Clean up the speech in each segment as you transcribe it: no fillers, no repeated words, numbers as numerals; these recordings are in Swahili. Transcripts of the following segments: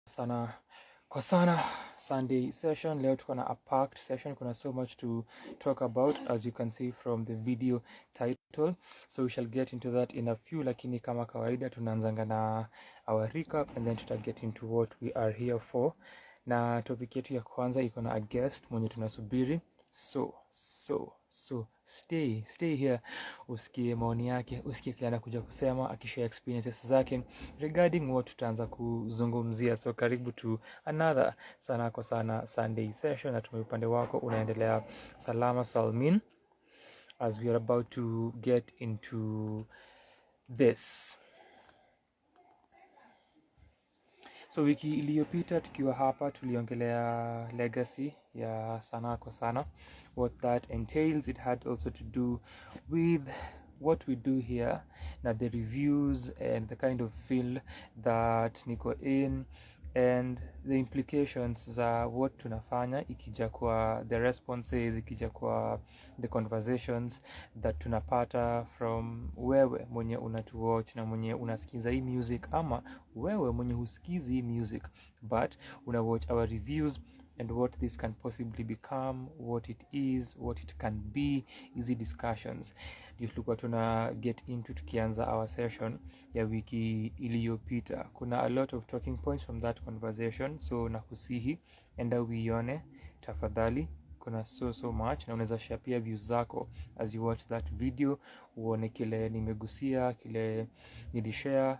Sana kwa sana Sunday session. Leo tuko na a packed session. Kuna so much to talk about, as you can see from the video title, so we shall get into that in a few, lakini kama kawaida tunaanzanga na our recap and then tuta get into what we are here for. Na topic yetu ya kwanza iko na a guest mwenye tunasubiri, so stay here, usikie maoni yake, usikie kile anakuja kusema, akishare experiences zake regarding what tutaanza kuzungumzia. So karibu to another Sanaa kwa Sana Sunday session. Natumai upande wako unaendelea salama salmin, as we are about to get into this. So wiki iliyopita tukiwa hapa tuliongelea legacy ya Sanaa kwa Sana, what that entails. It had also to do with what we do here, na the reviews and the kind of feel that niko in, and the implications za what tunafanya, ikija kwa the responses, ikija kwa the conversations that tunapata from wewe mwenye unatuwatch na mwenye unasikiza hii music, ama wewe mwenye husikizi hii music but una watch our reviews, and what this can possibly become, what it is, what it can be. Easy discussions ndio tulikuwa tuna get into tukianza our session ya wiki iliyopita. Kuna a lot of talking points from that conversation, so nakusihi enda uione tafadhali. Kuna so much, na unaweza share pia views zako as you watch that video, uone kile nimegusia, kile nilishare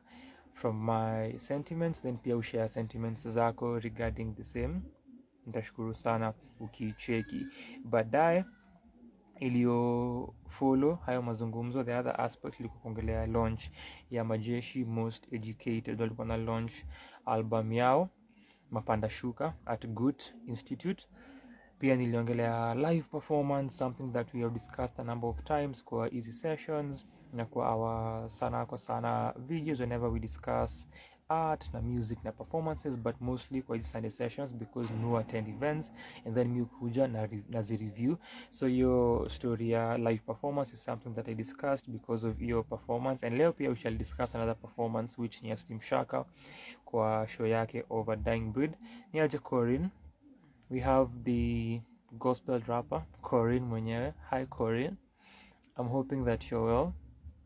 from my sentiments, then pia ushare sentiments zako regarding the same. Nitashukuru sana ukicheki. Baadaye iliyo follow hayo mazungumzo, the other aspect ilikuwa kuongelea launch ya Majeshi Most Educated. Walikuwa na launch album yao Mapanda Shuka at Goethe-Institut. Pia niliongelea live performance, something that we have discussed a number of times kwa easy sessions na kwa our Sanaa kwa Sana videos, whenever we discuss art na music na performances, but mostly kwa hizi Sunday sessions because no attend events, and then mi ukuja na review. So your story ya live performance is something that I discussed because of your performance, and leo pia we shall discuss another performance which ni ya Shaka kwa show yake Over Dying Breed. Ni aje Corinne. We have the gospel rapper Corinne mwenyewe. Hi Corinne, I'm hoping that you're well.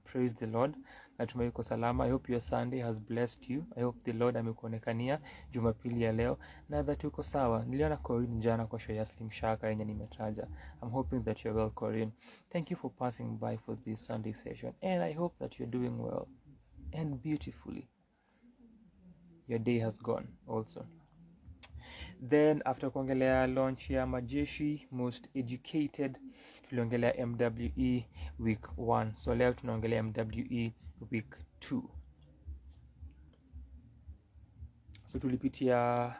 Praise the Lord. Natumai uko salama. I hope your Sunday has blessed you. I hope the Lord amekuonekania Jumapili ya leo na that uko sawa. Niliona Corinne jana kwa show ya Shaka yenye nimetaja. I'm hoping that you're well Corinne. Thank you for passing by for this Sunday session, and I hope that you're doing well and beautifully. Your day has gone also. Then after kuongelea launch ya Majeshi Most Educated, tuliongelea MWE week 1. So leo tunaongelea MWE week 2. So tulipitia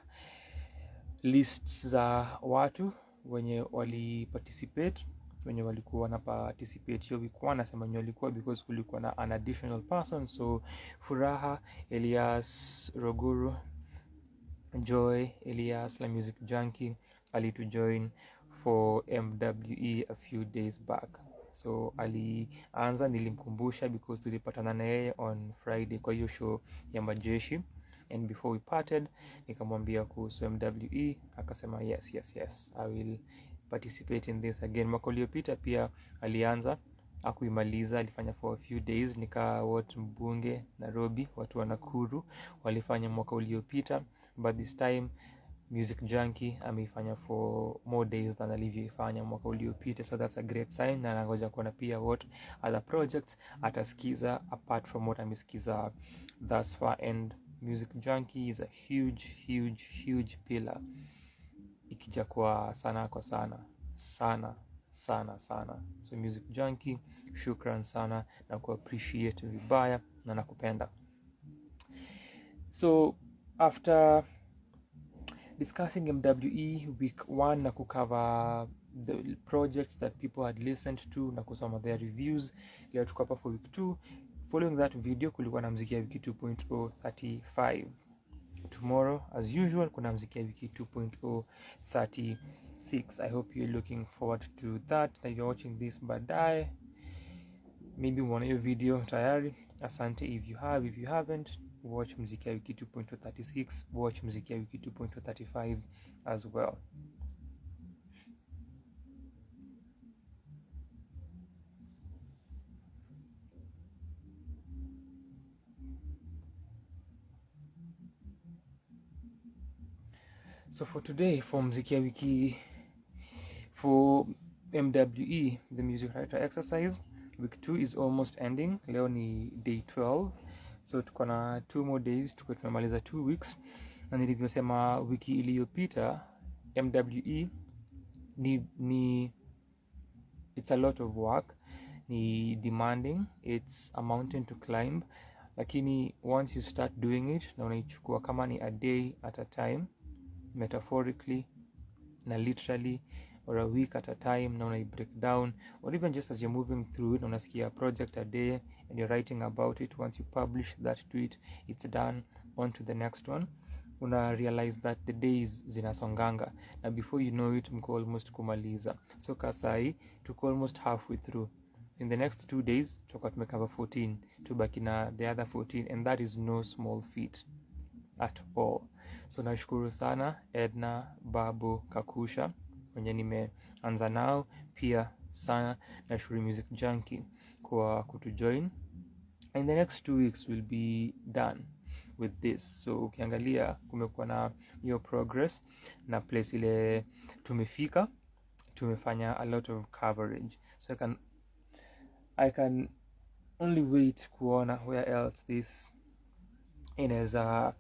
lists za watu wenye wali participate, wenye walikuwa wana participate hiyo week 1. Nasema wenye walikuwa because kulikuwa na an additional person. So Furaha, Elias Roguru, Joy, Elias la Music Junkie ali to join for MWE a few days back. So alianza, nilimkumbusha because tulipatana na yeye on Friday kwa hiyo show ya Majeshi, and before we parted nikamwambia kuhusu MWE, akasema yes I will participate in this again. Mwaka uliopita pia alianza, akuimaliza, alifanya for a few days. Nika what mbunge Nairobi, watu wa Nakuru walifanya mwaka uliopita, but this time Music Junkie ameifanya for more days than alivyoifanya mwaka uliopita. So that's a great sign, na nangoja kuona pia what other projects atasikiza apart from what amesikiza thus far. And Music Junkie is a huge pillar ikija kwa Sanaa kwa Sana sana. So Music Junkie, shukran sana na ku appreciate vibaya na nakupenda. So after discussing MWE week 1 na kucover the projects that people had listened to na kusoma their reviews, leo tuko hapa for week 2. Following that video kulikuwa na mziki ya wiki 2.035. Tomorrow as usual kuna mziki ya wiki 2.036. I hope you're looking forward to that. Na you're watching this baadaye, maybe umeona hiyo video tayari. Asante if you have. If you haven't, watch muziki ya wiki 2.36, watch muziki ya wiki 2.35 as well. So for today, for muziki ya wiki, for MWE, the music writer exercise, week 2 is almost ending. Leo ni day 12, so tuko na 2 more days tuko tumemaliza 2 weeks. Na nilivyosema wiki iliyopita, MWE ni it's a lot of work, ni demanding, it's a mountain to climb, lakini once you start doing it na unaichukua kama ni a day at a time, metaphorically na literally, or a week at a time, na unai break down, or even just as you're moving through it, na unasikia project a day and you're writing about it. Once you publish that tweet, it's done, on to the next one. Una realize that the days zinasonganga, na before you know it mko almost kumaliza. So kasai tuko almost halfway through. In the next 2 days tutakuwa tumekava 14, tubaki na the other 14, and that is no small feat at all. So nashukuru sana Edna, Babu, Kakusha wenye nimeanza nao, pia sana nashukuru Music Junkie kwa kutujoin. In the next 2 weeks we'll be done with this. So ukiangalia kumekuwa na hiyo progress, na place ile tumefika, tumefanya a lot of coverage. So I can only wait kuona where else this inaweza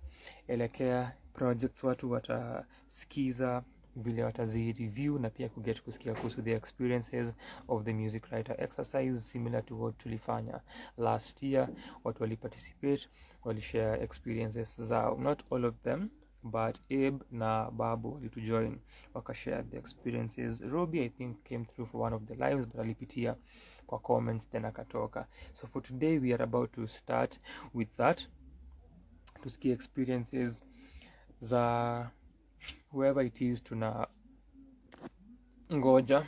elekea. Projects watu watasikiza vile watazi review, na pia kuget kusikia kuhusu the experiences of the music writer exercise, similar to what tulifanya last year. Watu waliparticipate, walishare experiences zao, not all of them, but Abe na Babu walitujoin wakashare the experiences. Robbie I think came through for one of the lives, but alipitia kwa comments then akatoka. So for today we are about to start with that, tusikie experiences za whoever it is tuna ngoja.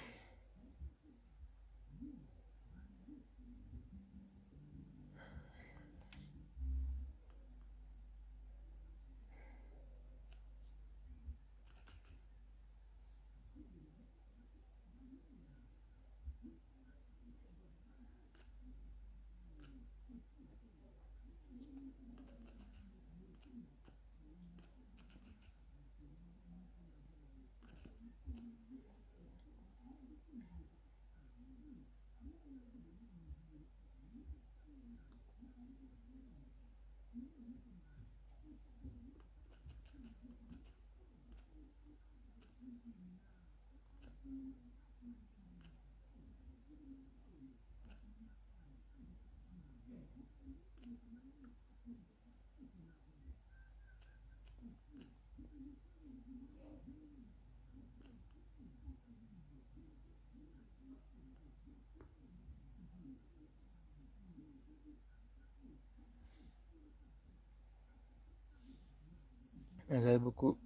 Najaribu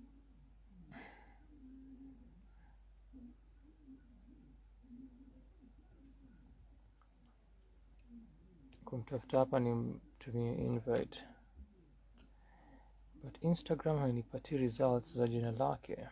kumtafuta hapa ni tumie invite, but Instagram hainipati results za jina lake.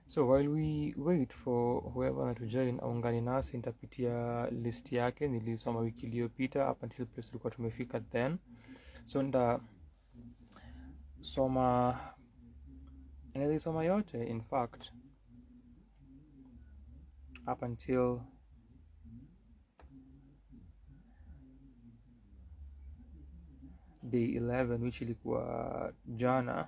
So while we wait for whoever to join aungane nasi, nitapitia list yake nilisoma wiki iliyopita up until place tulikuwa tumefika then. So nda soma, inaweza soma yote in fact up until day 11 which ilikuwa jana.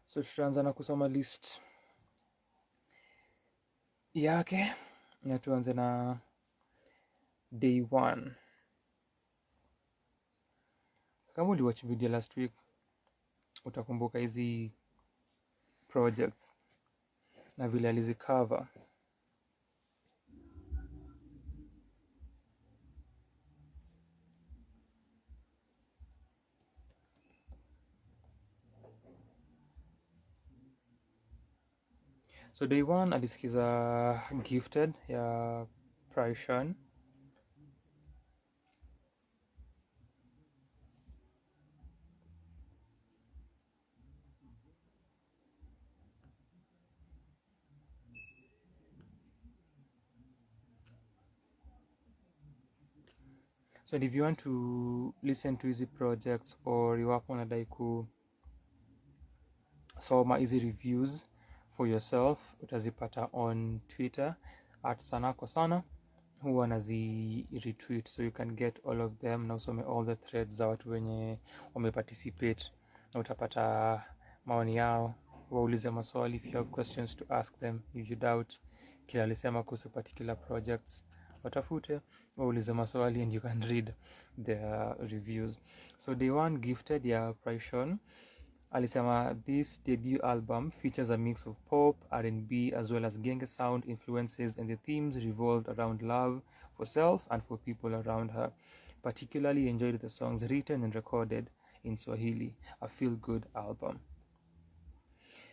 So tutaanza na kusoma list yake na tuanze na day 1. Kama uliwatch video last week utakumbuka hizi projects na vile alizikava. So day 1 alisikiza Gifted ya Praishan. So if you want to listen to easy projects or iwapo unadai kusoma easy reviews for yourself, utazipata on Twitter at Sanaa kwa Sana. Huwa nazi retweet, so you can get all of them na usome all the threads za watu wenye wameparticipate na utapata maoni yao. Waulize maswali if you have questions to ask them. If you doubt kila alisema kuhusu particular projects, watafute waulize maswali and you can read their reviews. So day 1 Gifted ya Praishon alisema this debut album features a mix of pop, R&B as well as genge sound influences, and the themes revolved around love for self and for people around her. Particularly enjoyed the songs written and recorded in Swahili, a feel-good album.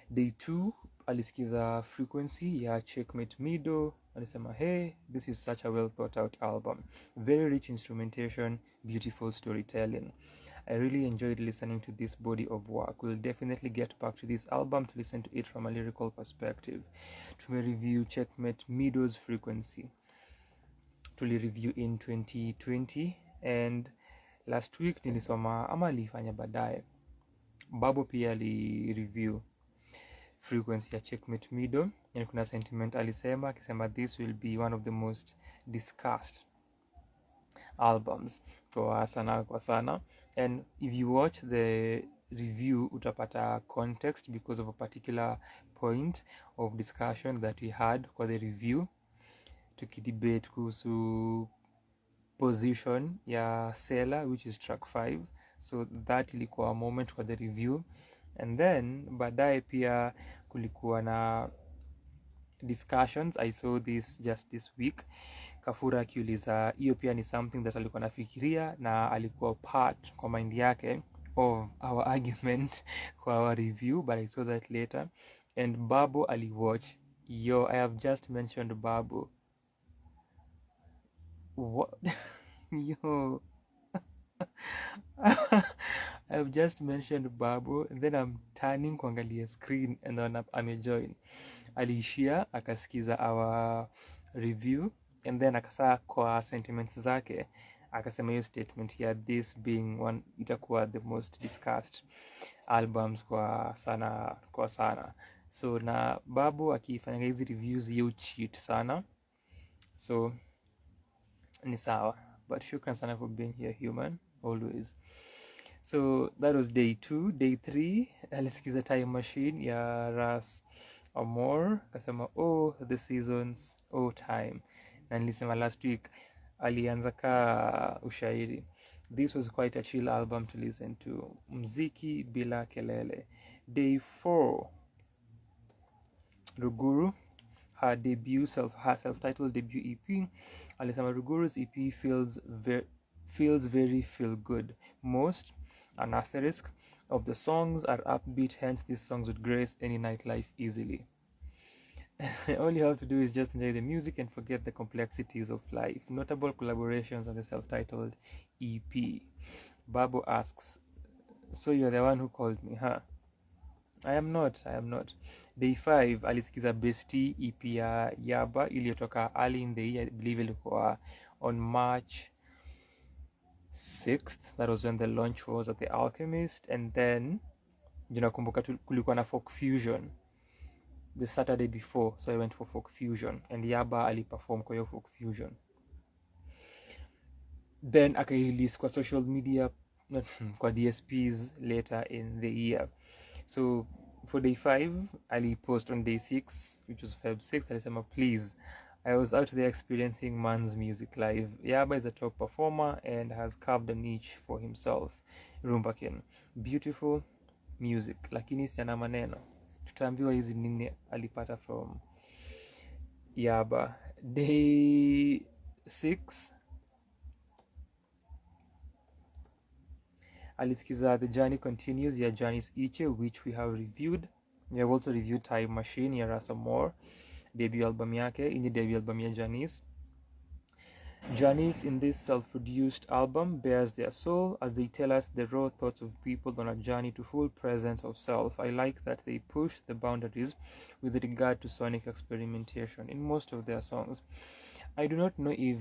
Day 2 alisikiza Frequency ya Checkmate Mido. Alisema hey, this is such a well thought out album, very rich instrumentation, beautiful storytelling. I really enjoyed listening to this body of work. We'll definitely get back to this album to listen to it from a lyrical perspective. Tume review Checkmate Mido's Frequency. Tuli review in 2020 and last week nilisoma ama alifanya baadaye. Babo pia ali review Frequency ya Checkmate Mido, and kuna sentiment alisema akisema this will be one of the most discussed albums for Sanaa kwa Sana. And if you watch the review utapata context because of a particular point of discussion that we had kwa the review, tukidebate kuhusu position ya Sela which is track 5. So that ilikuwa a moment kwa the review, and then baadaye pia kulikuwa na discussions. I saw this just this week, Kafura akiuliza hiyo pia ni something that alikuwa nafikiria na alikuwa part kwa mind yake of our argument kwa our review, but I saw that later. And Babu aliwatch yo, I have just mentioned Babu. What? Yo I've just mentioned Babu, and then I'm turning kuangalia screen and then amejoin. Aliishia akasikiza our review and then akasaa kwa sentiments zake akasema hiyo statement ya this being one itakuwa the most discussed albums kwa sana. So na Babu akifanya hizi reviews you cheat sana, so ni sawa, but shukran sana for being here human always. So that was day 2. Day 3 alisikiza Time Machine ya Ras Amor, akasema oh the seasons, oh time. Na nilisema last week alianza ka ushairi. This was quite a chill album to listen to, mziki bila kelele. Day 4 Ruguru, her self-titled debut EP. Alisema Ruguru's EP feels very feel good. Most, an asterisk, of the songs are upbeat, hence these songs would grace any nightlife easily. All you have to do is just enjoy the music and forget the complexities of life. Notable collaborations on the self-titled EP. Babo asks, so you're the one who called me, huh? I am not. Day 5 alisikiza Besti EP ya Yaba iliyotoka early in the year. I believe ilikuwa on March 6th. That was when the launch was at the Alchemist. And then nakumbuka kulikuwa na Folk Fusion the Saturday before, so I went for Folk Fusion and Yaba aliperform kwa hiyo Folk Fusion. Then akairelease kwa social media kwa DSPs later in the year. So for day 5 alipost on day 6, which was Feb 6, alisema, please, I was out there experiencing man's music live. Yaba is a top performer and has carved a niche for himself. Rumbakin, beautiful music, lakini siana maneno. Tutaambiwa hizi nini alipata from Yaba. Day 6 alisikiza The Journey Continues ya Janice Iche, which we have reviewed. We have also reviewed Time Machine ya Rasa Moore, debut album yake. In the debut album ya Janice, in this self-produced album bears their soul as they tell us the raw thoughts of people on a journey to full presence of self. I like that they push the boundaries with regard to sonic experimentation in most of their songs. I do not know if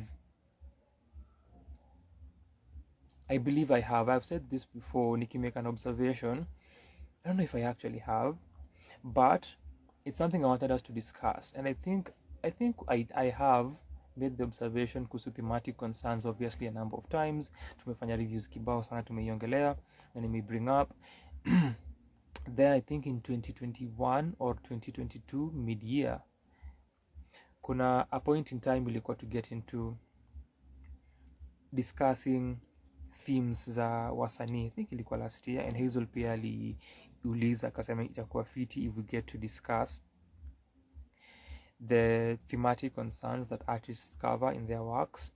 I believe I have. I've said this before, Nikki, make an observation. I don't know if I actually have, but it's something I wanted us to discuss. And I think I have made the observation kuhusu thematic concerns obviously a number of times. Tumefanya reviews kibao sana, tumeiongelea and I may bring up. Then I think in 2021 or 2022 mid-year, kuna a point in time ilikuwa to get into discussing themes za wasanii. I think ilikuwa last year, and Hazel pia aliuliza akasema itakuwa fiti if we get to discuss the thematic concerns that artists cover in their works,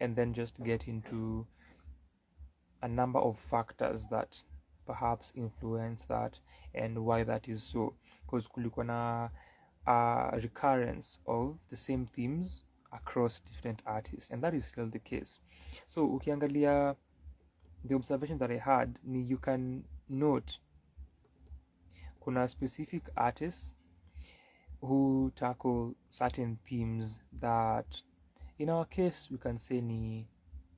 and then just get into a number of factors that perhaps influence that and why that is so, because kulikuwa na a recurrence of the same themes across different artists, and that is still the case. So ukiangalia, the observation that I had ni you can note kuna specific artists who tackle certain themes that in our case we can say ni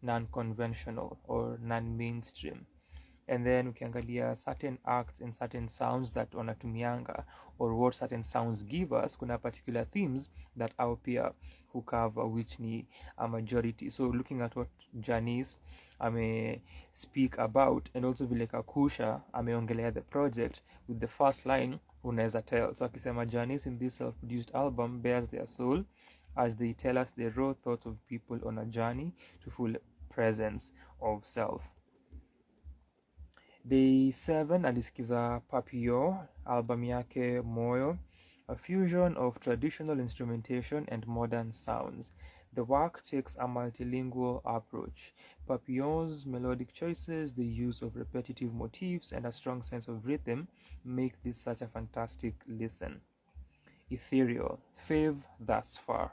non-conventional or non-mainstream, and then ukiangalia certain acts and certain sounds that wanatumianga or what certain sounds give us, kuna particular themes that our peer who cover which ni a majority. So looking at what Janice speak about, and also vile Kakusha ameongelea the project, with the first line unaweza tell. So akisema Janice in this self-produced album bears their soul as they tell us the raw thoughts of people on a journey to full presence of self. Day 7 alisikiza Papillon, album yake Moyo, a fusion of traditional instrumentation and modern sounds. The work takes a multilingual approach. Papillon's melodic choices, the use of repetitive motifs, and a strong sense of rhythm make this such a fantastic listen. Ethereal, fave thus far.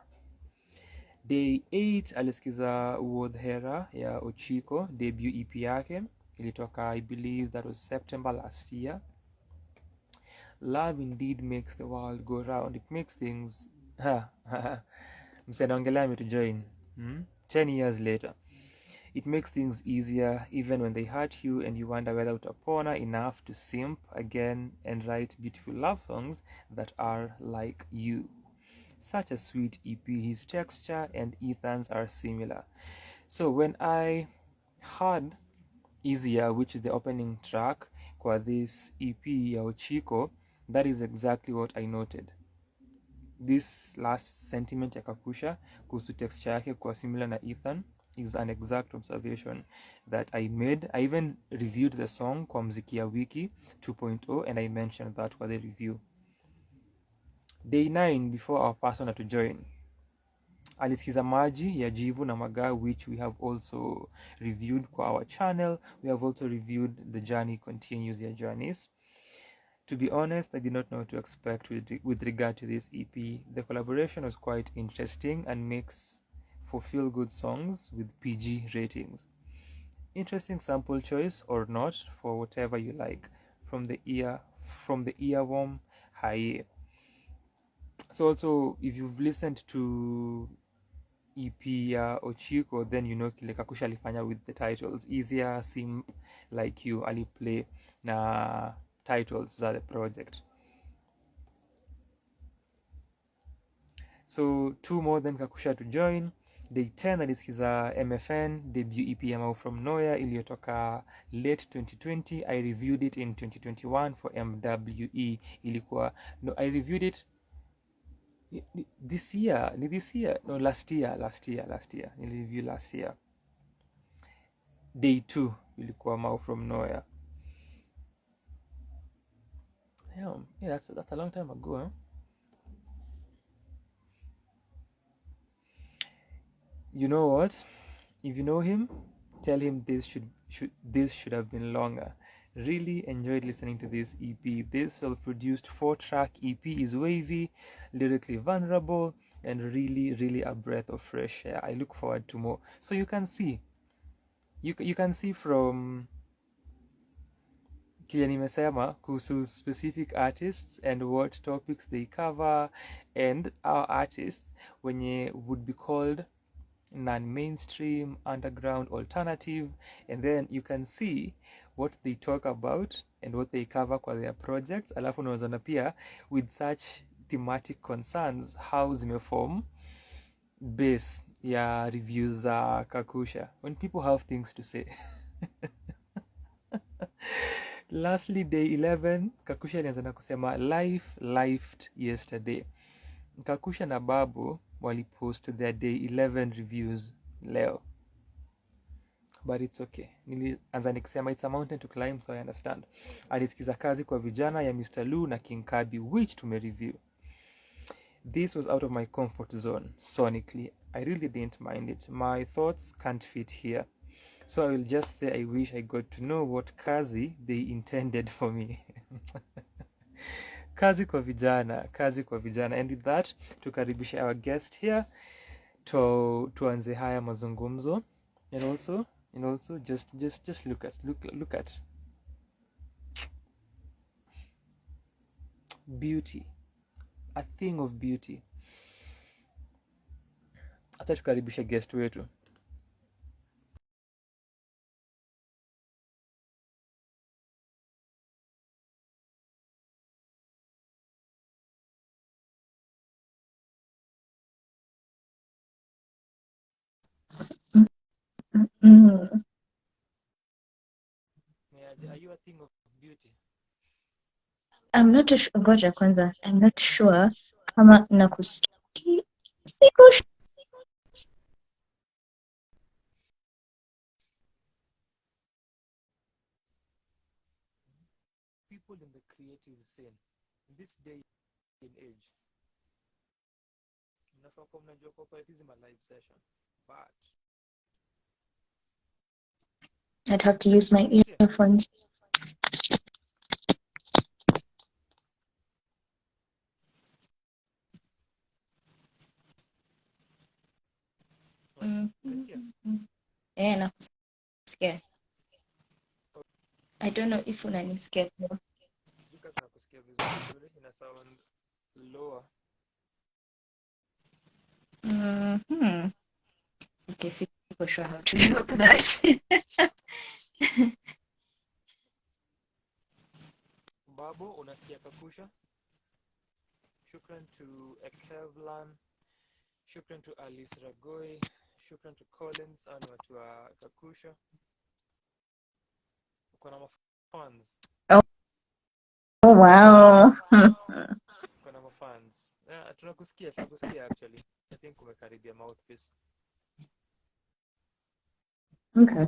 Day 8 alisikiza Wodhera ya Ochiko, debut EP yake. Ilitoka, I believe that was September last year. Love indeed makes the world go round. It makes things msenaongelea me to join 10 years later. It makes things easier even when they hurt you and you wonder whether utapona enough to simp again and write beautiful love songs that are like you. Such a sweet EP. His texture and Ethan's are similar. So when I heard Easier, which is the opening track kwa this EP ya Ochiko, that is exactly what I noted. This last sentiment ya Kakusha kuhusu texture yake kwa similar na Ethan is an exact observation that I made. I even reviewed the song kwa Mziki ya Wiki 2.0, and I mentioned that kwa the review. Day 9, before our persona to join, alisikiza Maji ya Jivu na Maga, which we have also reviewed kwa our channel. We have also reviewed The Journey Continues ya Janice. To be honest, I did not know what to expect with regard to this EP. The collaboration was quite interesting and makes for feel-good songs with PG ratings. Interesting sample choice or not, for whatever you like, from the earworm high. So also, if you've listened to EP ya Ochiko, then you know kile Kakusha alifanya with the titles. Easier, Seem Like You aliplay na titles za the project. So 2 more than Kakusha to join. Day 10 alisikiza MFN debut EP ya Mau From Nowhere iliyotoka late 2020. I reviewed it in 2021 for MWE. Ilikuwa no, I reviewed it this year. No, last year. Nilireview last year. Day 2 ilikuwa Mau From Nowhere. Yeah, that's a long time ago, huh? You know what? If you know him, tell him this should have been longer. Really enjoyed listening to this EP. This self-produced 4-track EP is wavy, lyrically vulnerable, and really a breath of fresh air. I look forward to more. So you can see from kile nimesema kuhusu specific artists and what topics they cover, and our artists wenye would be called non-mainstream, underground, alternative, and then you can see what they talk about and what they cover kwa their projects, alafu unawezana pia with such thematic concerns how zimeform base ya reviews za Kakusha when people have things to say. Lastly, day 11 Kakusha alianza na kusema life lifed yesterday. Kakusha na Babu walipost their day 11 reviews leo, but it's okay. Nilianza nikisema it's a mountain to climb, so I understand. Alisikiza kazi kwa vijana ya Mr. Lou na King Kabi, which tumereview. This was out of my comfort zone sonically. I really didn't mind it. My thoughts can't fit here, so I will just say I wish I got to know what kazi they intended for me. Kazi kwa vijana. And with that, tukaribisha our guest here tuanze haya mazungumzo, and also just look at beauty, a thing of beauty. Hata tukaribisha guest wetu. Are you a thing of beauty? I'm not sure. Ngoja kwanza. I'm not sure kama nakusikia. Siko People in the creative scene in this day and age, mnafaa kuwa mnajua kwa hizi ma live session, but I'd have to use my earphones. Nakusikia. I don't know if unanisikia. Duka tunakusikia vizuri, ina sound lower. Okay, siko sure how to do that. Babu, unasikia Kakusha? Shukran to Ekevlan. Shukran to Alice Ragoi. Shukran to Collins and watu wa Kakusha. Uko na mafans. Oh wow. Uko na mafans. Yeah, tunakusikia actually. I think umekaribia mouthpiece. Okay.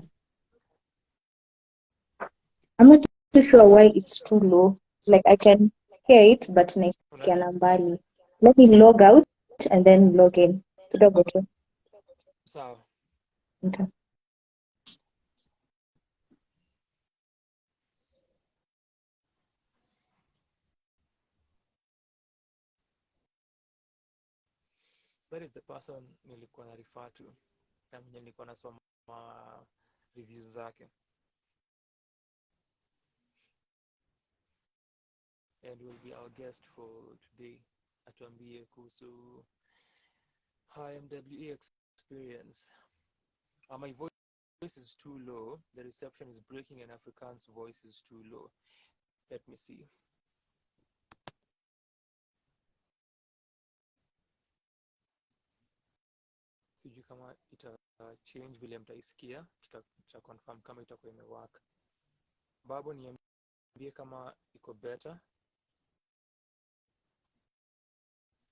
I'm not too sure why it's too low. Like I can hear it, but naisikia nambali. Let me log out and then log in. Kidogo tu. Sawa. Okay. that is the person nilikuwa na refer to na mwenye nilikuwa nasoma reviews zake. And will be our guest for today. Atuambie kuhusu MWA experience. My voice is too low. The reception is breaking and Afrikaans voice is too low. Let me see. Sijui kama ita change vile mtaisikia. Tuta confirm kama itakuwa imewaka. Babu, niambie kama iko better.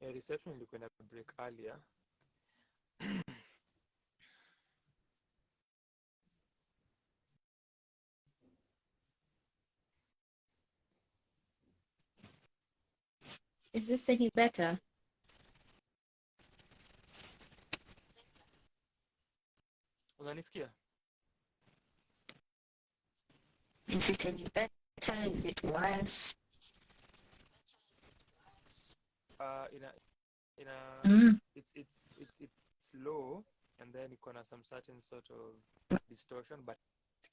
Reception ilikuwa ina break earlier. Is this any better? Unanisikia? Is it any better? Is it worse? It's low, and then iko na some certain sort of distortion, but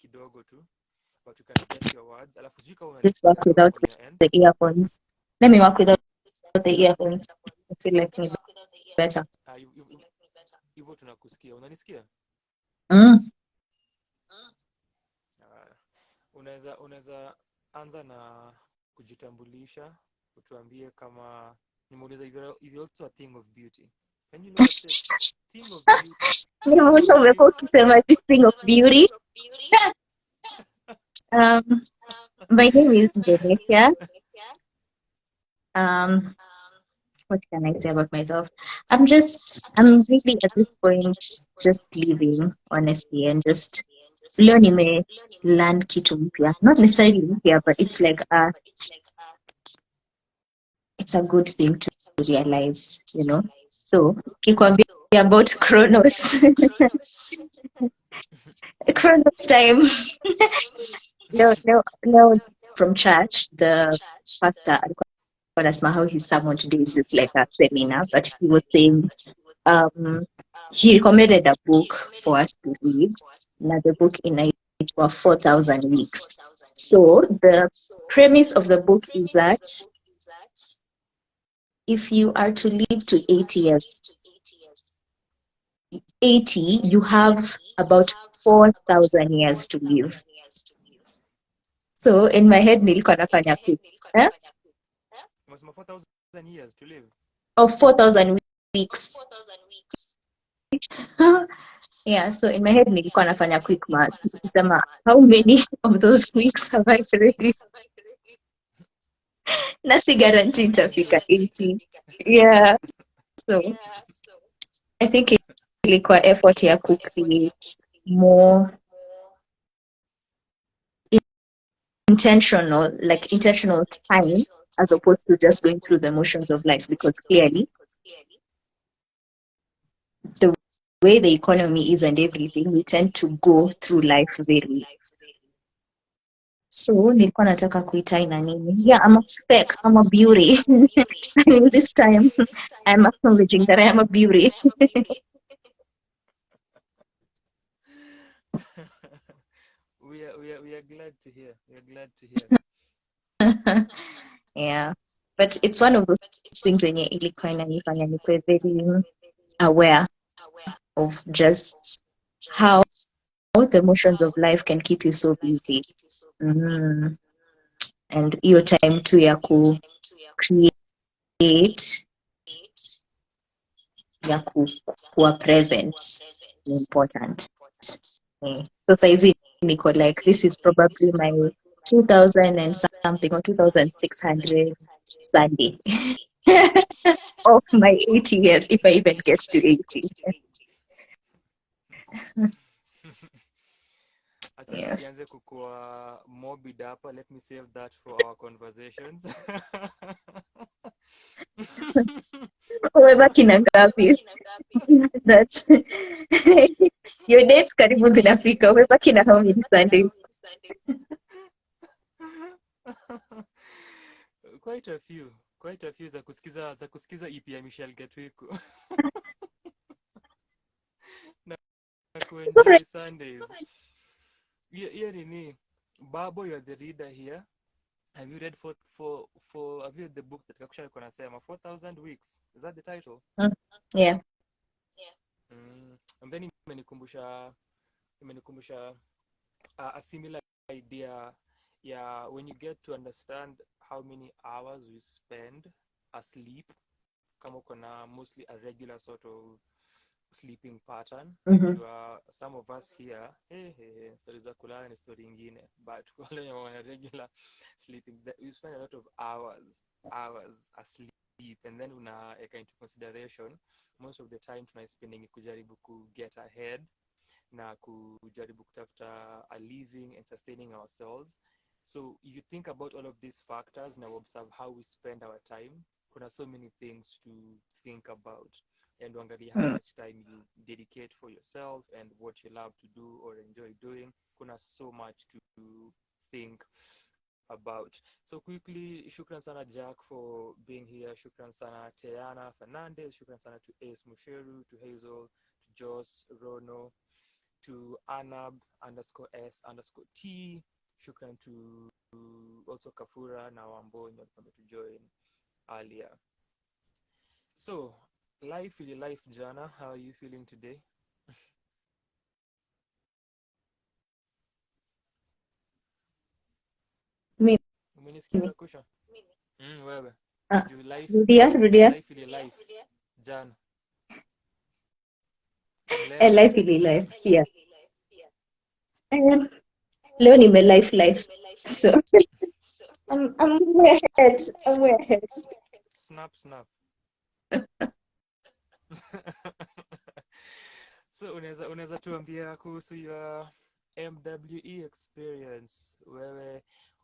kidogo tu, but you can get your words. Alafu sijui kama Just unanisikia work without on your end. the earphones. Let me work without the earphones. I feel like maybe better. Hivyo tunakusikia. Unanisikia? Unaweza anza na kujitambulisha, utuambie kama nimeuliza if you also a thing of beauty. Can you know what the thing of beauty? Umekuwa ukisema this thing of beauty. My name is Venecia. What can I say about myself? I'm really at this point just living, honestly, and just learn kitu mpya. Not necessarily mpya, but it's like it's a good thing to realize, you know. So, kikwambia about Chronos. Chronos time. No, from church, the pastor, anasema how his sermon today is just like a seminar, but he was saying he recommended a book for us to read. Now the book inaitwa 4,000 Weeks. So the premise of the book is that if you are to live to 80 years, 80, you have about 4,000 years to live. So in my head, nilikuwa nafanya quick. 4,000 years to live. Of 4,000 weeks. Yeah, so in my head, nilikuwa nafanya quick math. Nikisema, how many of those weeks have I already? Nasi guarantee itafika 80. Yeah. So I think ilikuwa effort ya create more intentional time as opposed to just going through the motions of life, because clearly the way the economy is and everything, we tend to go through life very. So nilikuwa nataka kuitaina nini? Yeah, I'm a spec, I'm a beauty. This time I'm acknowledging that I am a beauty. We are glad to hear. We are glad to hear. Yeah, but it's one of those things yenye ilikuwa inanifanya nikuwe very aware of just how the motions of life can keep you so busy. And your time to ya ku create, ya kuwa present is important. So saizi niko like, this is probably my 2000 and something or 2600 Sunday of my 80 years, if I even get to 80. Acha nisianze kukua morbid hapa. Let me save that for our conversations. Umebaki na ngapi? That's your dates karibu zinafika. Umebaki na how many Sundays? Quite a few za kusikiza EP ya Michelle Gatwiku. na It's all kuenjoy right. Sundays. Hiyo nini? Babo, you're the reader here. Have you read have you read the book that Kakusha alikuwa anasema 4000 weeks? Is that the title? Mm, yeah. And then imenikumbusha a similar idea. Yeah, when you get to understand how many hours we spend asleep, kama uko na mostly a regular sort of sleeping pattern. Mm-hmm. You are some of us here, stories za kulala ni story ingine, but wale wana regular sleeping, we spend a lot of hours asleep, and then unaeka into consideration most of the time tunaispending kujaribu ku get ahead na kujaribu kutafuta a living and sustaining ourselves. So you think about all of these factors, now observe how we spend our time. Kuna so many things to think about, and uangalie how much time you dedicate for yourself and what you love to do or enjoy doing. Kuna so much to think about. So quickly, shukran sana Jack for being here. Shukran sana Teana Fernandez. Shukran sana to Ace Musheru, to Hazel, to Joss Rono, to Anab_S_T. Shukran to also Kafura na Wamboni walikuwa to join earlier. So, life jana, how are you feeling today? Me. Umenisikia Kakusha? Wewe. Do life Rudia. life jana? Life. Yeah. Leo nime life. So I'm way ahead. Snap. So unaweza tuambia kuhusu your MWE experience.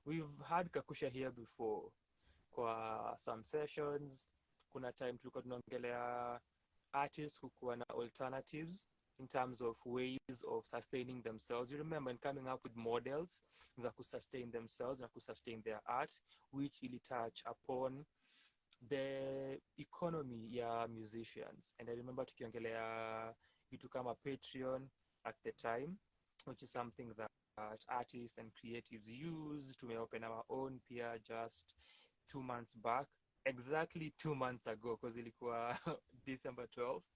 We've had Kakusha here before kwa some sessions. Kuna time tulikuwa tunaongelea artists kukuwa na alternatives in terms of ways of sustaining themselves. You remember, in coming up with models za kusustain themselves na kusustain their art, which ili touch upon the economy ya musicians. And I remember tukiongelea vitu kama Patreon at the time, which is something that artists and creatives use. Tumeopen our own pia just 2 months back, exactly 2 months ago, because ilikuwa December 12th.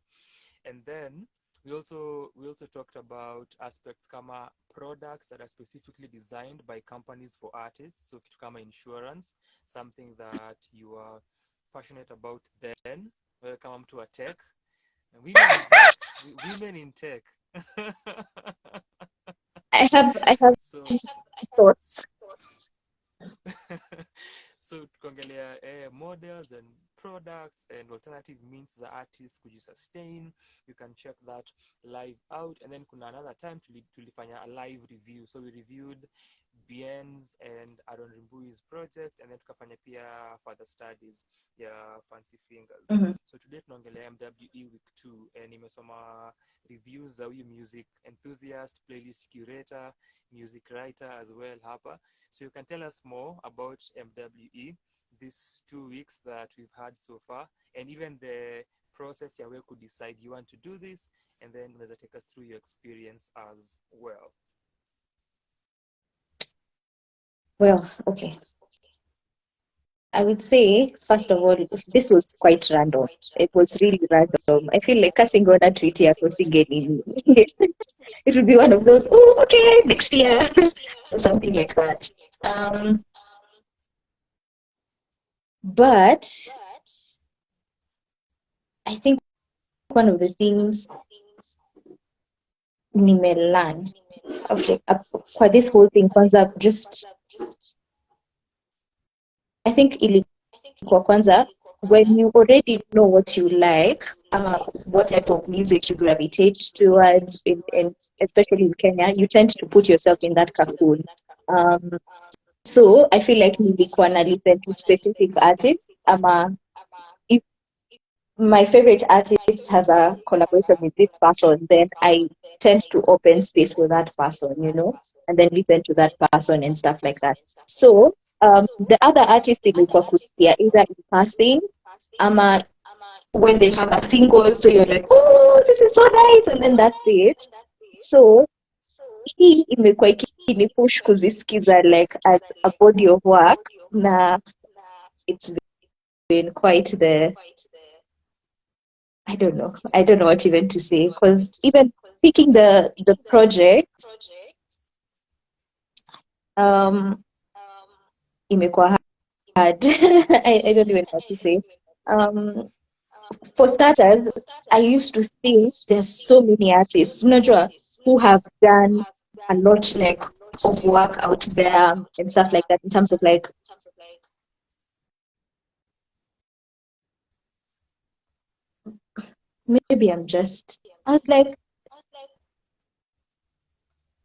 And then we also talked about aspects kama products that are specifically designed by companies for artists. So kitu kama insurance, something that you are passionate about then. Kama mtu wa tech. Women in tech. I have So thoughts. so tukongelea models and products and alternative means za artists kujisustain. You can check that live out. And then kuna another time tulifanya a live review. So we reviewed Bien's and Aaron Rimbui's project, and then tukafanya pia further studies ya Fancy Fingers. So today tunaongelea MWE week 2, and nimesoma reviews za huyu music enthusiast, playlist curator, music writer as well hapa. So you can tell us more about MWE, these 2 weeks that we've had so far, and even the process ya where could decide you want to do this, and then unaweza take us through your experience as well. Well, okay. I would say, first of all, this was quite random. It was really random. I feel like casting God a treaty again. It would be one of those, oh, okay, next year, or something like that. But I think one of the things nimelearn, okay, for this whole thing, kwanza, I think ilikuwa kwanza, when you already know what you like, what type of music you gravitate towards, and especially in Kenya, you tend to put yourself in that cocoon. So I feel like nilikuwa na listen to specific artists. If my favorite artist has a collaboration with this person, then I tend to open space for that person, and then listen to that person and stuff like that. So the other artist ilikuwa kusikia either in passing, ama when they have a single, so you're like, oh, this is so nice, and then that's it. So hii imekuwa ikinipush kuzisikiza like as a body of work, na it's been quite the, I don't know what even to say, because even picking the projects imekuwa hard. I don't even know what to say. For starters, I used to think there's so many artists, unajua, who have done a lot like of work out there and stuff like that in terms of like maybe I was like,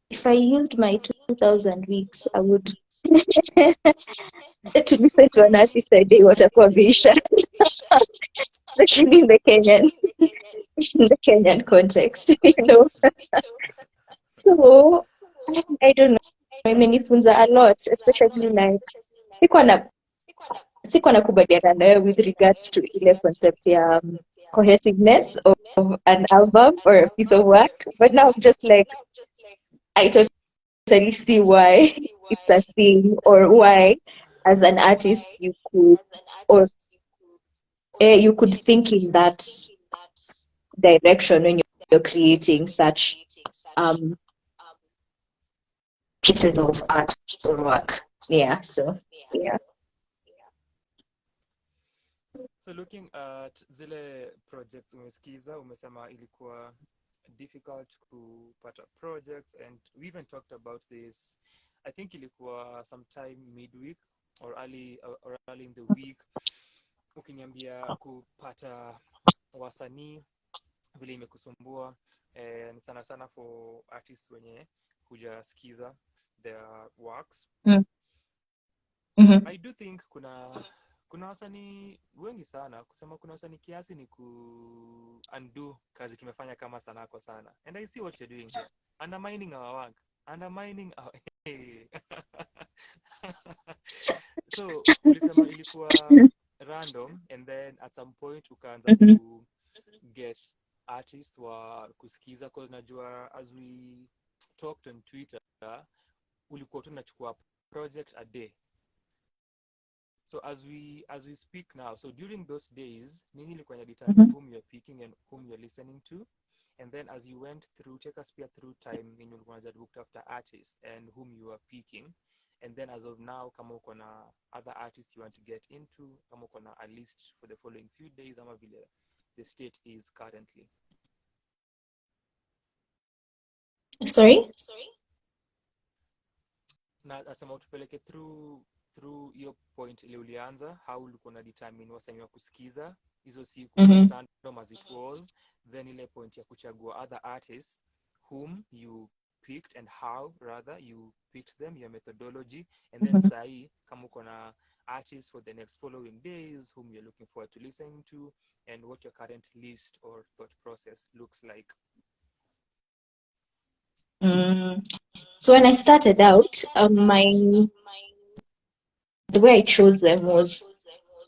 if I used my 2000 weeks, I would to listen to an artist a day watakuwa visha, especially in the Kenyan context, you know. So I don't know, imenifunza a lot, especially like sikuwa nakubaliana nayo with regards to ile concept ya cohesiveness of an album or a piece of work, but now I'm just like, I totally see why it's a thing, or why as an artist you could, or you could think in that direction when you're creating such pieces of art or work. Yeah, so yeah. So looking at zile projects umesikiza, umesema ilikuwa difficult kupata projects, and we even talked about this, I think ilikuwa sometime midweek or early in the week, ukiniambia kupata wasanii vile imekusumbua, and sana sana for artists wenye hujasikiza their works. I do think kuna wasanii wengi sana, kusema kuna wasanii kiasi ni undo kazi tumefanya kama Sanaa kwa Sana. And I see what you're doing here, undermining our work, undermining our so ulisema ilikuwa random, and then at some point ukaanza ku get artists wa kusikiza, cause najua as we talked on Twitter ulikuwa tunachukua project a day. So as we speak now, so during those days, nini ilikuwa ina determine whom you're picking and whom you're listening to, and then as you went through, take us through time nini ulikuwa unajaribu after artists and whom you are picking, and then as of now, kama uko na other artists you want to get into, kama uko na a list for the following few days, ama vile the state is currently. Sorry? Na asema utupeleke through your point ile ulianza, how ulikuwa na determine wasanii wa kusikiza hizo siku, random as it was, then ile point ya kuchagua other artists whom you picked and how rather you picked them, your methodology, and then sai kama uko na artists for the next following days whom you're looking forward to listening to, and what your current list or thought process looks like. So when I started out, the way I chose them was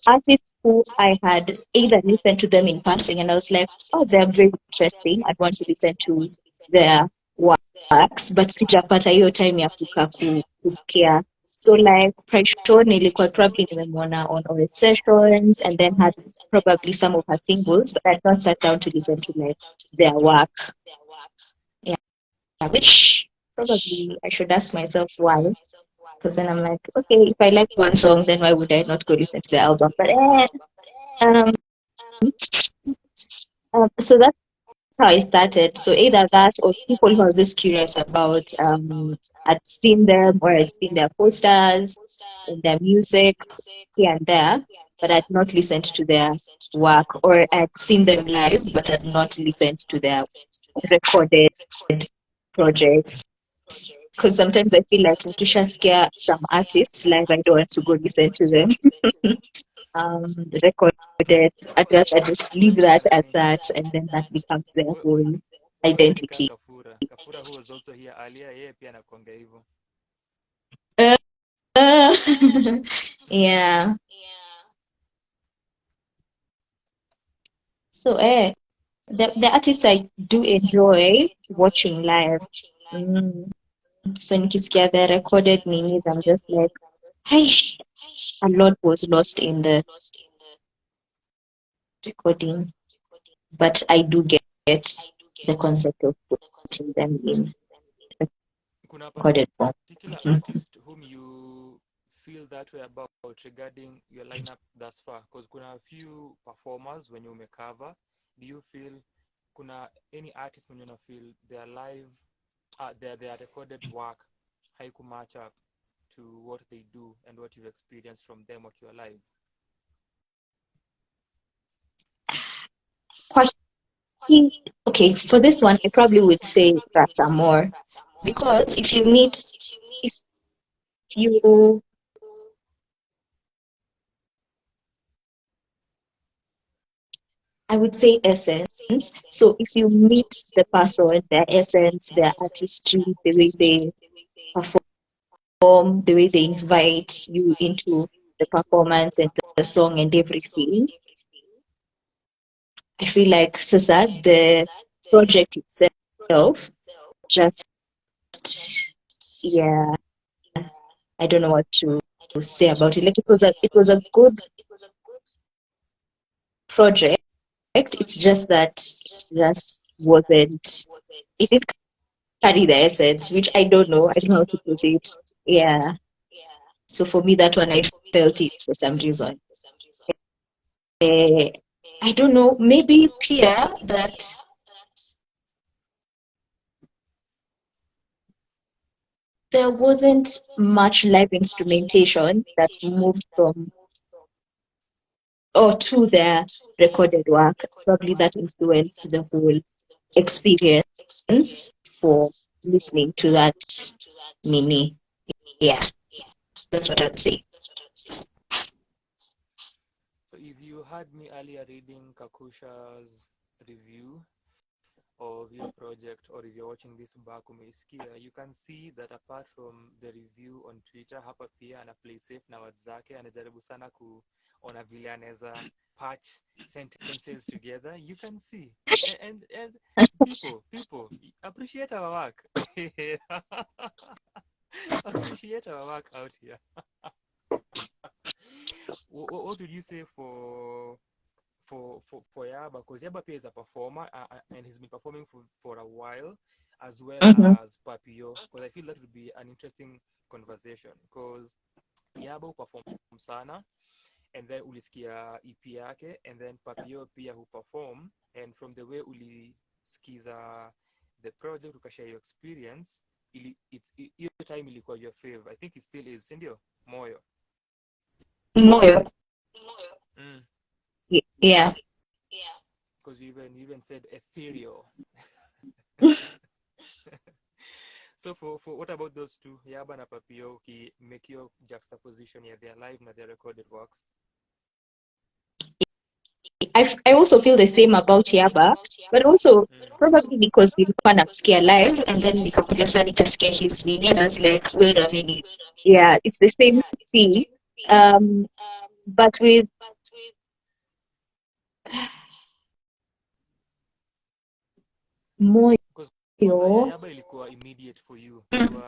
artists who I had either listened to them in passing, and I was like, oh, they're very interesting, I'd want to listen to their works, but sijapata hiyo time ya kukaa kusikia. So like Pressure nilikuwa probably nimemwona on our sessions, and then had probably some of her singles, but I'd not sat down to listen to like their work. Yeah, which probably I should ask myself why. Because then I'm like, okay, if I like one song, then why would I not go listen to the album? But so that's how I started. So either that, or people who I was just curious about, I'd seen them, or I'd seen their posters and their music here and there, but I'd not listened to their work, or I'd seen them live, but I'd not listened to their recorded projects. Because sometimes I feel like Nikisha scare some artists live, I don't want to go listen to them. Recorded, I just leave that as that, and then that becomes their whole identity. Kafura, who was also here earlier, yeye pia anakuanga hivyo. Yeah. So the artists I do enjoy watching live. Mm. So nikisikia the recorded names, I'm just like, hey, a lot was lost in the recording, but I do get the concept of putting them in Kuna recorded form. particular artist whom you feel that way about regarding your lineup thus far? Because kuna a few performers when you umecover, do you feel kuna any artist when you feel their live, their recorded work haiku match up to what they do and what you've experienced from them wakiwa live? Okay, for this one, I probably would say Rasta more, because if you, I would say essence. So if you meet the person, their essence, their artistry, the way they perform, the way they invite you into the performance and the song and everything, I feel like Sasa, the project itself, just, yeah, I don't know what to say about it. Like it was a good project. It's just that it just wasn't. It didn't carry the essence, which I don't know. I don't know how to put it. Yeah. So for me, that one I felt it for some reason. Uh, I don't know. Maybe Pia that there wasn't much live instrumentation that moved from or to their recorded work. Probably that influenced the whole experience for listening to that mini. Yeah, that's what I'd say. So if you had me earlier reading Kakusha's review of your project, or if you're watching this back umeisikia, you can see that apart from the review on Twitter, hapa pia ana play safe na words zake, anajaribu sana kuona vile anaweza patch sentences together. You can see, and people appreciate our work. Appreciate our work out here. What would you say for Yaba? Because Yaba Pia is a performer, and he's been performing for a while, as well Mm-hmm. as Papio. Because I feel that would be an interesting conversation. Because Yaba perform sana, and then ulisikia EP yake, and then Papio pia perform, and from the way ulisikiza the project ukashare your experience, hiyo time ilikuwa your fave. I think it still is, sindio? Moyo. Moyo. Mm. Yeah. Because you even said ethereal. So for what about those two, Yaba na Papio, make your juxtaposition of their live and their recorded works? I also feel the same about Yaba, but also probably because nilikuwa namsikia live and then nikakuja sasa nikasikia his nini and I was like, wait a minute. Yeah, it's the same thing. But with Moyo. Because Yaba ilikuwa immediate for you. And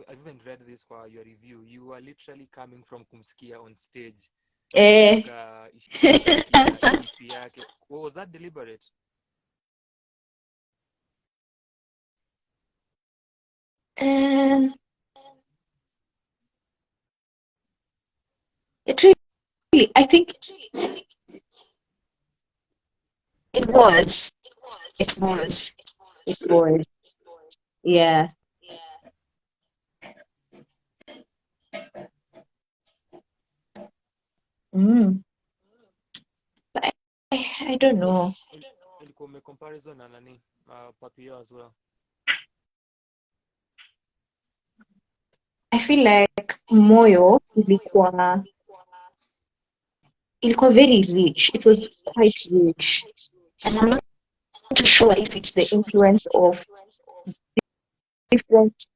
I've even read this for your review. You were literally coming from kumsikia on stage. EP yake. Was that deliberate? It really, I think it was. It was. It was. Yeah. But I don't know. Ilikuwa comparison na nani? Papio as well. I feel like Moyo ilikuwa very rich. It was quite rich. And I'm not too sure if it's the influence of different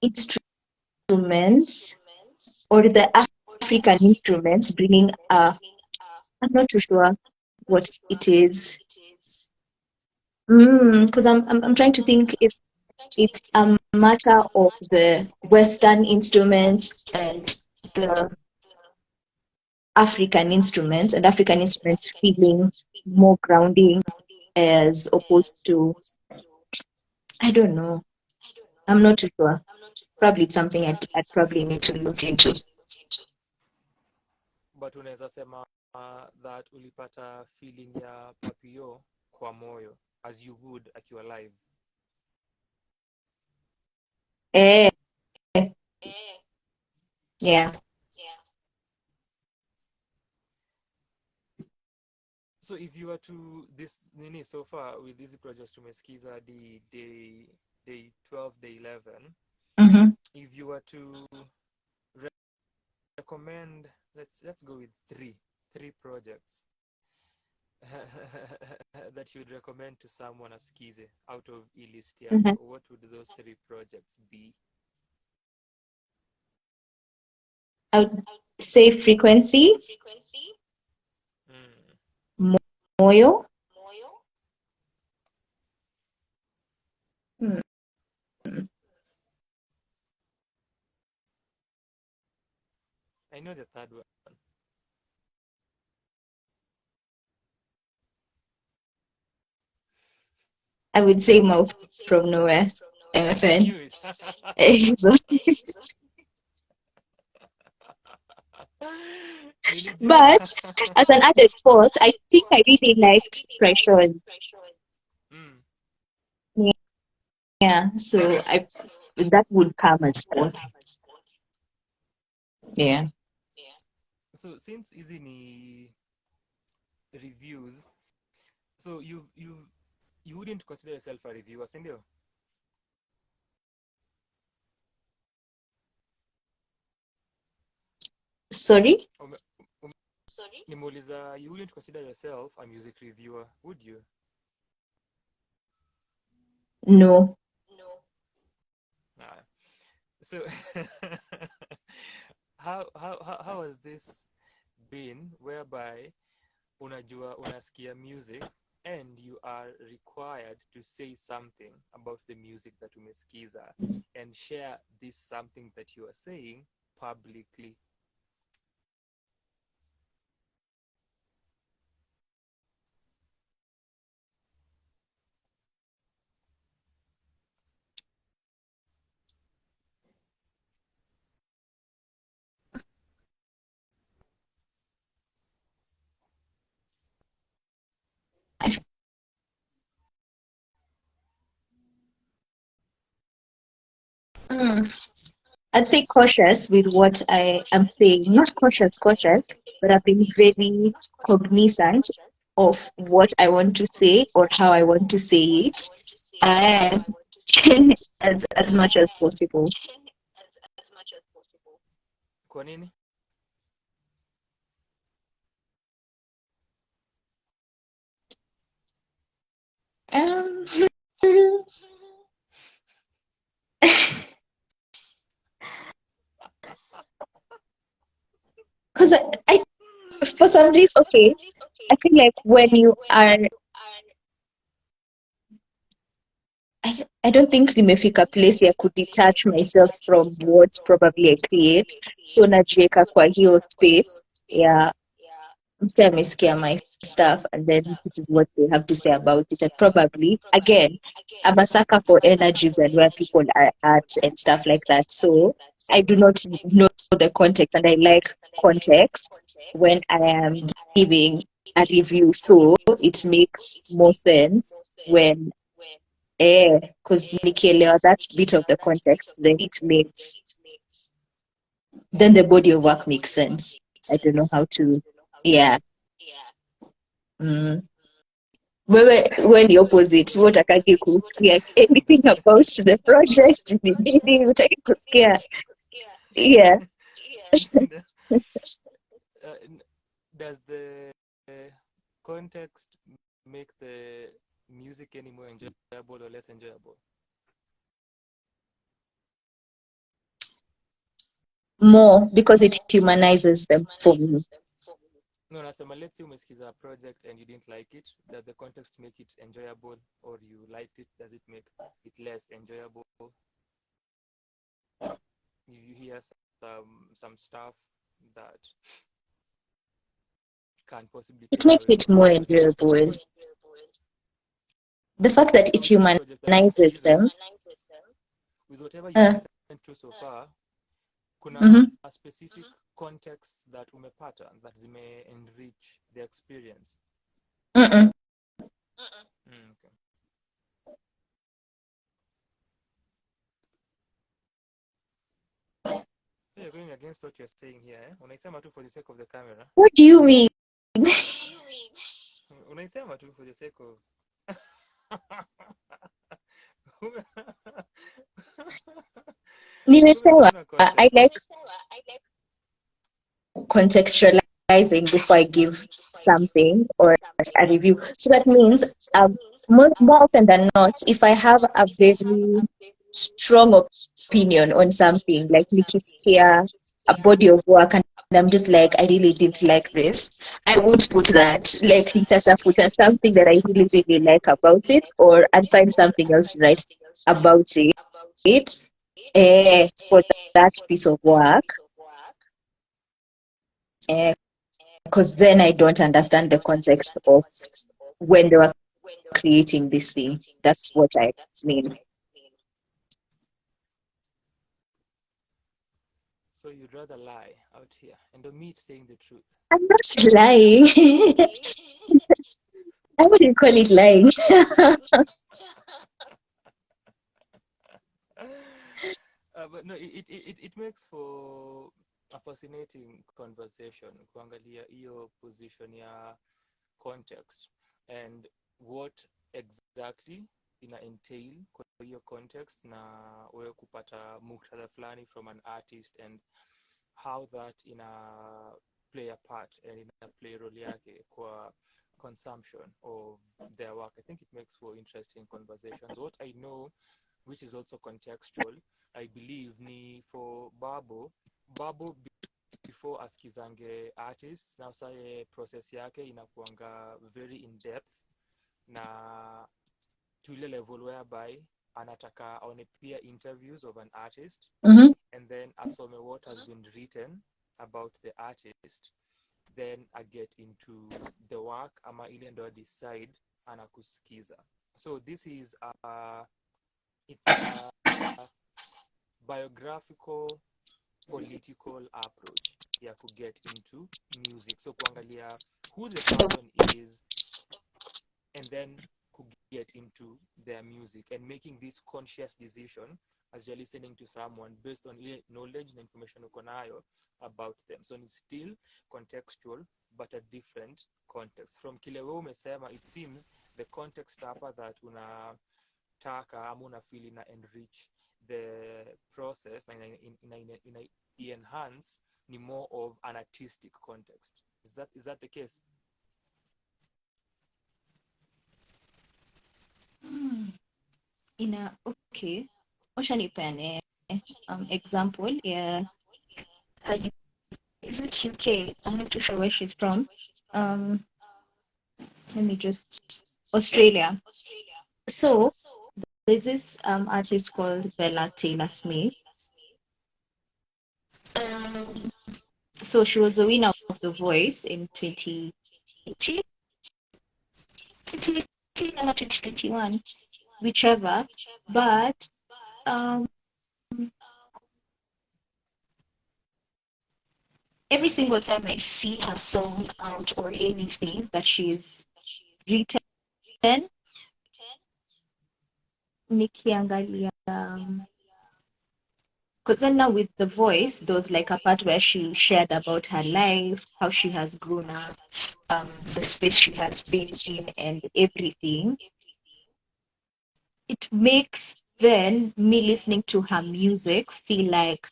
instruments or the African instruments, bringing I'm not too sure what it is. Because I'm trying to think if it's a matter of the Western instruments and the African instruments, and African instruments feeling more grounding as opposed to, I don't know. I'm not too sure. Probably it's something I'd probably need to look into. But unaweza sema that ulipata feeling ya papio kwa moyo as you would at your live. Eh, yeah. So if you were to this nini so far with these projects tumesikiza the day 12, day 11, Mm-hmm. if you were to recommend, let's go with three projects that you'd recommend to someone asikize out of list yako, Mm-hmm. what would those three projects be? I would say frequency, moyo. Hmm. I know the third one. I would say Mouth from Nowhere, I MFN. knew it. But as an added fourth, I think I really liked Pressures. Yeah, so that would come as fourth. Yeah. So since hizi ni reviews, so you wouldn't consider yourself a reviewer, si ndio? Sorry? Nimeuliza, you wouldn't consider yourself a music reviewer, would you? No. So how has this been, whereby unasikia music and you are required to say something about the music that umesikiza and share this something that you are saying publicly? I'd say cautious with what I am saying. Not cautious, but I've been very cognizant of what I want to say or how I want to say it, and as much as possible. Kwa nini? Um, Because I, for some reason, okay, I feel like when you are, I don't think nimefika place ya kudetach myself from what probably I create. So najiweka kwa hiyo space. Yeah, mse amesikia my stuff and then this is what they have to say about it. And probably, again, I'm a sucker for energies and where people are at and stuff like that. So I do not know the context and I like context when I am giving a review. So it makes more sense when because nikielewa that bit of the context, then the body of work makes sense. I don't know how to, yeah. Wewe ni opposite, wewe utakaki kusikia anything about the project ni nini, utaki kusikia. Yeah. Does the context make the music any more enjoyable or less enjoyable? more because it humanizes them for me. No, nasema, let's say umesikiza a project and you didn't like it. Does the context make it enjoyable, or you liked it? Does it make it less enjoyable? If you hear some stuff that can possibly It take makes away it from the more context. enjoyable. The fact that So it with this project that humanizes umesikiza, them. with whatever you've Uh, listened to so far, kuna mhm. a specific context that umepata that zime enrich the experience? Mm-mm. Okay. So you're going against what you're saying here, eh? Unaisema tu for the sake of the camera. What do you mean? Unaisema tu for the sake of Nimesema, Kuna I context. like contextualizing before I give something or a review. So that means more often than not, if I have a very strong opinion on something, like nikisikia a body of work and I'm just like, I really didn't like this, I would put that, like, nitatafuta something that I really, really like about it, or I'd find something else to write about it for that piece of work. Because then I don't understand the context of when they were creating this thing. That's what I mean. So you'd rather lie out here and omit saying the truth. I'm not lying. I wouldn't call it lying. But no, it makes for a fascinating conversation kuangalia hiyo position ya context and what exactly ina entail kwa hiyo context, na wewe kupata muktadha fulani from an artist and how that ina play a part and ina play role yake kwa consumption of their work. I think it makes for interesting conversations. What I know, which is also contextual, I believe, ni for Babo before askizange artists, now say process yake inakuanga very in depth na to ile level whereby anataka aone pia interviews of an artist, Mhm. and then asome what has been written about the artist, then I get into the work ama ile ndo decide anakusikiza. So this is it's a biographical political approach ya ku get into music. So kuangalia who the person is and then ku get into their music and making this conscious decision as you're listening to someone based on knowledge and information uko nayo about them. So it's still contextual but a different context. From kile wewe umesema, it seems the context hapa that unataka ama una feel ina enrich the process na ina enhance ni more of an artistic context. Is that the case? Okay. Wacha nipene example. Yeah. Is it UK? I'm not too sure where she's from. Let me just Australia. So there's this artist called Bella Taylor Smith. So she was the winner of The Voice in 2018, 2018 or 2021, whichever. But every single time I see her song out or anything that she's written, nikiangalia, because then now with The Voice, there was like a part where she shared about her life, how she has grown up, the space she has been in, and everything. It makes then me listening to her music feel like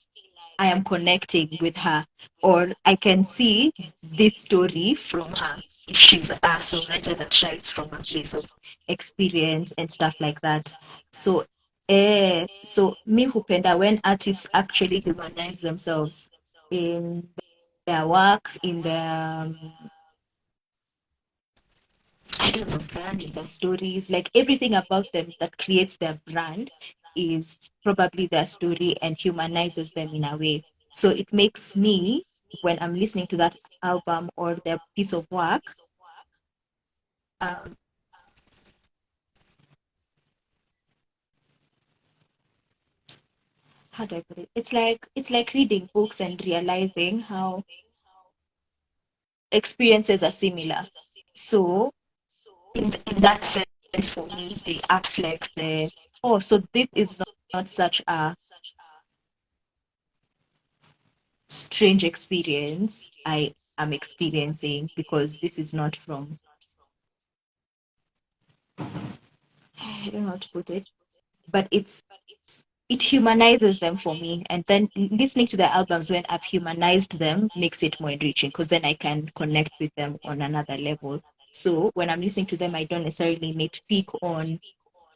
I am connecting with her, or I can see this story from her. She's a songwriter that writes from a place of experience and stuff like that. So, so me hupenda when artists actually humanize themselves. in their work, in their I don't know, brand, in their stories, like everything about them that creates their brand is probably their story and humanizes them in a way. So it makes me, when I'm listening to that album or their piece of work, um, how do I put it? It's like reading books and realizing how experiences are similar. So in that sense, for me, they act like the oh, so this is not such a strange experience I am experiencing because this is not from I don't know how to put it, but it humanizes them for me. And then listening to the albums when I've humanized them makes it more enriching because then I can connect with them on another level. So when I'm listening to them, I don't necessarily need to pick on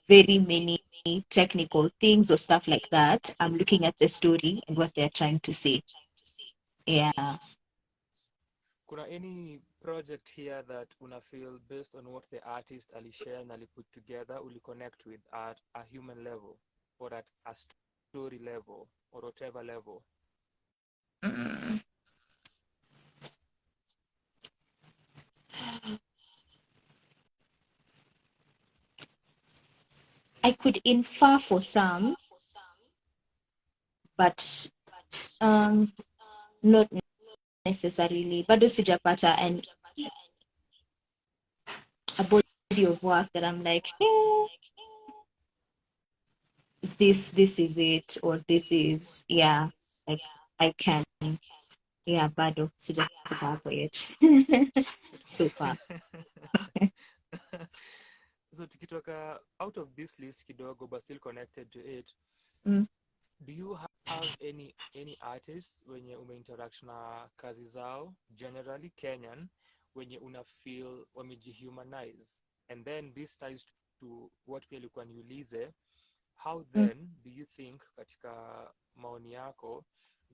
very many technical things or stuff like that. I'm looking at the story and what they're trying to say. Yeah. Kuna any project here that una feel based on what the artist alishare na put together uli connect with at a human level or at a story level or whatever level? Mm. I could infer for some, but not necessarily. Bado sijapata and a body of work that I'm like, this is it, or this is like I can, bado sijapata hapo yet so far. So tukitoka out of this list kidogo but still connected to it, Mm. do you have any artists wenye umeinteract na kazi zao generally Kenyan wenye una feel wamejihumanize? And then this ties to what pia ilikuwa niulize, how Mm. then do you think katika maoni yako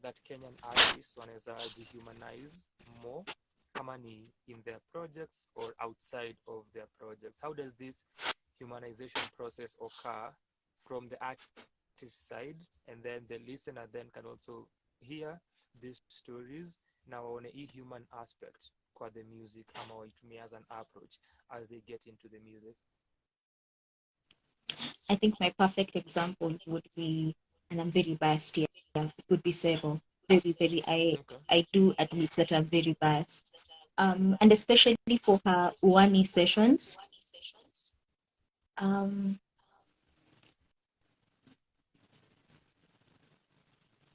that Kenyan artists wanaweza jihumanize more kama ni in their projects or outside of their projects? How does this humanization process occur from the artist side, and then the listener then can also hear these stories na waone hii human aspect kwa the music ama waitumia as an approach as they get into the music? I think my perfect example would be, and I'm very biased here, it would be Sero. Very, very, Okay. I do admit that I'm very biased. And especially for her Uwani sessions, um,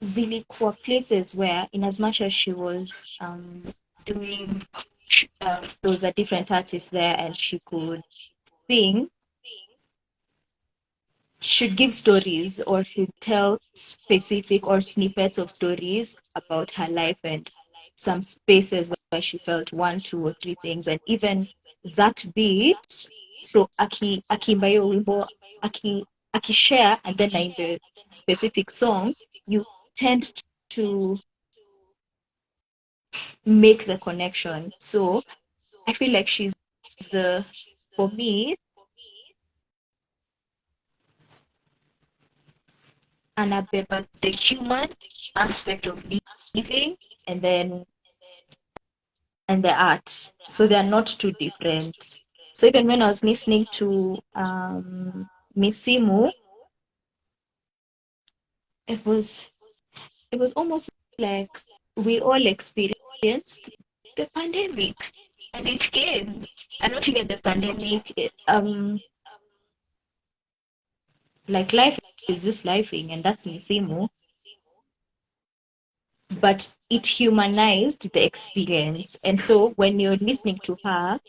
zilikuwa places where, in as much as she was doing, there was a different artist there and she could sing, should give stories or should tell specific or snippets of stories about her life and some spaces where she felt one, two, or three things, and even that beat. So akimba hiyo wimbo akishare, and then in the specific song, you tend to make the connection. So I feel like she's the, for me, anabeba the human aspect of living and then and the art. So they are not too different. So even when I was listening to Misimu, it was almost like we all experienced the pandemic and it came. And not even the pandemic, like life is just lifing, and that's Misimu. But it humanized the experience. And so when you're listening to her,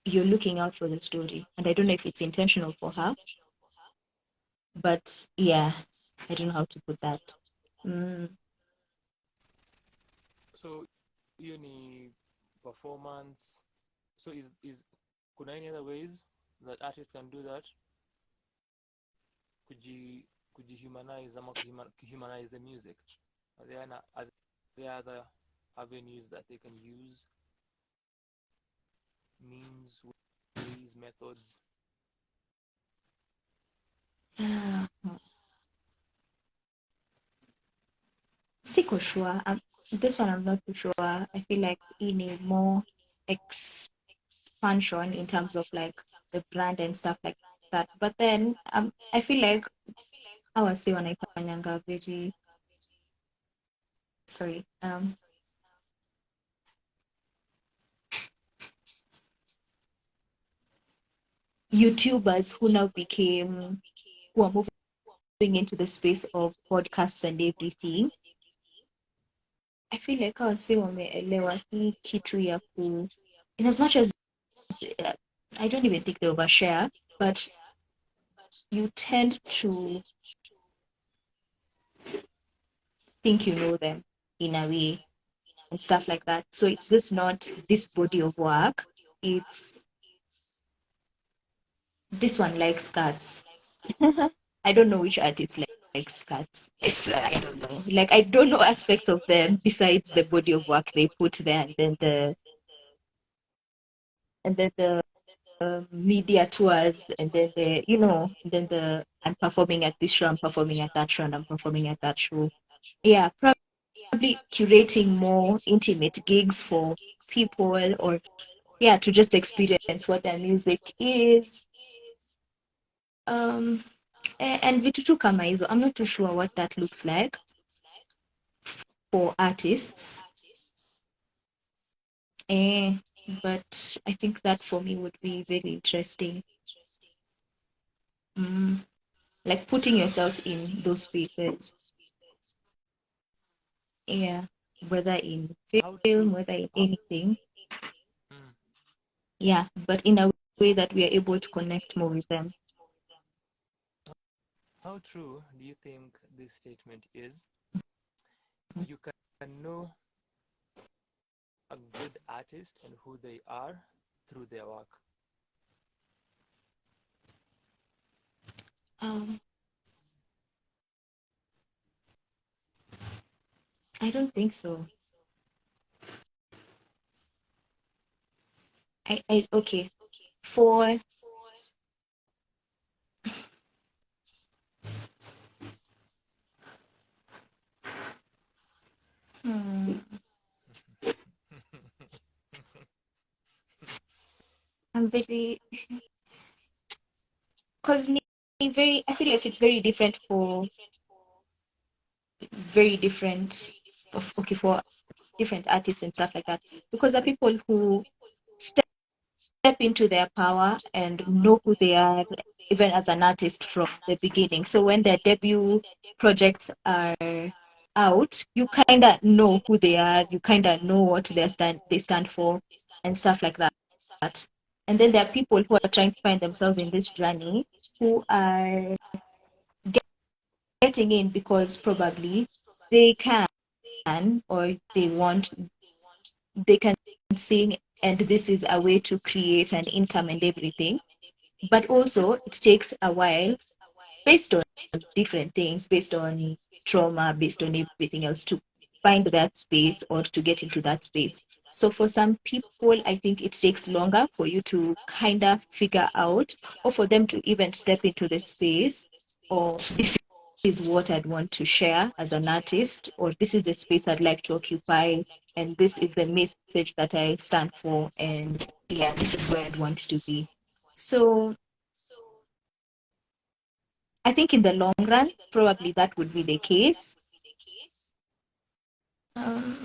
you're looking out for the story. And I don't know if it's intentional for her, but yeah, I don't know how to put that. Mm. So hiyo ni performance. So is kuna any other ways that artists can do that? Kuji kujihumanize ama kuhumanize the music? Are there other avenues that they can use, means, ways, methods? Siko sure. This one I'm not too sure. I feel like you need more expansion in terms of like the brand and stuff like that. But then I feel like our say wanaifanyanga very sorry YouTubers who now became who are moving into the space of podcasts and everything. I feel like our say wameelewa hii kitu ya ku in as much as I don't even think they overshare, but you tend to think you know them in a way and stuff like that. So it's just not this body of work. It's this one likes cats. I don't know which artist likes cats. I swear I don't know. Like I don't know aspects of them besides the body of work they put there, and then the media tours, and then the and then the I'm performing at this show, I'm performing at that show, and I'm performing at that show. Yeah, probably curating more intimate gigs for people, or yeah, to just experience what their music is. Um, and vitu tu kama hizo. I'm not too sure what that looks like for artists. Eh, but I think that for me would be very interesting. Like putting yourself in those spaces. Yeah, whether in How film, true? whether in anything. Mm. Yeah, but in a way that we are able to connect more with them. How true do you think this statement is? You can know a good artist and who they are through their work. Um, I don't think so. I okay. For hmm, I'm very because very I feel like it's very different for very different of okay for different artists and stuff like that. Because there are people who step into their power and know who they are even as an artist from the beginning. So when their debut projects are out, you kind of know who they are, you kind of know what they stand for and stuff like that. And then there are people who are trying to find themselves in this journey who are getting in because probably they can or they want they can sing and this is a way to create an income and everything, but also it takes a while based on different things, based on trauma, based on everything else to find that space or to get into that space. So for some people, I think it takes longer for you to kind of figure out or for them to even step into the space or this is what I'd want to share as an artist, or this is the space I'd like to occupy, and this is the message that I stand for, and yeah, this is where I'd want to be. So I think in the long run, probably that would be the case. Um,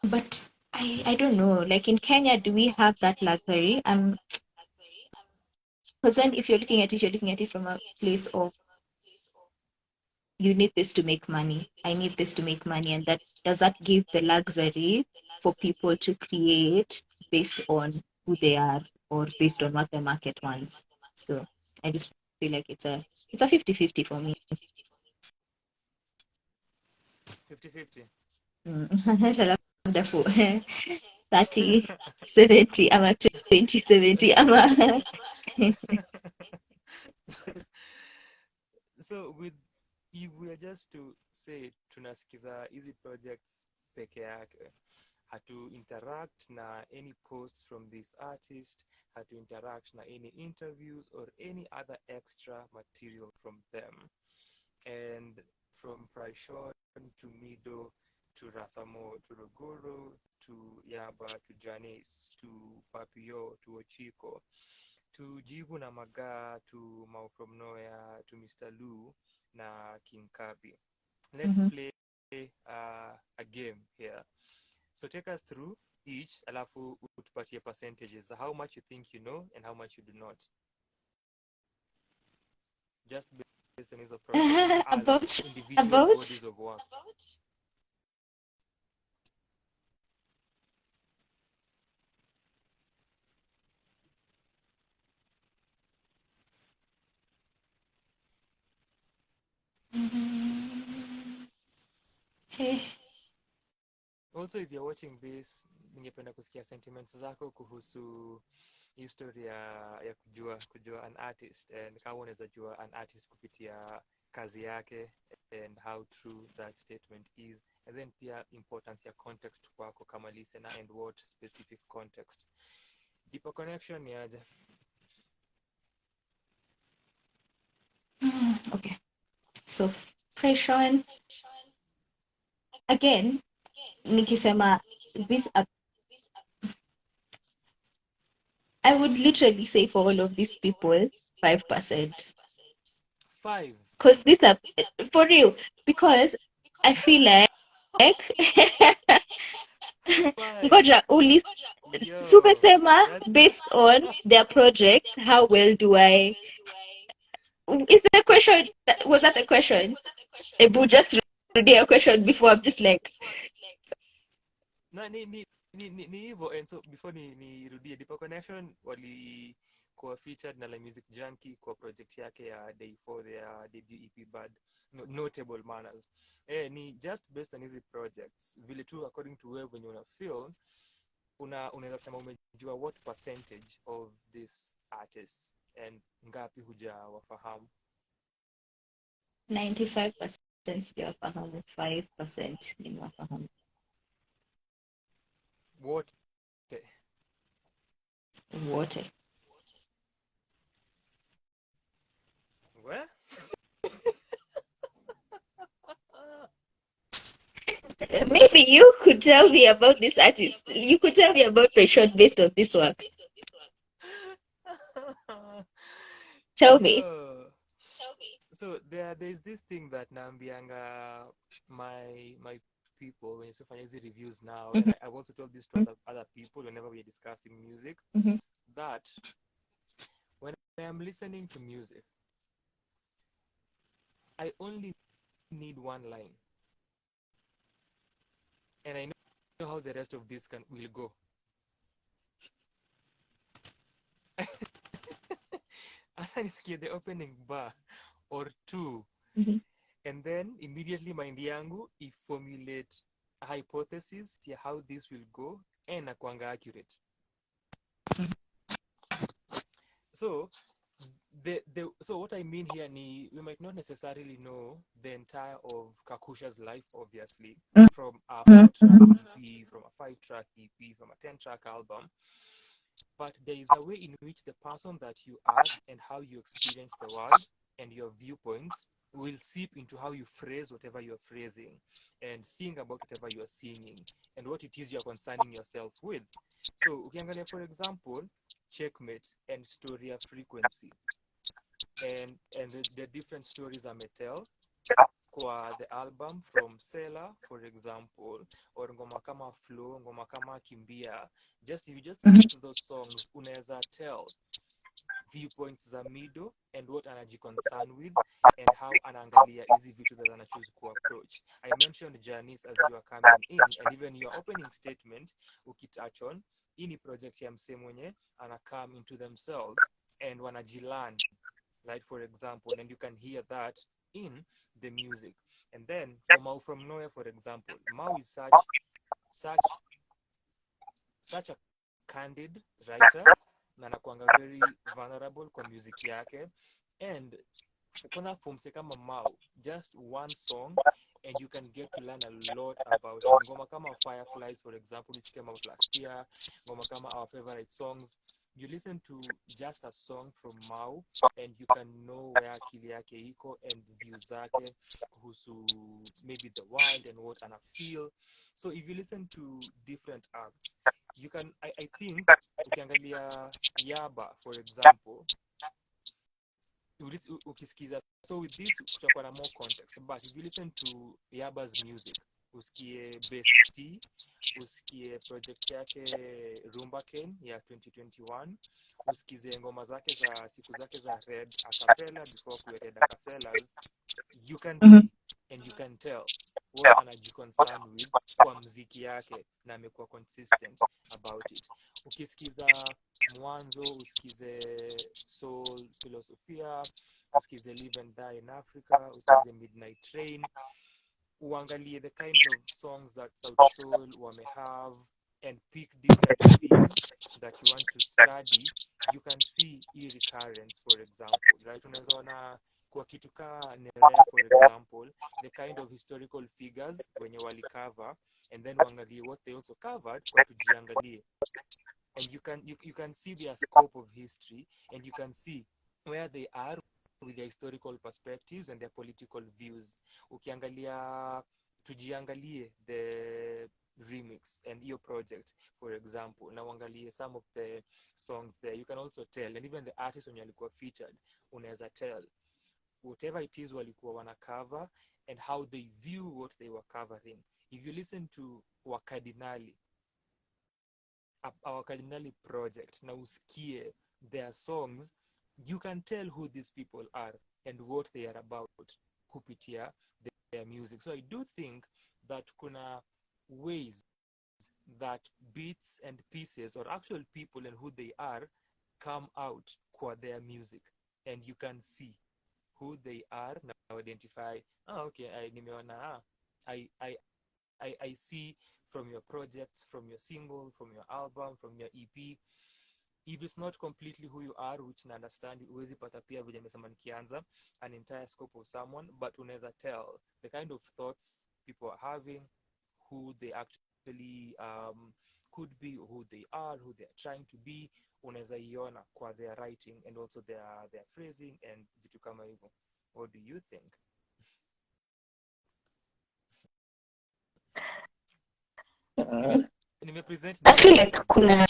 but I don't know. Like in Kenya, do we have that luxury? Because then if you're looking at it from a place of you need this to make money. I need this to make money, and that does that give the luxury for people to create based on who they are or based on what the market wants. So I just feel like it's a 50-50 for me. 50-50. Labda for 30, 70 ama 20, 70 ama So if we are just to say tunasikiza hizi projects peke yake, hatu interact na any posts from this artist, hatu interact na any interviews or any other extra material from them. And from Praishon to Mido to Rasamo to Rogoro to Yaba to Janice to Papio to Ochiko to Jibu na Maga to Mau from Noya to Mr. Lu na King Kabi. Let's play a game here. So take us through each, alafu utupatie percentages. How much you think you know and how much you do not. Just based on his projects as individual bodies of work. Also, if you're watching this, ningependa kusikia sentiments zako kuhusu history ya kujua an artist, and kama unaweza jua an artist kupitia kazi yake and how true that statement is, and then pia importance ya context kwako kama listener and what specific context. Deeper connection ni aje? Okay. So Preshon, again, nikisema this I would literally say for all of these people 5%. 5. Because these are for real. Because I feel like Ngoja only Super Sema based on their projects. How well do I? Is the question? Was that a question? Ebu just read a question before. I'm just like. Na ni hivyo, and so before nirudie, Deeper Connection walikuwa featured na La Music Junkie kwa project yake ya Day 4 their debut EP Bad Notable Manners. Ni just based on hizi projects vile tu according to wewe when you feel unaweza sema umejua what percentage of this artists and ngapi hujawafahamu? 95% sijawafahamu, 5% nimewafahamu. Wote. Where? Maybe you could tell me about this artist. You could tell me about Preshon based on this work. Tell me. So there's this thing that naambianga my people when you fanya hizi reviews now, and I've also told this to other people whenever we're discussing music, that when I am listening to music, I only need one line, and I know how the rest of this will go. Asa nisikie the opening bar or two, and then immediately mind yangu formulate a hypothesis to how this will go and nakuanga accurate. So so what I mean here ni we might not necessarily know the entire of Kakusha's life, obviously, from a 4-track EP, from a 5-track EP, from a 10-track album, but there is a way in which the person that you are and how you experience the world and your viewpoints will seep into how you phrase whatever you're phrasing and sing about whatever you're singing and what it is you're concerning yourself with. So ukiangalia, for example, Checkmate and Story of Frequency and the different stories ametell kwa the album, from Sela, for example, or ngoma kama Flow, ngoma kama Kimbia. If you just listen to those songs, unaweza tell viewpoints za Mido and what anajiconcern with and how anaangalia hizi vitu that anachoose ku approach. I mentioned Janice as you are coming in, and even your opening statement ukitouch on ini project ya msee mwenye ana come into themselves and wanajilan, right, for example, and you can hear that in the music. And then for Mau from Nowhere, for example, Mau is such a candid writer na anakuanga very vulnerable kwa music yake, and kwanza for mse kama Mau, just one song and you can get to learn a lot about it. Ngoma kama Fireflies, for example, which came out last year, ngoma kama Our Favorite Songs, you listen to just a song from Mau and you can know where akili yake iko and views zake kuhusu maybe the world and what ana feel. So if you listen to different acts, you can I think ukiangalia Yaba, for example, ukisikiza, so with this tutakuwa na more context, but if you listen to Yaba's music, usikie Best T, usikie project yake Rumba Ken ya 2021, usikize ngoma zake za siku zake za Red Acapella before kuwe Red Acapellas, you can see and you can tell what anajiconcern with kwa mziki yake na amekuwa consistent about it. Ukisikiza mwanzo, usikize Soul Philosophia, usikize Live and Die in Africa, usikize Midnight Train, uangalie the kinds of songs that Sauti Sol wame have and pick different themes that you want to study, you can see recurrence, for example, right? Unaweza ona kwa kitu ka Nerea, for example, the kind of historical figures wenye wali cover, and then uangalie what they also covered kwa tujiangalie, and you can see their scope of history and you can see where they are with their historical perspectives and their political views. Ukiangalia tujiangalie the remix and your project, for example, na uangalie some of the songs there, you can also tell, and even the artists when walikuwa featured, unaweza tell whatever it is walikuwa wana cover and how they view what they were covering. If you listen to Wakadinali, our Cardinali project, na usikie their songs, you can tell who these people are and what they are about kupitia their music. So I do think that kuna ways that beats and pieces or actual people and who they are come out kwa their music, and you can see who they are na identify, okay, I see from your projects, from your single, from your album, from your EP. If it's not completely who you are, which na understand, huwezi pata pia vile nimesema nikianza an entire scope of someone, but unaweza tell the kind of thoughts people are having, who they actually could be, who they are, who they are trying to be. Unaweza iona kwa their writing and also their phrasing and vitu kama hivyo. What do you think? I feel like kuna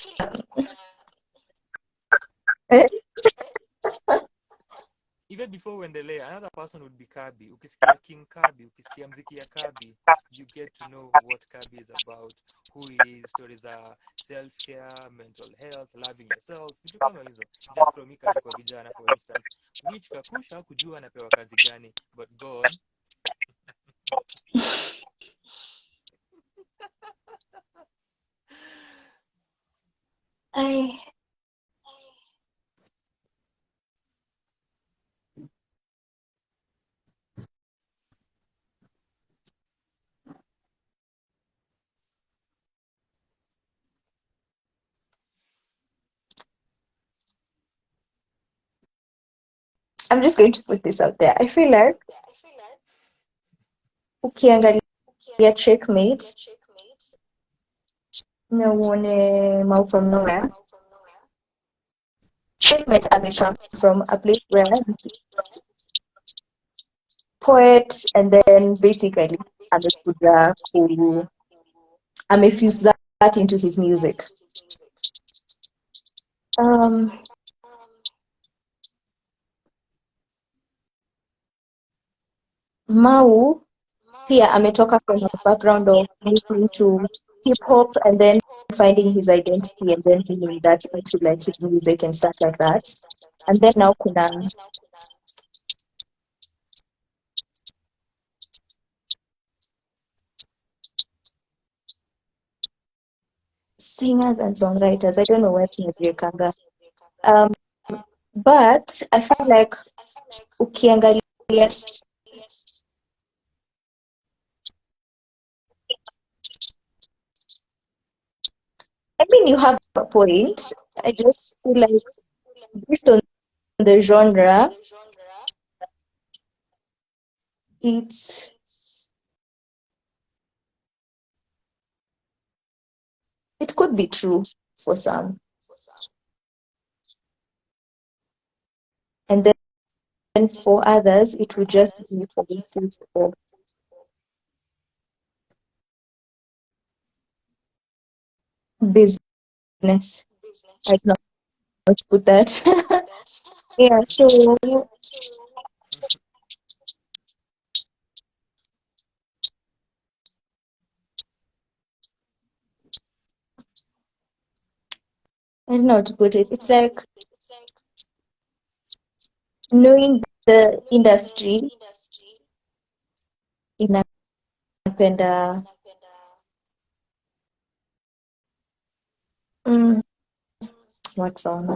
even before uendelea, another person would be Kabi. Ukisikia King Kabi, ukisikia mziki ya Kabi, you get to know what Kabi is about, who he is, stories are self-care, mental health, loving yourself, vitu kama hizo. Just from Kabi kwa vijana, for instance, which Kakusha kujua anapewa kazi gani, but go on. I'm just going to put this out there. I feel like ukiangalia Checkmate na uone Mau from Nowhere. Checkmate amecome from a place where poet, and then basically amekuja amefuse that into his music. Mau pia ametoka from a background of listening to hip hop and then finding his identity and then bringing that into like his music and stuff like that. And then now kuna singers and songwriters. I don't know where to Kanga. But I feel like ukiangalia I mean, you have a point. I just feel like based on the genre, it could be true for some. And then for others, it would just be for the sake of business. I don't know how to put that. Yeah, so I don't know how to put it. It's like knowing the industry inapenda mm, what song?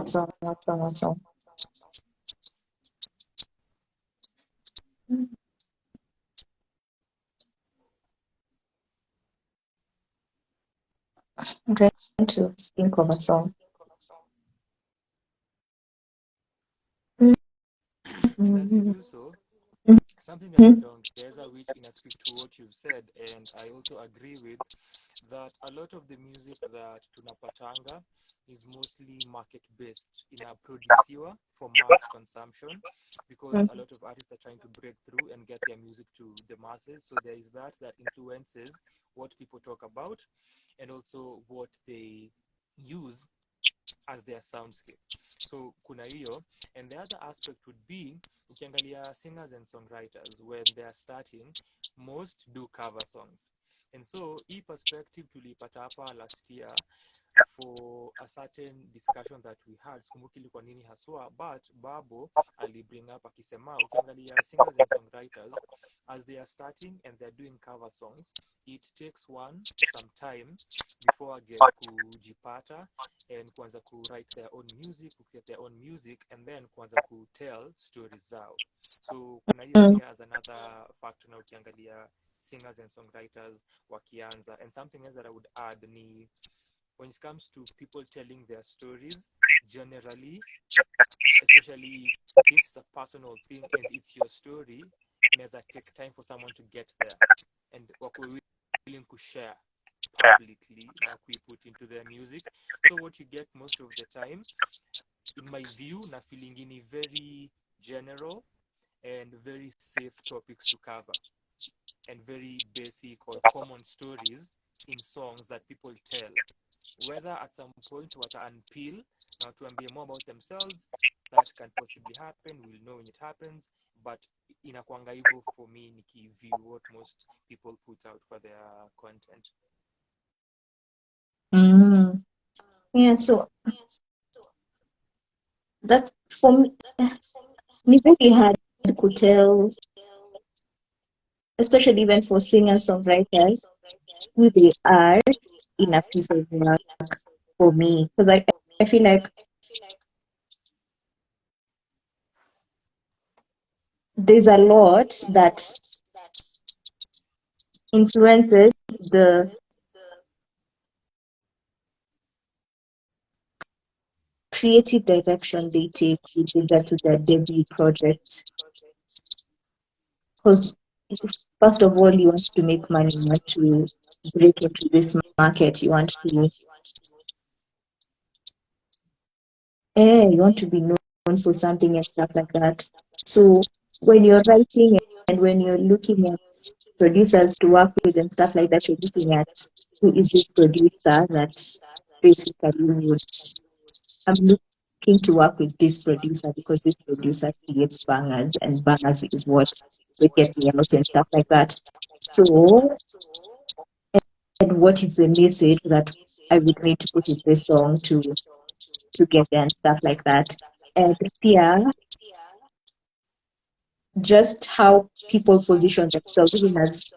I'm trying to think of a song. And as you do so, Mhm. something that nitaongeza which ina speak to what you've said, and I also agree with that a lot of the music that tunapatanga is mostly market based, inaproduciwa for mass consumption, because a lot of artists are trying to break through and get their music to the masses. So there is that influences what people talk about and also what they use as their soundscape. So kuna hiyo, and the other aspect would be ukiangalia singers and songwriters when they are starting, most do cover songs. And so hii perspective tulipata hapa last year for a certain discussion that we had, sikumbuki ilikuwa nini haswa, but Babo alibring up akisema ukiangalia singers and songwriters as they are starting and they're doing cover songs, it takes one some time before get kujipata and kuanza ku write their own music, get their own music, and then kuanza ku tell stories zao. So kuna hiyo pia as another factor na ukiangalia singers and songwriters wakianza. And something else that I would add ni when it comes to people telling their stories, generally, especially since it's a personal thing and it's your story, inaweza take time for someone to get there and wako willing to share publicly na put into their music. So what you get most of the time, in my view, na feeling in very general and very safe topics to cover and very basic or common stories in songs that people tell, whether at some point wata unpeel na watuambie more about themselves, that can possibly happen, we'll know when it happens, but inakwanga hivyo for me nikiview what most people put out for their content. Yeah, so that for me, it's very hard to tell, especially even for singers, songwriters, who they are in a piece of work for me. Because I feel like there's a lot that influences the creative direction they take with regard to their debut projects. Because first of all, you want to make money, you want to break into this market, you want to be known for something and stuff like that. So when you're writing and when you're looking at producers to work with and stuff like that, you're looking at who is this producer that basically would, I'm looking to work with this producer because this producer creates bangers and bangers is what would get me out and stuff like that. So, and what is the message that I would need to put in this song to get there and stuff like that. And yeah, just how people position themselves, even as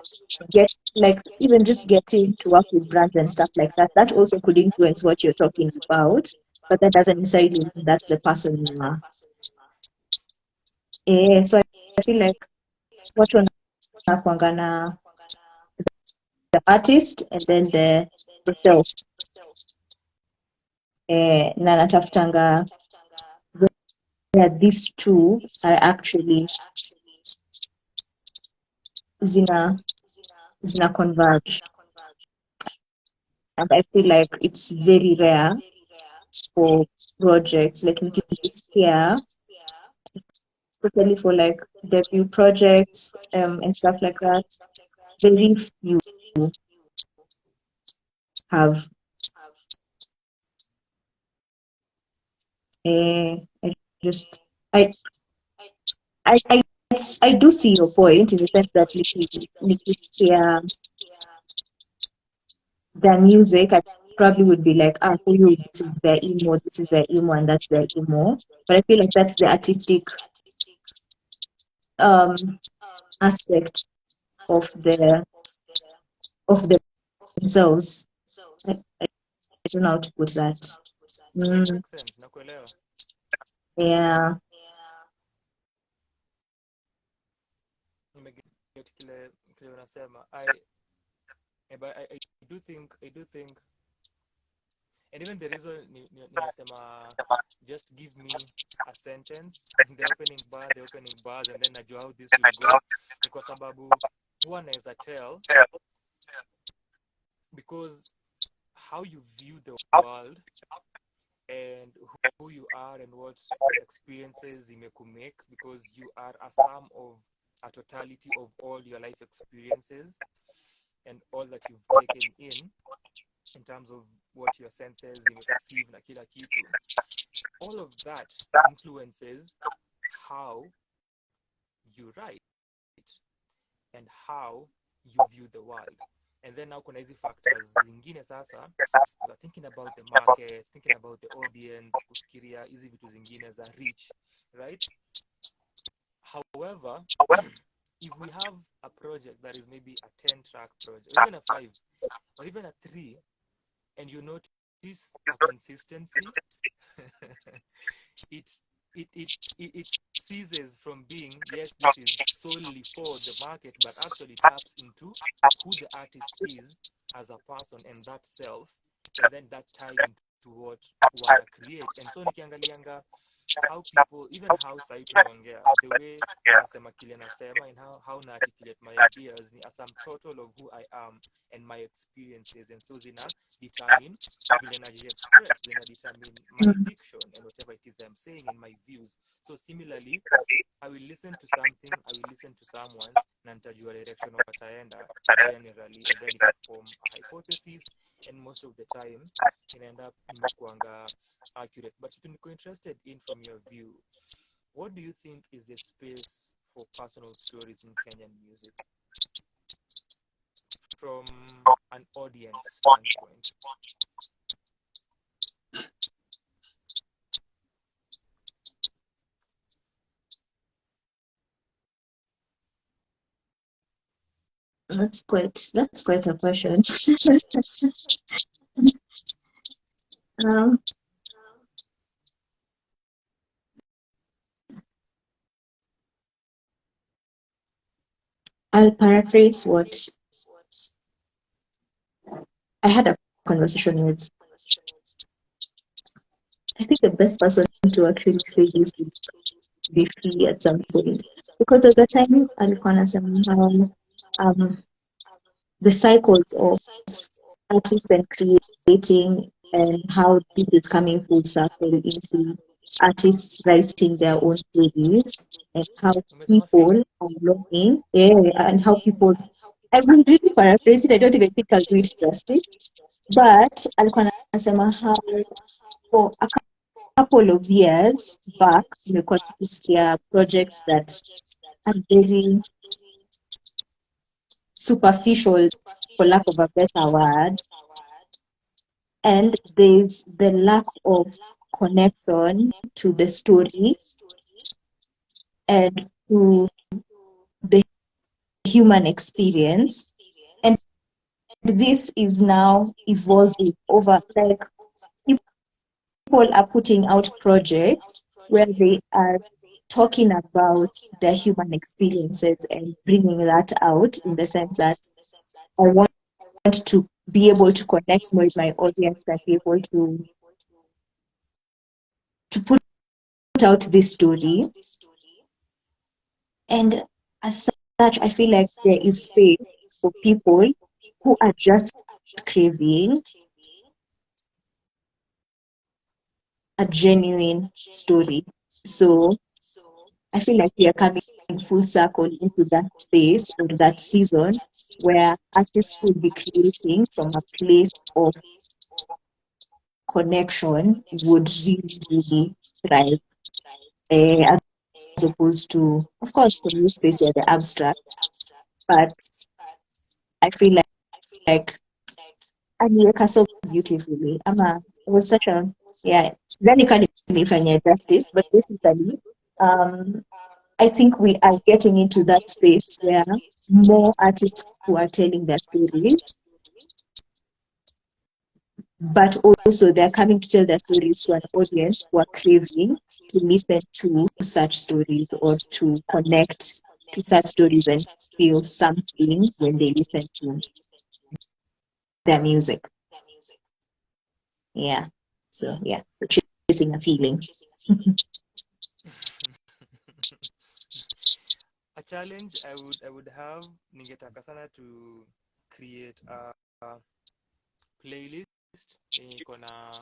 get like even just getting to work with brands and stuff like that. That also could influence what you're talking about, but that doesn't necessarily mean that's the person you are. So I feel like what wanakuanga na the artist and then the self. Na natafutanga where these two are actually zina converge. And I feel like it's very rare for projects like in this year, especially for like debut projects and stuff like that. Very few have I just I, I I do see your point in the sense that Nikki their music, I probably would be like, ah, for you, this is their emo, and that's their emo. But I feel like that's the artistic um aspect of of themselves. I don't know how to put that. It Mm, makes sense, nakuelewa. yeah. Nimeget kile unasema. I do think, and even the reason nimesema just give me a sentence in the opening bars, and then najua how this will go, ni kwa sababu huwa naweza tell, because how you view the world and who you are and what experiences imekumake, because you are a totality of all your life experiences and all that you've taken in terms of what your senses perceive na kila kitu. All of that influences how you write and how you view the world. And then now kuna hizi factors zingine sasa za thinking about the market, thinking about the audience, kufikiria hizi vitu zingine za reach, right? However, if we have a project that is maybe a 10-track project, or even a 5, or even a 3, and you notice a consistency, it ceases from being, yes, this is solely for the market, but actually taps into who the artist is as a person and that self, and then that ties into what wanna create. And so nikiangalianga how people, even how sai tunaongea, the way nasema kile nasema, and how na articulate my ideas ni a sum total of who I am and my experiences, and so zina determine vile express, zina determine my diction and whatever it is I'm saying and my views. So similarly, I will listen to something, I will listen to someone, na nitajua direction wataenda generally, and then it form a hypothesis, and most of the time inaenda up imekuanga accurate. But if you're interested in from your view, what do you think is the space for personal stories in Kenyan music from an audience standpoint? That's quite a question. um, I'll paraphrase what I had a conversation with. I think the best person to actually say this would be free at some point, because at the time alikuwa anasema how the cycles of artists and creating, and how this is coming full circle into artists writing their own stories, and how people are longing, and how people. I will really paraphrase it. I don't even think I'll do it justice. But alikuwa anasema how for a couple of years back, tumekuwa tukisikia projects that are very superficial, for lack of a better word, and there's the lack of connection to the story and to the human experience. And this is now evolving over, like, people are putting out projects where they are talking about their human experiences and bringing that out, in the sense that I want to be able to connect more with my audience and be able to put out this story. And as such, I feel like there is space for people who are just craving a genuine story. So I feel like we are coming full circle into that space or that season where artists will be creating from a place of connection would really, really thrive. As opposed to, of course, the new space are the abstract, but I feel like aliweka so beautifully. It was such a, yeah, then you can't even justice, but basically, um, I think we are getting into that space where more artists who are telling their stories, but also they're coming to tell their stories to an audience who are craving to listen to such stories or to connect to such stories and feel something when they listen to their music. Yeah. So yeah, chasing a feeling. A challenge I would have, ningetaka sana to create a playlist yenye iko na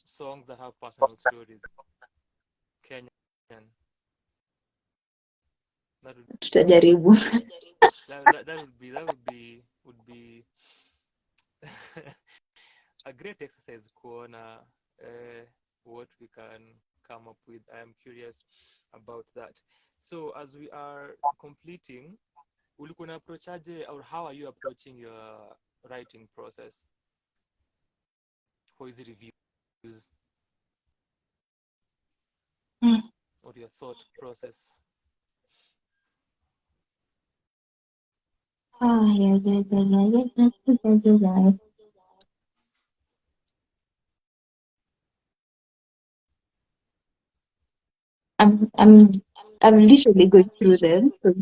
songs that have personal stories, Kenyan. Tutajaribu. Would be a great exercise kuona what we can come up with. I am curious about that. So as we are completing, ulikuwa na approach aje, or how are you approaching your writing process for hizi reviews or your thought process? Yeah. I'm literally going through them. So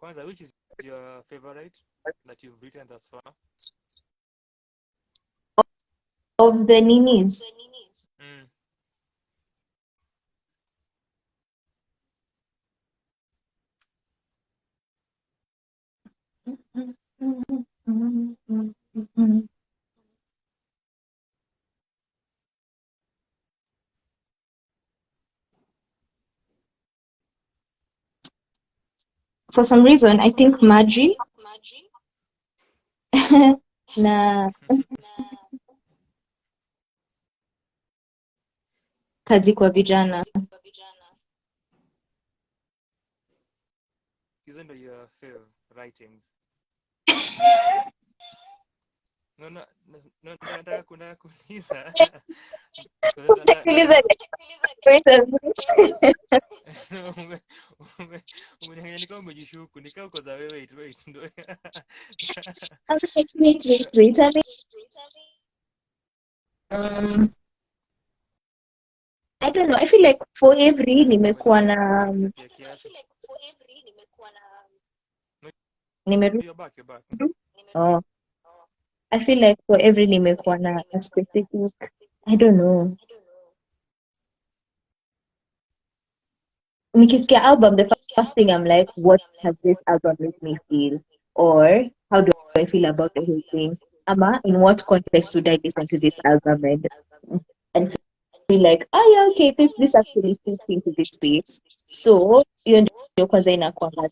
Kwanza, which is your favorite that you've written thus far? of the ninis. Mm. For some reason, I think Maji na kazi kwa vijana. Hizo ndo your favorite writings? No, nataka kuna kuuliza. Umeniambia nikaa umejishuku, nikaa uko za wewe ndo. Wait. I don't know. I feel like for every nimekuwa na You're back. Oh, I feel like for every nimekuwa na a specific, I don't know. Nikisikia album, the first thing I'm like, what has this album made me feel? Or how do I feel about the whole thing? Ama, in what context would I listen to this album and feel like, oh yeah, okay, this actually fits into this space. So, hiyo ndio kwanza inakuwa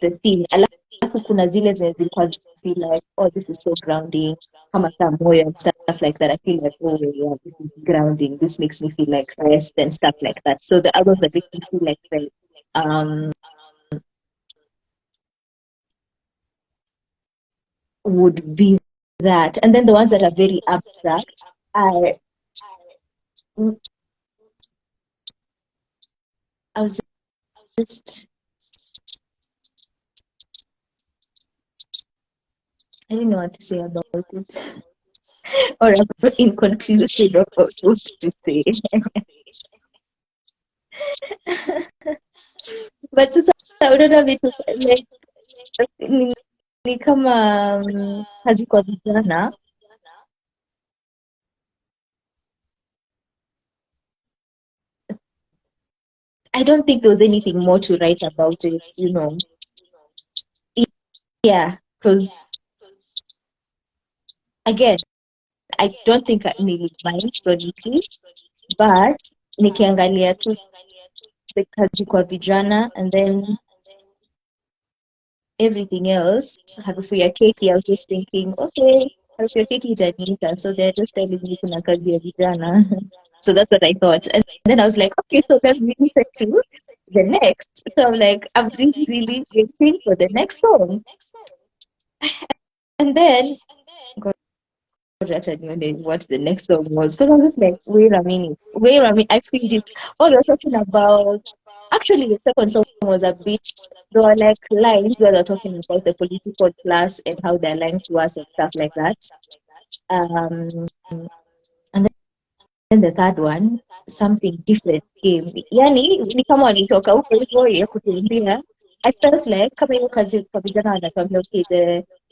the thing. Alafu kuna zile zenye zilikuwa feel like, oh, this is so grounding, kama saa moyo and stuff like that. I feel like, oh yeah, this is grounding. This makes me feel like rest and stuff like that. So the albums that make me feel like would be that. And then the ones that are very abstract are I was just I don't know what to say about it. Or I'm inconclusive about what to say. But sasa unaona vitu like ni kama kazi kwa vijana I don't think there was anything more to write about it, you know. Yeah, because again, I don't think I mind sonically, but nikiangalia tu the kazi kwa vijana and then everything else, harufu ya keki, I was just thinking, okay, harufu ya keki itaniita, so they're just telling me kuna kazi ya vijana. So that's what I thought. And then I was like, okay, so let's listen to the next. So I'm like, I'm really, really waiting for the next song. And then what the next song was, because I was just like, wait a minute, I feel it. Oh, they were talking about, actually the second song was a bit, there were like lines where they're talking about the political class and how they're lying to us and stuff like that. um and then the third one, something different came. Yani ni kama walitoka huko hivyo ya kutuambia. I felt like kama hiyo kazi kwa vijana wanatuambia, okay,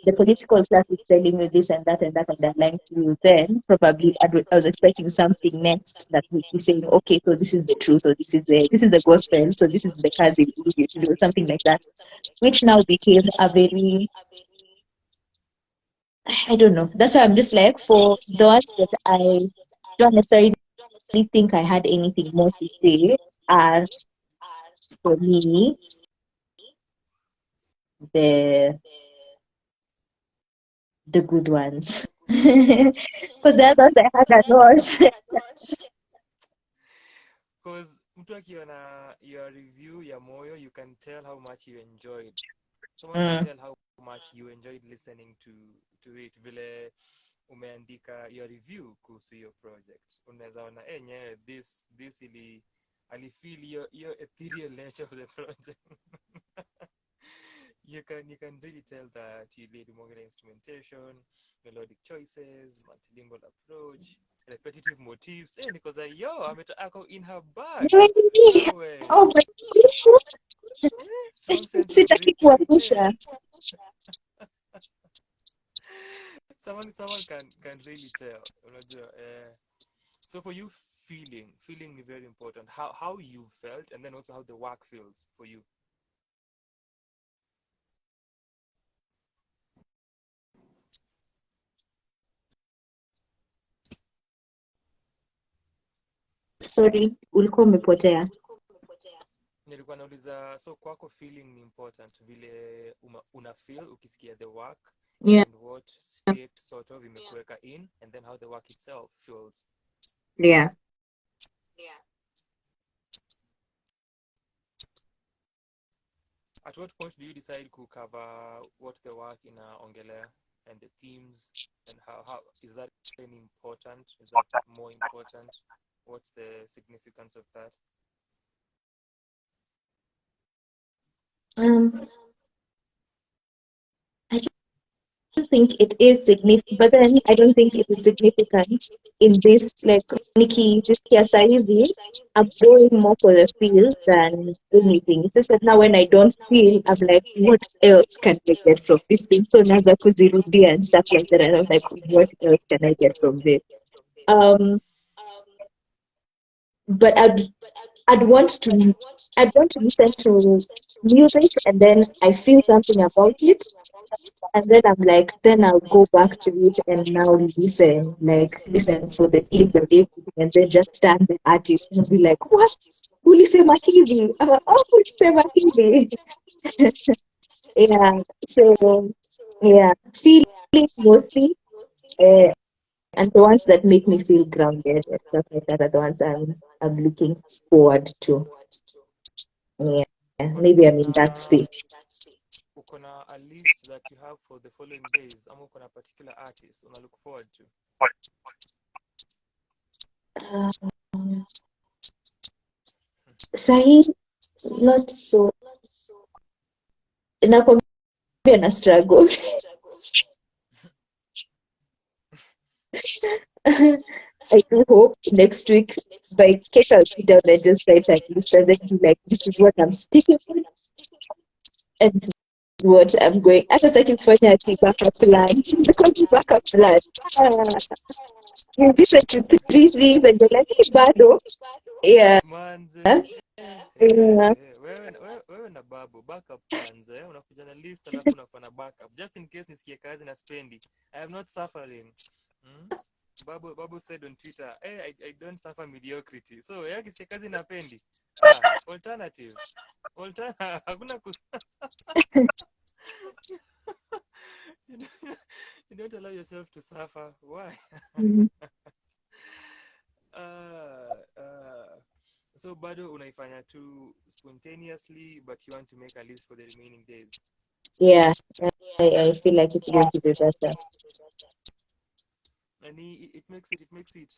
the political class is telling you this and that and that and they're lying to you, then probably I was expecting something next that would be saying, okay, so this is the truth, or this is the gospel, so this is the kazi we need you to do, something like that, which now became a very, I don't know. That's why I'm just like, for the ones that I don't necessarily think I had anything more to say are, for me, the the good ones. Because the others I had a lot. Because mtu akiona your review ya moyo, you can tell how much you enjoyed. Someone can tell how much you enjoyed listening to it. Vile umeandika your review kuhusu your project, unaweza ona enyewe this ili alifeel your ethereal nature of the project. You can really tell that you did more instrumentation, melodic choices, multilingual approach, repetitive motifs. Because ako in her bag. No way. I was like, Strong sense of sitaki rhythm. kuangusha. Someone can really tell. So for you, feeling is very important. How you felt, and then also how the work feels for you. Sorry, ulikuwa umepotea. Nilikuwa nauliza, so kwako feeling ni important, vile una feel ukisikia the work, Yeah. and what state sort of imekuweka in, and then how the work itself feels. Yeah. At what point do you decide to cover what the work in ongelea and the themes, and how is that any important? Is that more important? What's the significance of that? I don't think it is significant, but then I don't think it is significant in this, like, Nikki, just saizi, I'm going more for the feel than anything. It's just that now when I don't feel, I'm like, what else can I get from this thing? So now the kuzirudia and stuff like that, and I'm like, what else can I get from this? But I'd want to listen to music and then I feel something about it, and then I'm like, then I'll go back to it and now listen for the themes and everything, and then just stand the artist and be like, what? Ulisema hivi? I'm like, oh, ulisema hivi. Yeah. So yeah, feeling mostly, and the ones that make me feel grounded and stuff like that are the ones I'm looking forward to. Yeah, maybe I'm in that state. Uko na a list that you have for the following days, ama uko na particular artist una look forward to? Sahi, not so. Nakwambia na struggle. I do hope next week by kesho I'll sit down and just write a list and then be like, this is what I'm sticking with, and what I'm going. Hata sitaki kufanya ati backup plan because backup plan. You listen to 3 things and you're like, hey, bado. Yeah. Manze. Yeah. Wewe na babu backup plans unakuja na list alafu unafanya backup just in case nisikie kazi na spendi. I am not suffering. Babu said on Twitter, hey, I don't suffer mediocrity. So akisikia kazi na pendi. Alternative. Hakuna you don't allow yourself to suffer. Why? So bado unaifanya tu spontaneously, but you want to make a list for the remaining days. Yeah. I feel like it's going to be better. And it makes it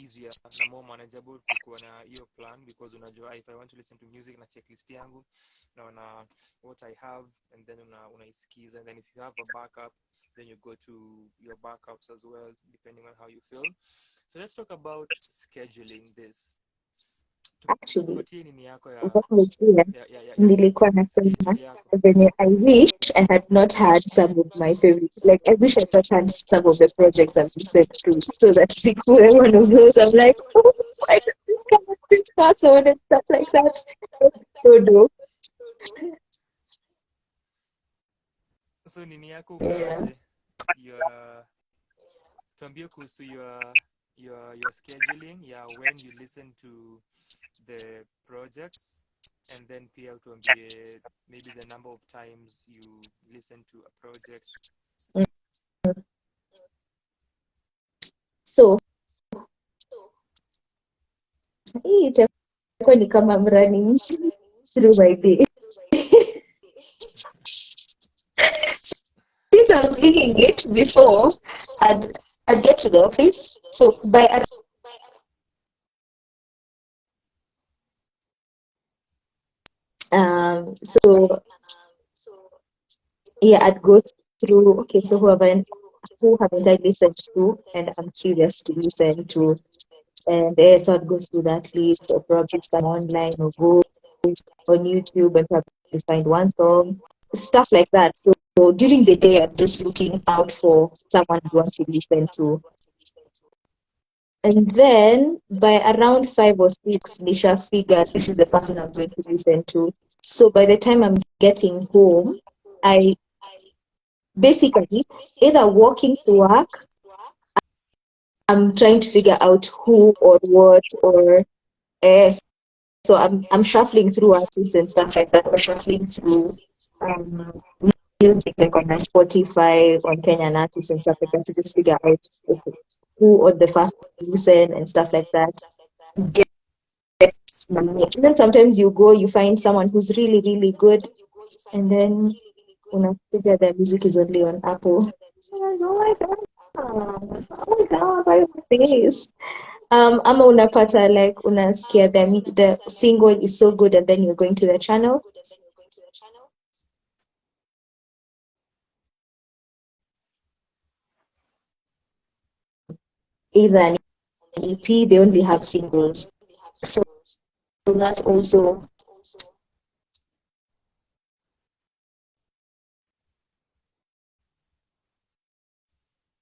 easier na more manageable kukuwa na hiyo plan, because unajua if I want to listen to music na checklist yangu na what I have, and then unaisikiza, and then if you have a backup, then you go to your backups as well depending on how you feel. So let's talk about scheduling this. Actually, Nini yako nilikuwa nasema venye I wish I had not had some of my favorites. Like I wish I had not had some of the projects I've listened to, so that zikuwe one of those. I'm like, oh, why does this come with this person and stuff like that. So dope. So nini yako ukaje? Tuambie kuhusu your scheduling, when you listen to the projects, and then pia utuambie maybe the number of times you listen to a project. So hii itakuwa ni kama I'm running through my day. Since I was reading it before I'd get to the office, so by so yeah, I'd go through, okay, so who haven't I listened to and I'm curious to listen to, and so I'd go through that list, or probably some online, or go on YouTube and probably find one song, stuff like that. So during the day I'm just looking out for someone I want to listen to. And then by around 5 or 6, Nisha figured this is the person I'm going to listen to. So by the time I'm getting home, I basically either walking to work, I'm trying to figure out who or what, or so I'm shuffling through artists and stuff like that, or shuffling through music like on my Spotify, on Kenyan artists and stuff like that, to just figure out who on the first listen and stuff like that. Get and then sometimes you find someone who's really, really good, and then figure their music is only on Apple. Oh my god. Oh my god, why this? Ama unapata like unasikia the single is so good and then you're going to the channel. Either an EP, they only have singles. So that also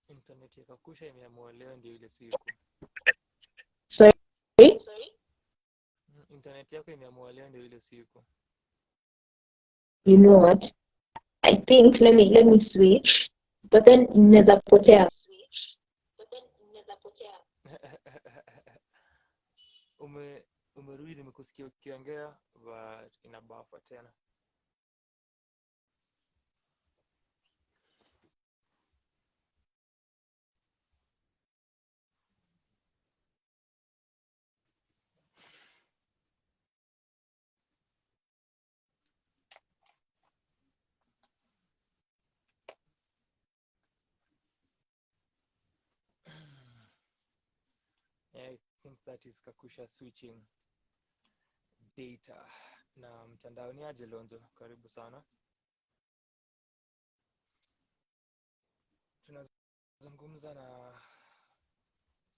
Internet ya Kakusha imeamua leo ndio ile siku. Sorry? Internet yako imeamua leo ndio ile siku. You know what? I think let me switch. But then inaweza potea. Umerudi, nimekusikia ukiongea but inabafa tena. Yeah, I think that is Kakusha switching data. Na mtandao ni aje Lonzo? Karibu sana. Tunazungumza na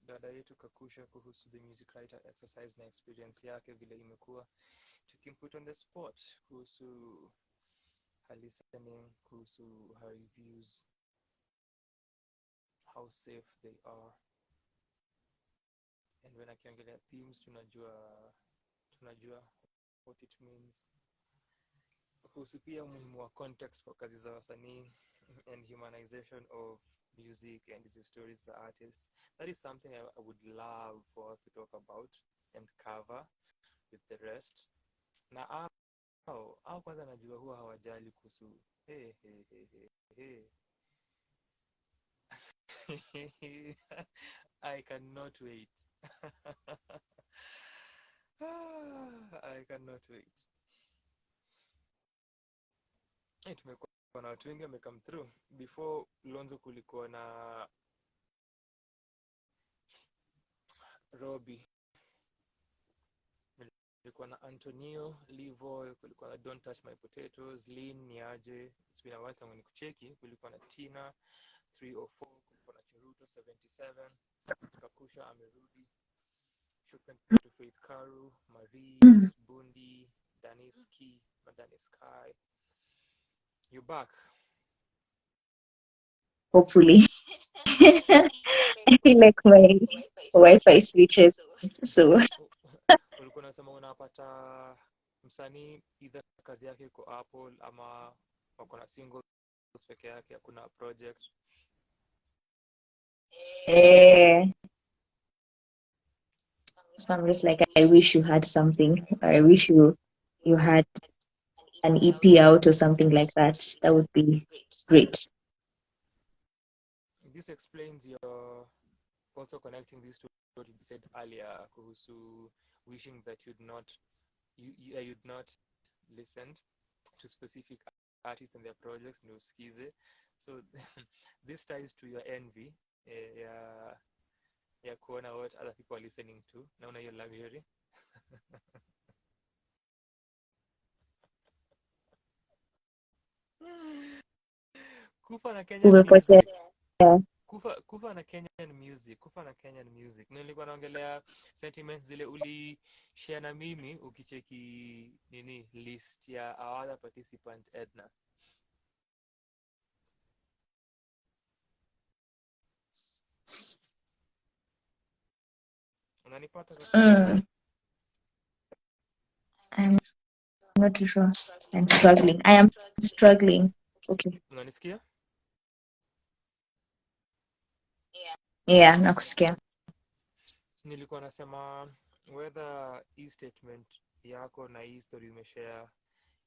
dada yetu Kakusha kuhusu the music writer exercise na experience yake vile imekuwa, tukimput on the spot kuhusu listening kuhusu her reviews, how safe they are, and when akiongelea themes tunajua what it means, kuhusu pia umuhimu wa context kwa kazi za wasanii and humanization of music and these stories za artists. That is something I would love for us to talk about and cover with the rest. Na au kwanza najua huwa hawajali kuhusu I cannot wait. I cannot wait. Tumekuwa na watu wengi wamecome through. Before Lonzo kulikuwa na Robbie, kulikuwa na Antonio, Livo, kulikuwa na Don't Touch My Potatoes, Lynn, Niaje, it's been a while tangu nikucheki, kulikuwa na Tina 304, kulikuwa na Chiruto 77, Kakusha amerudi, Shukran to Faith Karu, Marie, Bundi, Daniski, Madaniskai. You're back. Hopefully. I feel like my Wi-Fi switches. So ulikuwa unasema unapata msanii either kazi yake iko Apple ama wako na singles peke yake, hakuna project? I'm just like, I wish you had something. I wish you had an EP out or something like that. That would be great. This explains your also connecting these to what you said earlier, kuhusu wishing that you'd not listened to specific artists and their projects and usikize. So this ties to your envy ya kuona what other people are listening to. Naona hiyo luxury. Kufa na Kenyan music. Kufa na Kenyan music. Nilikuwa naongelea sentiments zile uli share na mimi ukicheki list ya our other participant Edna. Unanipata? I'm not too sure. I'm struggling. I am struggling. Okay. Unanisikia? Yeah, nakusikia. Nilikuwa nasema whether hii statement yako na hii story umeshare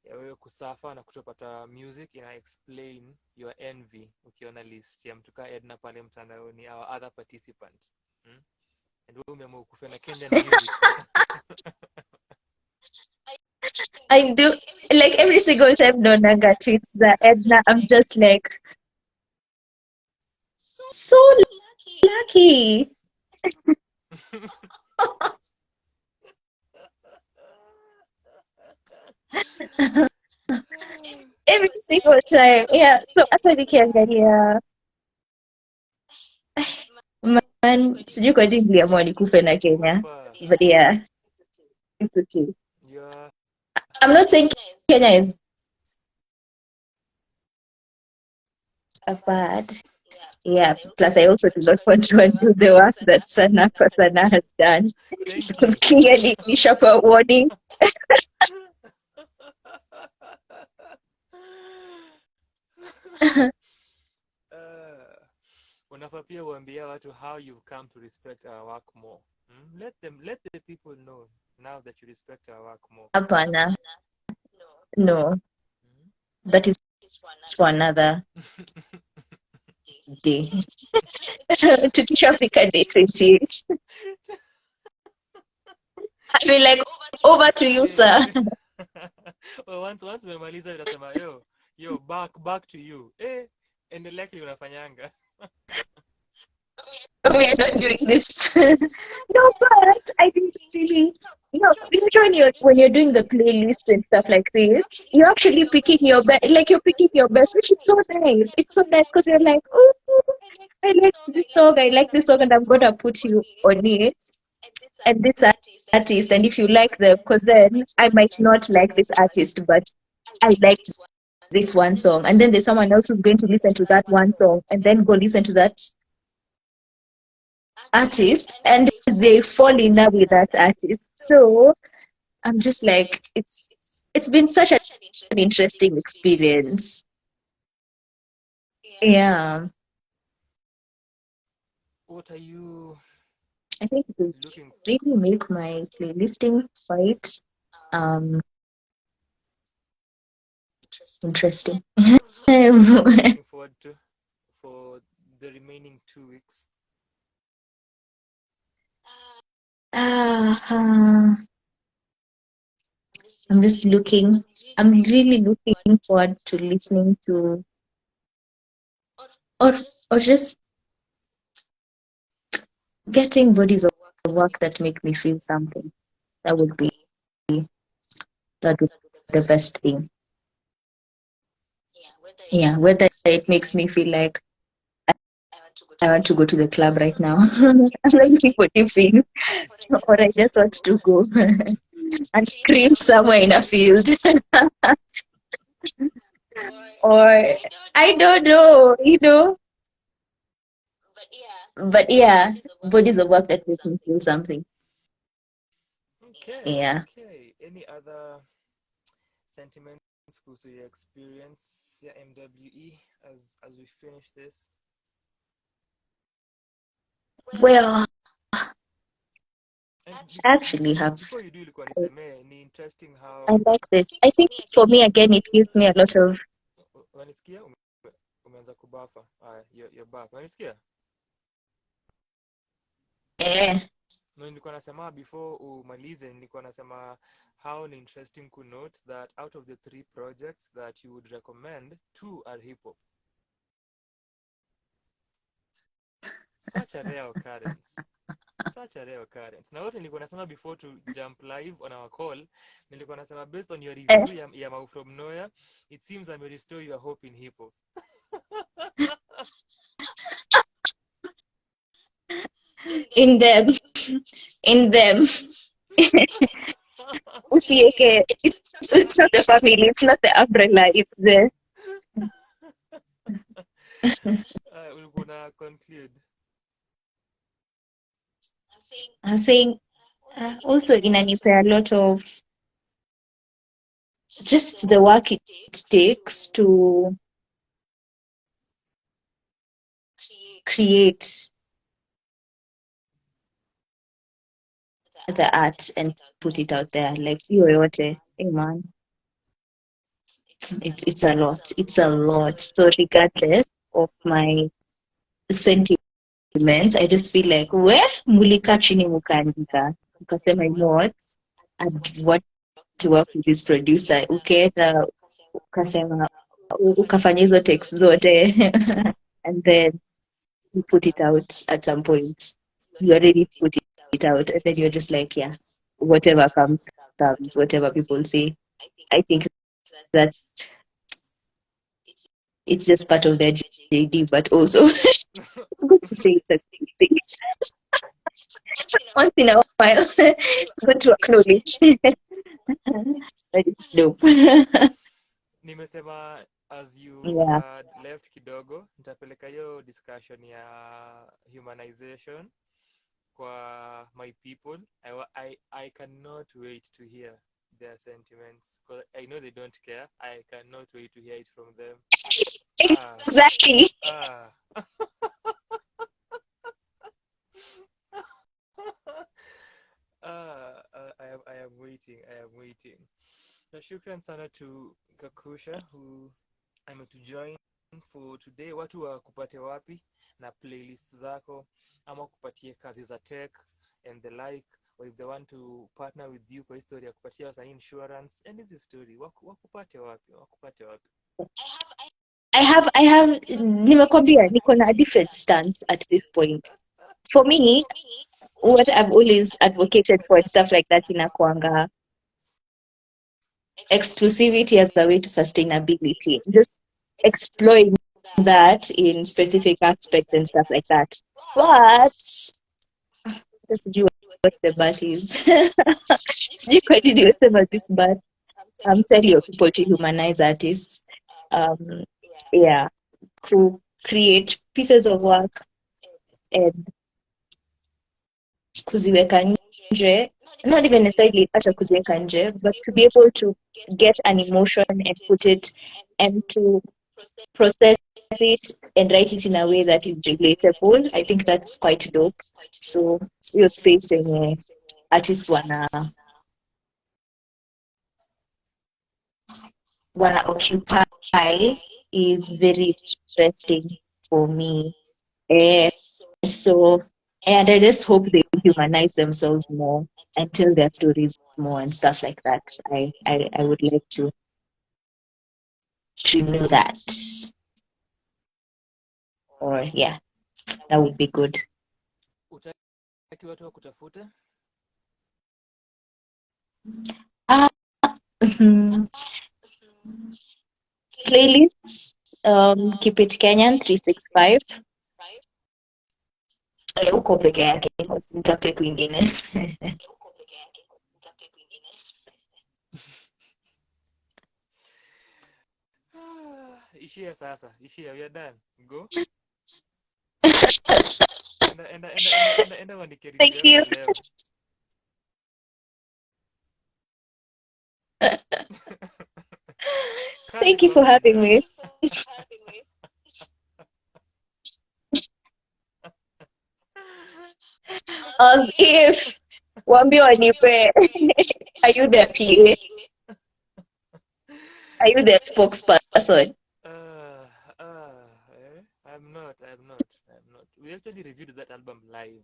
ya wewe kusafa na kutopata music ina explain your envy ukiona list ya mtu ka Edna pale mtandaoni au other participant. And wewe umeamua kufa na Kenyan music. I do, like every single time Nonaga tweets the Edna, I'm just like, so lucky. Every single time. Yeah. So hata nikiangalia man, sijui kwa nini niliamua nikufe na Kenya. But yeah, it's okay. Yeah. I'm not saying Kenya is bad. Yeah, plus I also do not want to undo the work that Sanaa has done. Clearly, Bishop a warning. Unafaa pia uambia watu how you've come to respect our work more. Let the people know now that you respect our work more. Hapana. No. That is for another day. Tukishafika day 28. I feel like over to you, sir. Well, once umemaliza unasema yo back to you. And likely unafanyanga. We are not doing this. No, but I think really, when you're doing the playlist and stuff like this, you're actually picking your best, which is so nice. It's so nice because you're like, oh, I like this song, and I'm gonna put you on it. And this artist, and if you like them, because then I might not like this artist, but I liked this one song, and then there's someone else who's going to listen to that one song and then go listen to that artist, and they fall in love with that artist. So I'm just like, it's been such an interesting experience. Yeah, What are you I think it will looking really make my playlisting quite um interesting. what are you looking forward to for the remaining 2 weeks? uh, I'm really looking forward to listening to, or just getting bodies of work that make me feel something. That would be that would be the best thing. Yeah, whether it makes me feel like I want to go to the club right now. I'm not looking for tipping, or I just want to go and scream somewhere in a field. Or I don't know. But yeah, bodies of work that make me feel something. Okay, Yeah. okay. Any other sentiments kuhusu your experience ya MWE as we finish this? Well, And actually have before you do, ilikuwa nisemee ni interesting I how like this. I think for me again it gives me a lot of unanisikia umeanza kubafa. You're back. Unanisikia? eh, No, nilikuwa nasema before umalize, nilikuwa nasema how ni interesting to note that out of the 3 projects that you would recommend, 2 are hip hop. Such a rare occurrence. Such a rare occurrence. Na wote nilikuwa nasema before to jump live on our call, nilikuwa nasema based on your review ya Mau From Nowhere, it seems I may restore your hope in hip hop. in them. Usieke, it's not the family, it's not the umbrella, it's the Ulikuwa na conclude. I'm saying also inanipea a lot of just the work it takes to create the art and put it out there. Like hiyo yote, hey man, it's a lot. It's a lot. So regardless of my sentiments, I just feel like mulika chini mukaandika ukasema, you know what, I'd want to work with this producer. Ukaenda ukasema ukafanya hizo takes zote and then you put it out at some point. You already put it out, and then you're just like, yeah, whatever comes, comes, whatever people say. I think that it's just part of their JD, but also it's good to say it's a good thing. Once in a while, it's good to acknowledge that it's dope. Nimesema as you Yeah. had left kidogo, nitapeleka hiyo discussion ya humanization kwa my people. I cannot wait to hear their sentiments because I know they don't care. I cannot wait to hear it from them. Exactly. I am waiting. Na shukran sana to Kakusha who ametujoin for today. Watu wakupate wapi na playlist zako ama kupatie kazi za tech and the like, or if they want to partner with you kwa history ya kupatia wasanii insurance and this story, wakupate wapi? I have nimekwambia niko na a different stance at this point. For me, what I've always advocated for and stuff like that inakwanga exclusivity as a way to sustainability. Just exploring that in specific aspects and stuff like that. But just do what the but is. You continue to say about this, but I'm telling you people to humanize artists. um, yeah, to create pieces of work and kuziweka nje, not even necessarily hata kuziweka nje, but to be able to get an emotion and put it and to process it and write it in a way that is relatable. I think that's quite dope. So hiyo space yenye artists wana occupy is very interesting for me. So, and I just hope they humanize themselves more and tell their stories more and stuff like that. I would like to know that. Or yeah, that would be good. Utaki watu wakutafute? Playlist, Keep It Kenyan 365. Uko peke yake, nitafute kwingine. Ishia sasa, ishia, we are done. Go. Enda uandike review Thank you. yako leo. Thank you for having me. As if Wambi wanipe. Are you the PA? Are you the spokesperson? I'm not. We actually reviewed that album live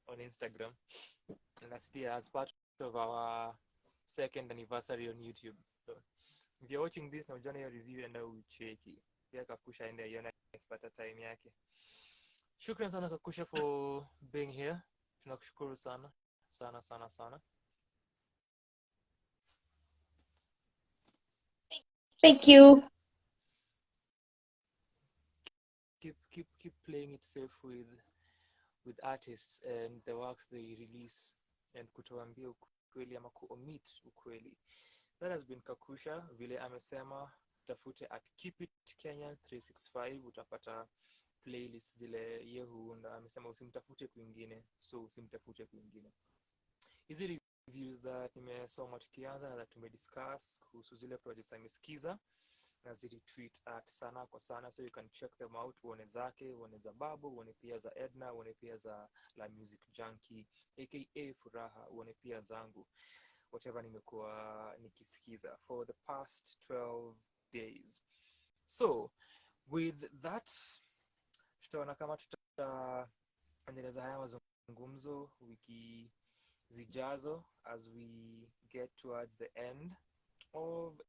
on Instagram last year as part of our second anniversary on YouTube. So if you're watching this na ujana your review, enda ucheki. Pia Kakusha enda iona ikipata time yake. Shukran sana Kakusha for being here. Tunakushukuru sana. Sana. Thank you. Keep playing it safe with artists and the works they release and kutuambia ukweli ama kuomit ukweli. That has been Kakusha. Vile amesema tafute at Keep It Kenya 365 utapata playlist zile ye huunda. Amesema usimtafute kwingine, so usimtafute kwingine. Hizi reviews that nimesoma tukianza na that tumediscuss kuhusu zile projects amesikiza na zilitweet at Sanaa kwa Sana, so you can check them out. Uone zake, uone za Babu, uone pia za Edna, uone pia za La Music Junkie aka Furaha, uone pia zangu whatever nimekuwa nikisikiza for the past 12 days. So with that, tutaona kama tutaendeleza haya mazungumzo wiki zijazo as we get towards the end of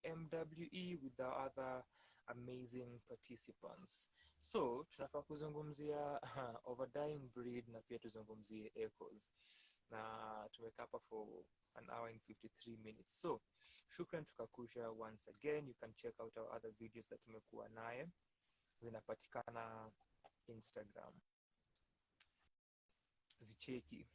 MWE with the other amazing participants. So tunafaa kuzungumzia Overdying Breed na pia tuzungumzie Echoes, na tumekaa hapa for an hour and 53 minutes. So shukran tukakusha once again. You can check out our other videos that tumekuwa naye, zinapatikana Instagram, zicheki.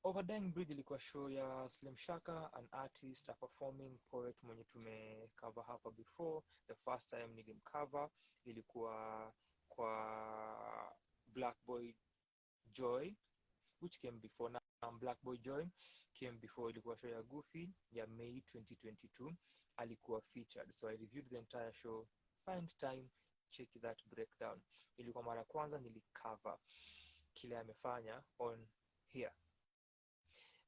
Overdying Breed ilikuwa show ya Slim Shaka, an artist, a performing poet mwenye tumecover hapa before. The first time nilimcover ilikuwa kwa Black Boy Joy, which came before. Now Black Boy Joy came before, ilikuwa show ya Goofy ya May 2022, alikuwa featured. So I reviewed the entire show. Find time, check that breakdown. Ilikuwa mara kwanza nilicover kile amefanya on here,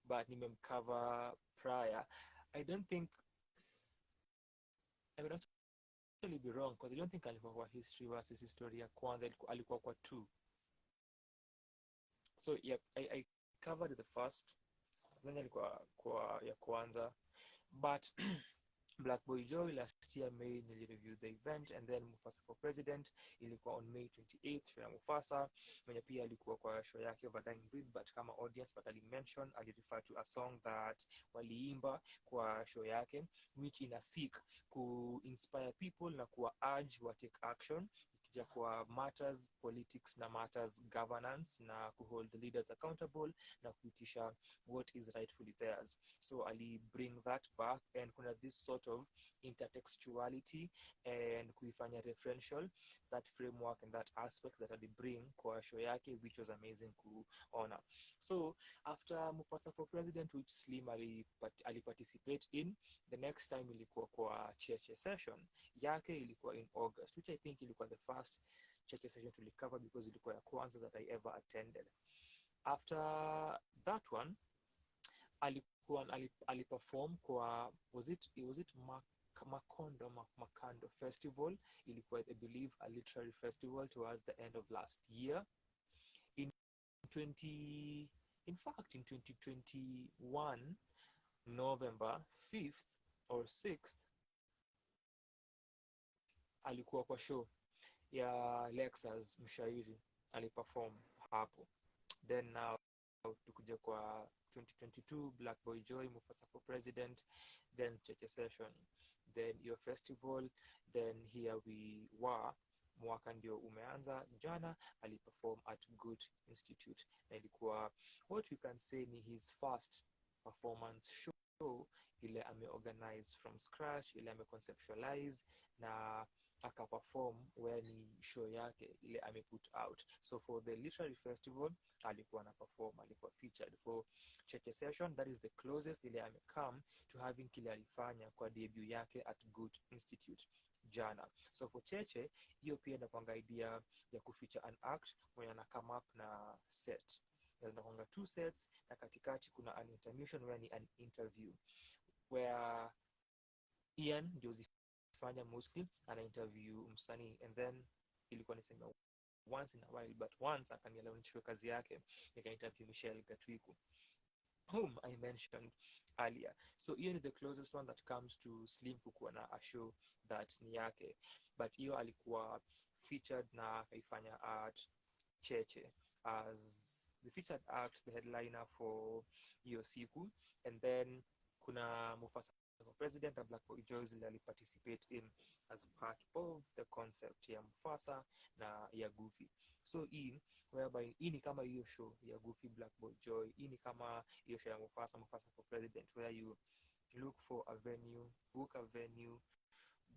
but nimemcover prior. I would actually be wrong because I don't think alikuwa kwa history versus history ya kwanza, alikuwa kwa 2. So yeah, I covered the first, then alikuwa kwa ya kwanza, but Black Boy Joy last year May nilireview the event, and then Mufasa for President ilikuwa on May 28th, show ya Mufasa mwenye pia alikuwa kwa show yake Overdying Breed, but kama audience, but alimention, alirefer to a song that waliimba kwa show yake, which ina seek ku inspire people na kuwa urge wa take action, tukija kwa matters politics na matters governance na kuhold the leaders accountable na kuitisha what is rightfully theirs. So ali bring that back, and kuna this sort of intertextuality and kuifanya referential, that framework and that aspect that ali bring kwa show yake, which was amazing kuona. So after Mufasa for President, which Slim ali participate in, the next time ilikuwa kwa Cheche session yake, ilikuwa in August, which I think ilikuwa the first Cheche session to recover because ilikuwa ya kwanza that I ever attended. After that one, aliperform kwa was it Makando Festival. Ilikuwa, I believe, a literary festival towards the end of last year. In 2021, November 5th or 6th, alikuwa kwa show ya Lexus mshairi, aliperform hapo. Then now tukuja kwa 2022, Black Boy Joy, Mufasa for President, then Cheche session, then your festival, then here we were, mwaka ndio umeanza. Jana aliperform at Goethe-Institut na ilikuwa what we can say ni his first performance show ile ameorganize from scratch, ile ameconceptualize na akaperform where ni show yake ile ameput out. So for the literary festival alikuwa na perform, alikuwa featured. For Cheche session, that is the closest ile amecome to having kile alifanya kwa debut yake at Goethe-Institut jana. So for Cheche, hiyo pia inakuanga idea ya kufeature an act mwenye ana come up na set. Zinakuanga 2 sets na katikati kuna an intermission where ni an interview where Ian ndio zifanya mostly ana interview msanii, and then ilikuwa nisema once in a while, but once akanielewa nichukue kazi yake nika interview Michelle Gatwiku whom I mentioned earlier. So hiyo ni the closest one that comes to Slim kukuwa na a show that ni yake, but hiyo alikuwa featured na akaifanya at Cheche as the featured act, the headliner for hiyo siku. And then kuna Mufasa for President and Black Boy Joy zile participate in as part of the concept ya Mufasa na ya Goofy. So hii whereby hii ni kama hiyo show ya Goofy, Black Boy Joy, hii ni kama hiyo show ya Mufasa for President, where you look for a venue, book a venue,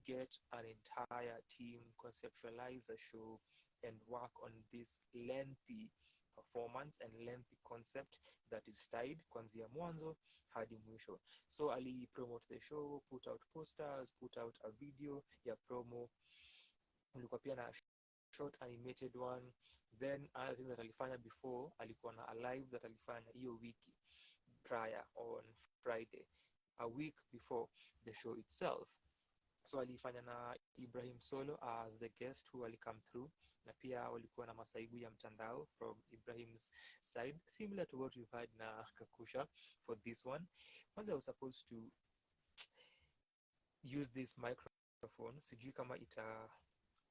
get an entire team, conceptualize a show and work on this lengthy performance and lengthy concept that is tied kuanzia mwanzo hadi mwisho. So ali promote the show, put out posters, put out a video ya promo, ulikuwa pia na short animated one. Then another thing that alifanya before, alikuwa na a live that alifanya hiyo wiki prior on Friday, a week before the show itself. So alifanya na Ibrahim Solo as the guest who come through, na pia walikuwa na masaibu ya mtandao from Ibrahim's side, similar to what we've had na Kakusha for this one. Once I was supposed to use this microphone, sijui kama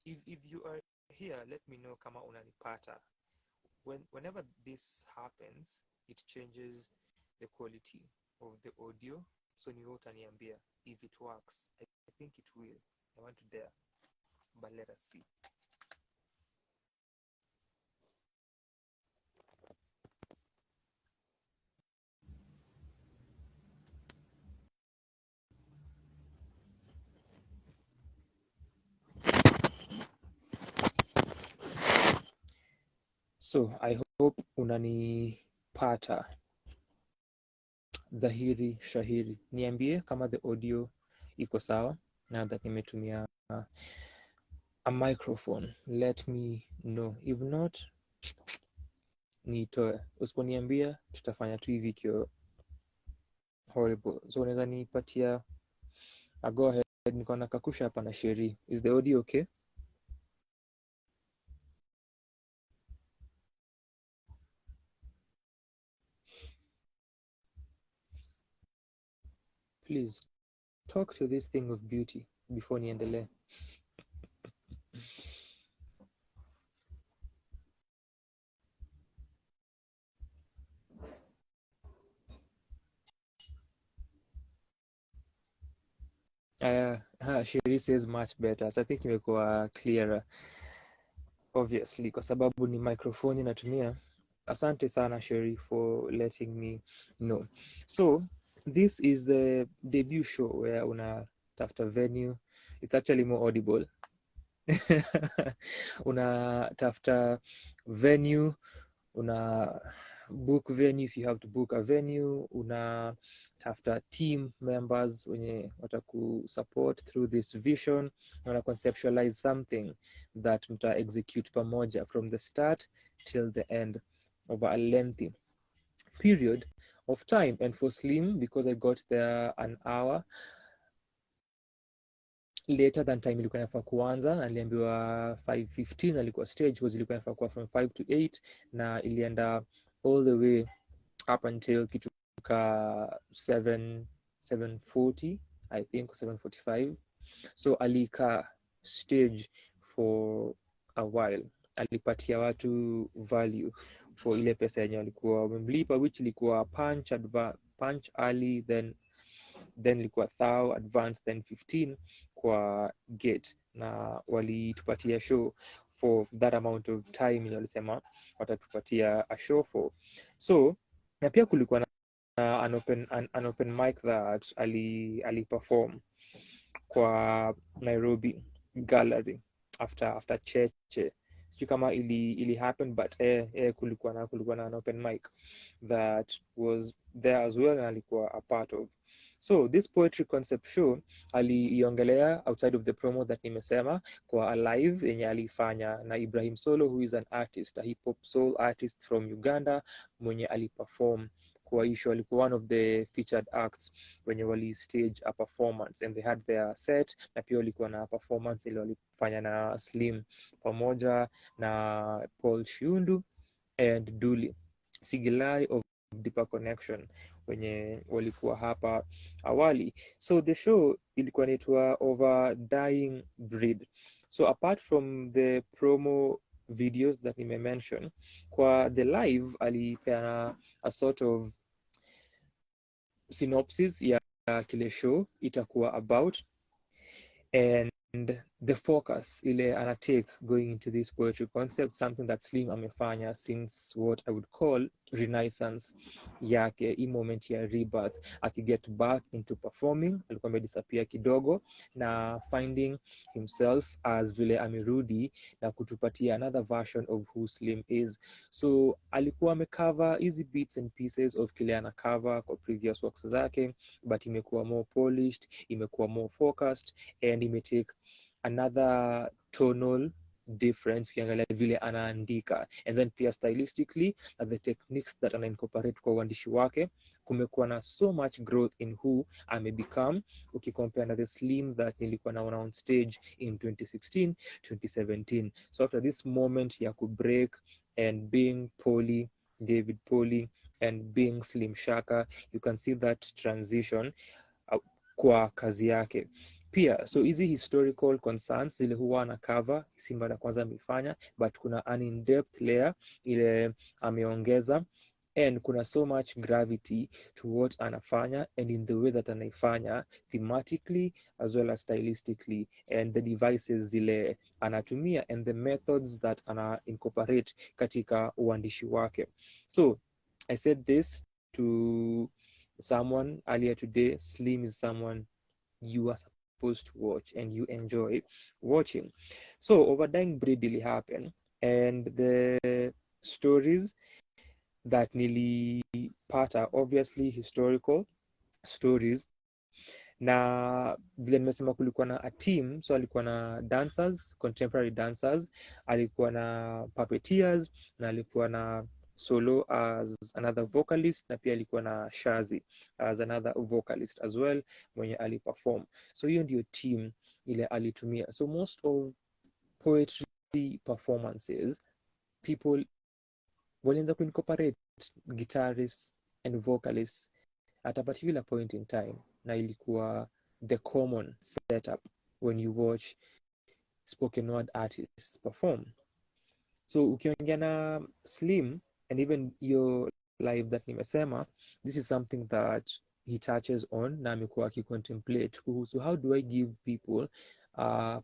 if you are here, let me know kama unanipata. Whenever this happens, it changes the quality of the audio, so ni wewe utaniambia if it works. I think it will. I want to dare, but let us see. So I hope unanipata dhahiri shahiri. Niambie kama the audio iko sawa now that nimetumia a microphone. Let me know. If not, nitoe. Usiponiambia tutafanya tu hivi kio horrible. So unaweza nipatia a go ahead. Niko na Kakusha hapa na Sheri. Is the audio okay? Please talk to this thing of beauty before niendelee. Sheri says much better. So I think imekuwa clearer. obviously, kwa sababu ni microphone natumia. Asante sana Sherry for letting me know. So this is the debut show where unatafuta venue. It's actually more audible. Unatafuta venue, una book venue if you have to book a venue, unatafuta team members wenye watakusupport through this vision, una conceptualize something that mta execute pamoja from the start till the end over a lengthy period of time. And for Slim, because I got there an hour later than time ilikuwa inafaa kuanza, aliambiwa 5:15 alikuwa stage, because ilikuwa inafaa kuwa from 5 to 8 na ilienda all the way up until kitu ka 7:40 I think 7:45. So alikaa stage for a while, alipatia watu value for ile pesa yenye walikuwa wamemlipa, which ilikuwa punch early, then ilikuwa 1,000 advance, then 15 kwa gate, na walitupatia show for that amount of time yenye walisema watatupatia a show for. So na pia kulikuwa na an open mic that ali perform kwa Nairobi Gallery after Cheche. Sijui kama ili happen, but kulikuwa na an open mic that was there as well, and alikuwa a part of. So this poetry concept show aliiongelea outside of the promo that nimesema kwa a live yenye alifanya na Ibrahim Solo, who is an artist, a hip hop soul artist from Uganda, mwenye aliperform kwa isho. Alikuwa one of the featured acts wenye wali stage a performance, and they had their set, na pia walikuwa na performance ile walifanya na Slim pamoja na Paul Shiundu and Duli Sigilai of Deeper Connection wenye walikuwa hapa awali. So the show ilikuwa inaitwa Over Dying Breed. So apart from the promo videos that nime mention, kwa the live alipeana a sort of synopsis ya kile show itakuwa about, and the focus ile anatake going into this poetry concept, something that Slim amefanya since what I would call renaissance yake, hii moment ya rebirth, akiget back into performing. Alikuwa amedisappear kidogo na finding himself as vile amerudi na kutupatia another version of who Slim is. So alikuwa amecover easy bits and pieces of kile ana cover kwa previous works zake, but imekuwa more polished, imekuwa more focused, and imetake another tonal difference ukiangalia vile anaandika, and then pia stylistically the techniques that ana incorporate kwa uandishi wake. Kumekuwa na so much growth in who ame become ukicompare na the Slim that nilikuwa naona on stage in 2016 2017. So after this moment ya kubreak and being David Poli and being Slim Shaka, you can see that transition kwa kazi yake pia. So hizi historical concerns zile huwa na cover Simba na kwanza amefanya, but kuna an in-depth layer ile ameongeza, and kuna so much gravity to what anafanya and in the way that anaifanya thematically as well as stylistically, and the devices zile anatumia and the methods that ana incorporate katika uandishi wake. So I said this to someone earlier today, Slim is someone you are supposed to watch and you enjoy watching. So Over Dying Breed really happened, and the stories that nilipata obviously historical stories, na vile nimesema kulikuwa na a team, so alikuwa na dancers, contemporary dancers, alikuwa na puppeteers, na alikuwa na Solo as another vocalist, na pia alikuwa na Shazi as another vocalist as well mwenye aliperform. So hiyo ndio team ile alitumia. So most of poetry performances, people walianza kuincorporate guitarists and vocalists at a particular point in time, na ilikuwa the common setup when you watch spoken word artists perform. So ukiongea na Slim and even your live that nimesema, this is something that he touches on na amekuwa akicontemplate kuhusu how do I give people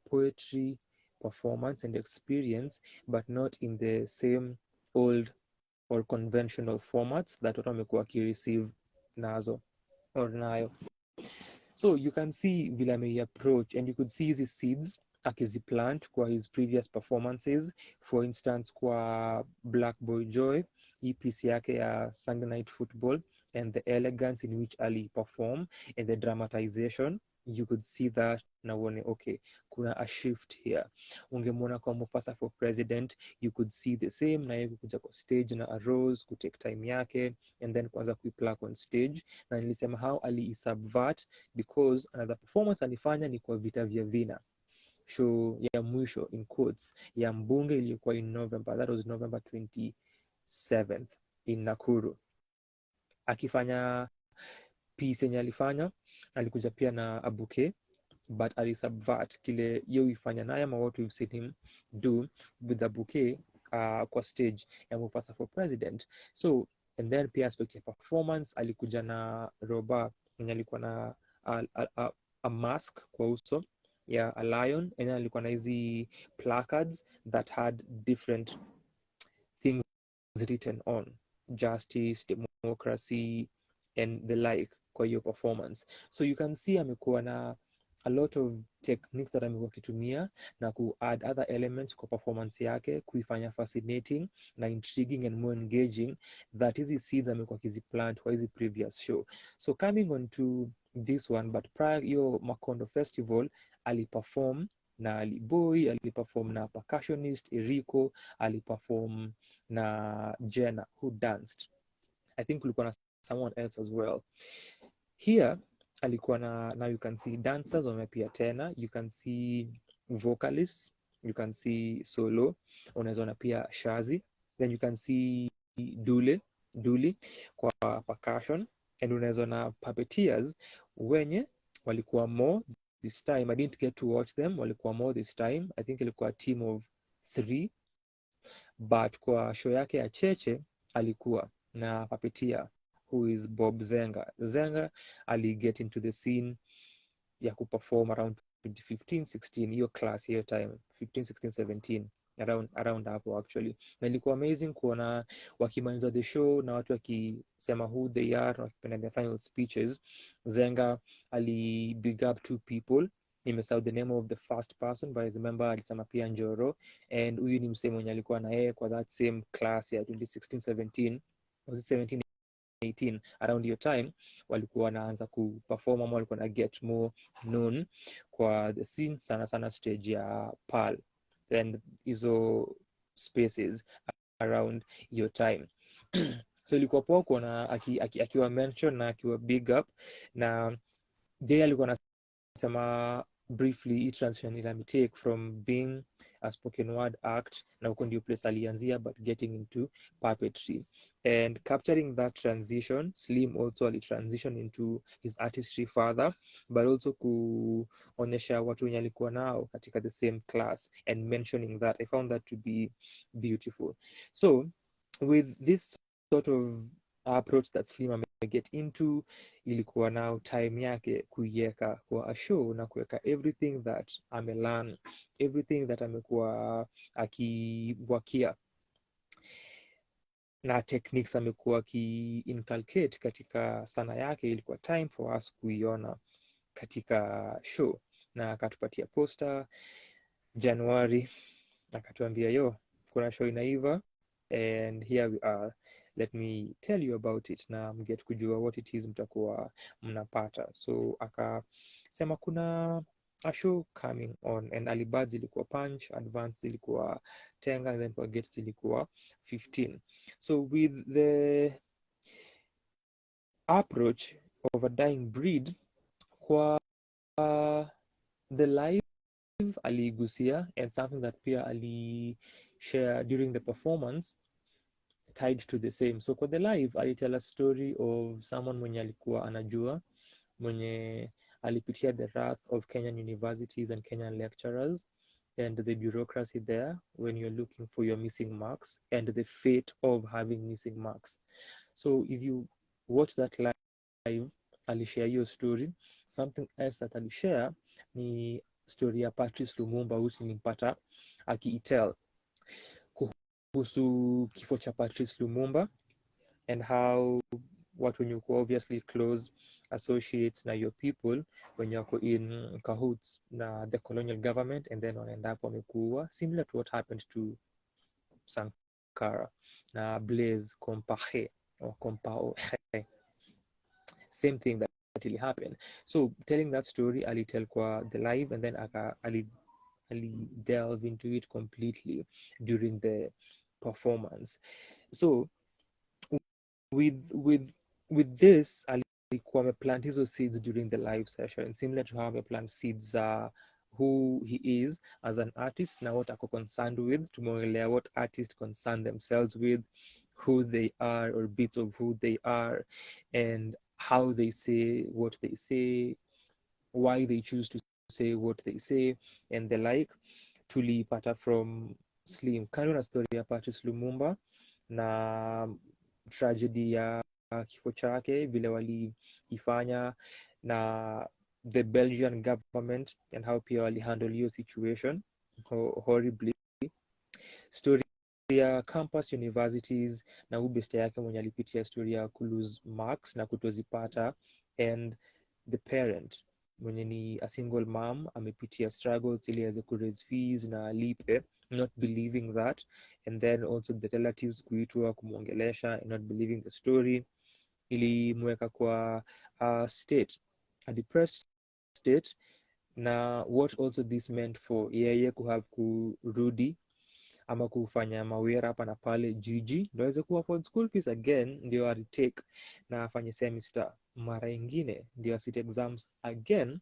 poetry performance and experience, but not in the same old or conventional formats that watu wamekuwa wakireceive nazo or nayo. So you can see vile ameiapproach, and you could see hizi seeds akiziplant kwa his previous performances. For instance, kwa Black Boy Joy, hii piece yake ya Sunday Night Football, and the elegance in which ali perform and the dramatization, you could see that na uone okay, kuna a shift here. Ungemwona kwa Mufasa for President, you could see the same, na yeye kukuja kwa stage na arose kutake time yake and then kuanza kuiplug on stage, na nilisema how ali subvert because another performance alifanya ni kwa Vita vya Vina, show ya mwisho in quotes ya mbunge iliyokuwa in November, that was November 27th in Nakuru. Akifanya piece yenye alifanya, alikuja pia na a bouquet, but alisubvert kile yo ifanya naye ama what we've seen him do with the bouquet kwa stage ya Mufasa for President. So and then pia aspect ya performance, alikuja na roba yenye alikuwa na a mask kwa uso ya a lion, and then alikuwa na hizi placards that had different things written on justice, democracy and the like kwa hiyo performance. So you can see amekuwa na a lot of techniques that amekuwa akitumia na ku add other elements kwa performance yake, kuifanya fascinating na intriguing and more engaging, that hizi seeds amekuwa akiziplant kwa hizi previous show. So coming on to this one, but prior hiyo Makondo Festival aliperform na Aliboy, aliperform na percussionist Eriko, aliperform na Jenna who danced. I think kulikuwa na someone else as well. Here alikuwa na, now you can see dancers wamepia tena, you can see vocalists, you can see solo, unaweza ona pia Shazi, then you can see Duli kwa percussion, and unaweza ona puppeteers wenye walikuwa more this time. I didn't get to watch them, walikuwa more this time. I think ilikuwa a team of 3, but kwa show yake ya Cheche alikuwa na puppeteer who is Bob Zenga. Zenga ali get into the scene ya kuperform around 2015-16, hiyo class hiyo time 15-16-17, around hapo actually, na ilikuwa amazing kuona wakimaliza the show na watu wakisema who they are na wakipenda their final speeches. Zenga ali big up 2 people, nimesahau the name of the first person but I remember alisema pia Njoro, and huyu ni msemo mwenye alikuwa na yeye kwa that same class ya 2016-17, was it 17 18, around your time walikuwa wanaanza kuperform ama walikuwa na get more known kwa the scene, sana sana stage ya Pearl and hizo spaces around your time. So ilikuwa poa kuona akiwa mention na akiwa big up, na Jay alikuwa anasema briefly hii transition ila take from being a spoken word act na huko ndio place alianzia, but getting into puppetry and capturing that transition. Slim also alitransition into his artistry further, but also kuonyesha watu wenye alikuwa nao katika the same class and mentioning that, I found that to be beautiful. So with this sort of approach that Slim get into, ilikuwa now time yake kuiweka kwa a show na kuweka everything that amelearn, everything that amekuwa akiwakia na techniques amekuwa aki-inculcate katika sanaa yake. Ilikuwa time for us kuiona katika show, na akatupatia poster January, akatuambia yo kuna show inaiva and here we are, let me tell you about it na mget kujua what it is mtakuwa mnapata. So akasema kuna a show coming on, and Alibads ilikuwa Punch, Advance ilikuwa Tenga, and then kwa Gates ilikuwa 15. So with the approach of a dying breed, kwa the live aligusia, and something that pia alishare during the performance tied to the same. So kwa the live alitell a story of someone mwenye alikuwa anajua, mwenye alipitia the wrath of Kenyan universities and Kenyan lecturers and the bureaucracy there when you're looking for your missing marks and the fate of having missing marks. So if you watch that live, alishare your story. Something else that alishare ni story ya Patrice Lumumba which nilimpata akiitell kuhusu kifo cha Patrice Lumumba and how watu wenye uko obviously close associates na your people when you're in cahoots na the colonial government and then wanaenda hapo wamekuua, similar to what happened to Sankara na Blaise Compaoré or Compaoré, same thing that really happened. So telling that story alitell kwa the live and then ali delve into it completely during the performance. So with this alikuwa ameplant hizo seeds during the live session, similar to how ameplant seeds who he is as an artist na what ako concerned with. Tumeongelea what artists concern themselves with, who they are or bits of who they are, and how they say what they say, why they choose to say what they say and the like. Tulipata from Slim kando na story ya Patrice Lumumba na tragedy ya kifo chake vile waliifanya na the Belgian government and how pia walihandle hiyo situation horribly. Story ya campus universities na ubeste yake mwenye alipitia story ya kulose marks na kutozipata, and the parent mwenye ni a single mom amepitia struggles ili aweze kuraise fees na alipe, not believing that, and then also the relatives kuitwa kumwongelesha and not believing the story ilimweka kwa state, a depressed state. Na what also this meant for yeye kuhave kurudi ama kufanya mawera hapa na pale jiji ndio aweze ku afford school fees again, ndio aretake na afanye semester mara ingine, ndio asite exams again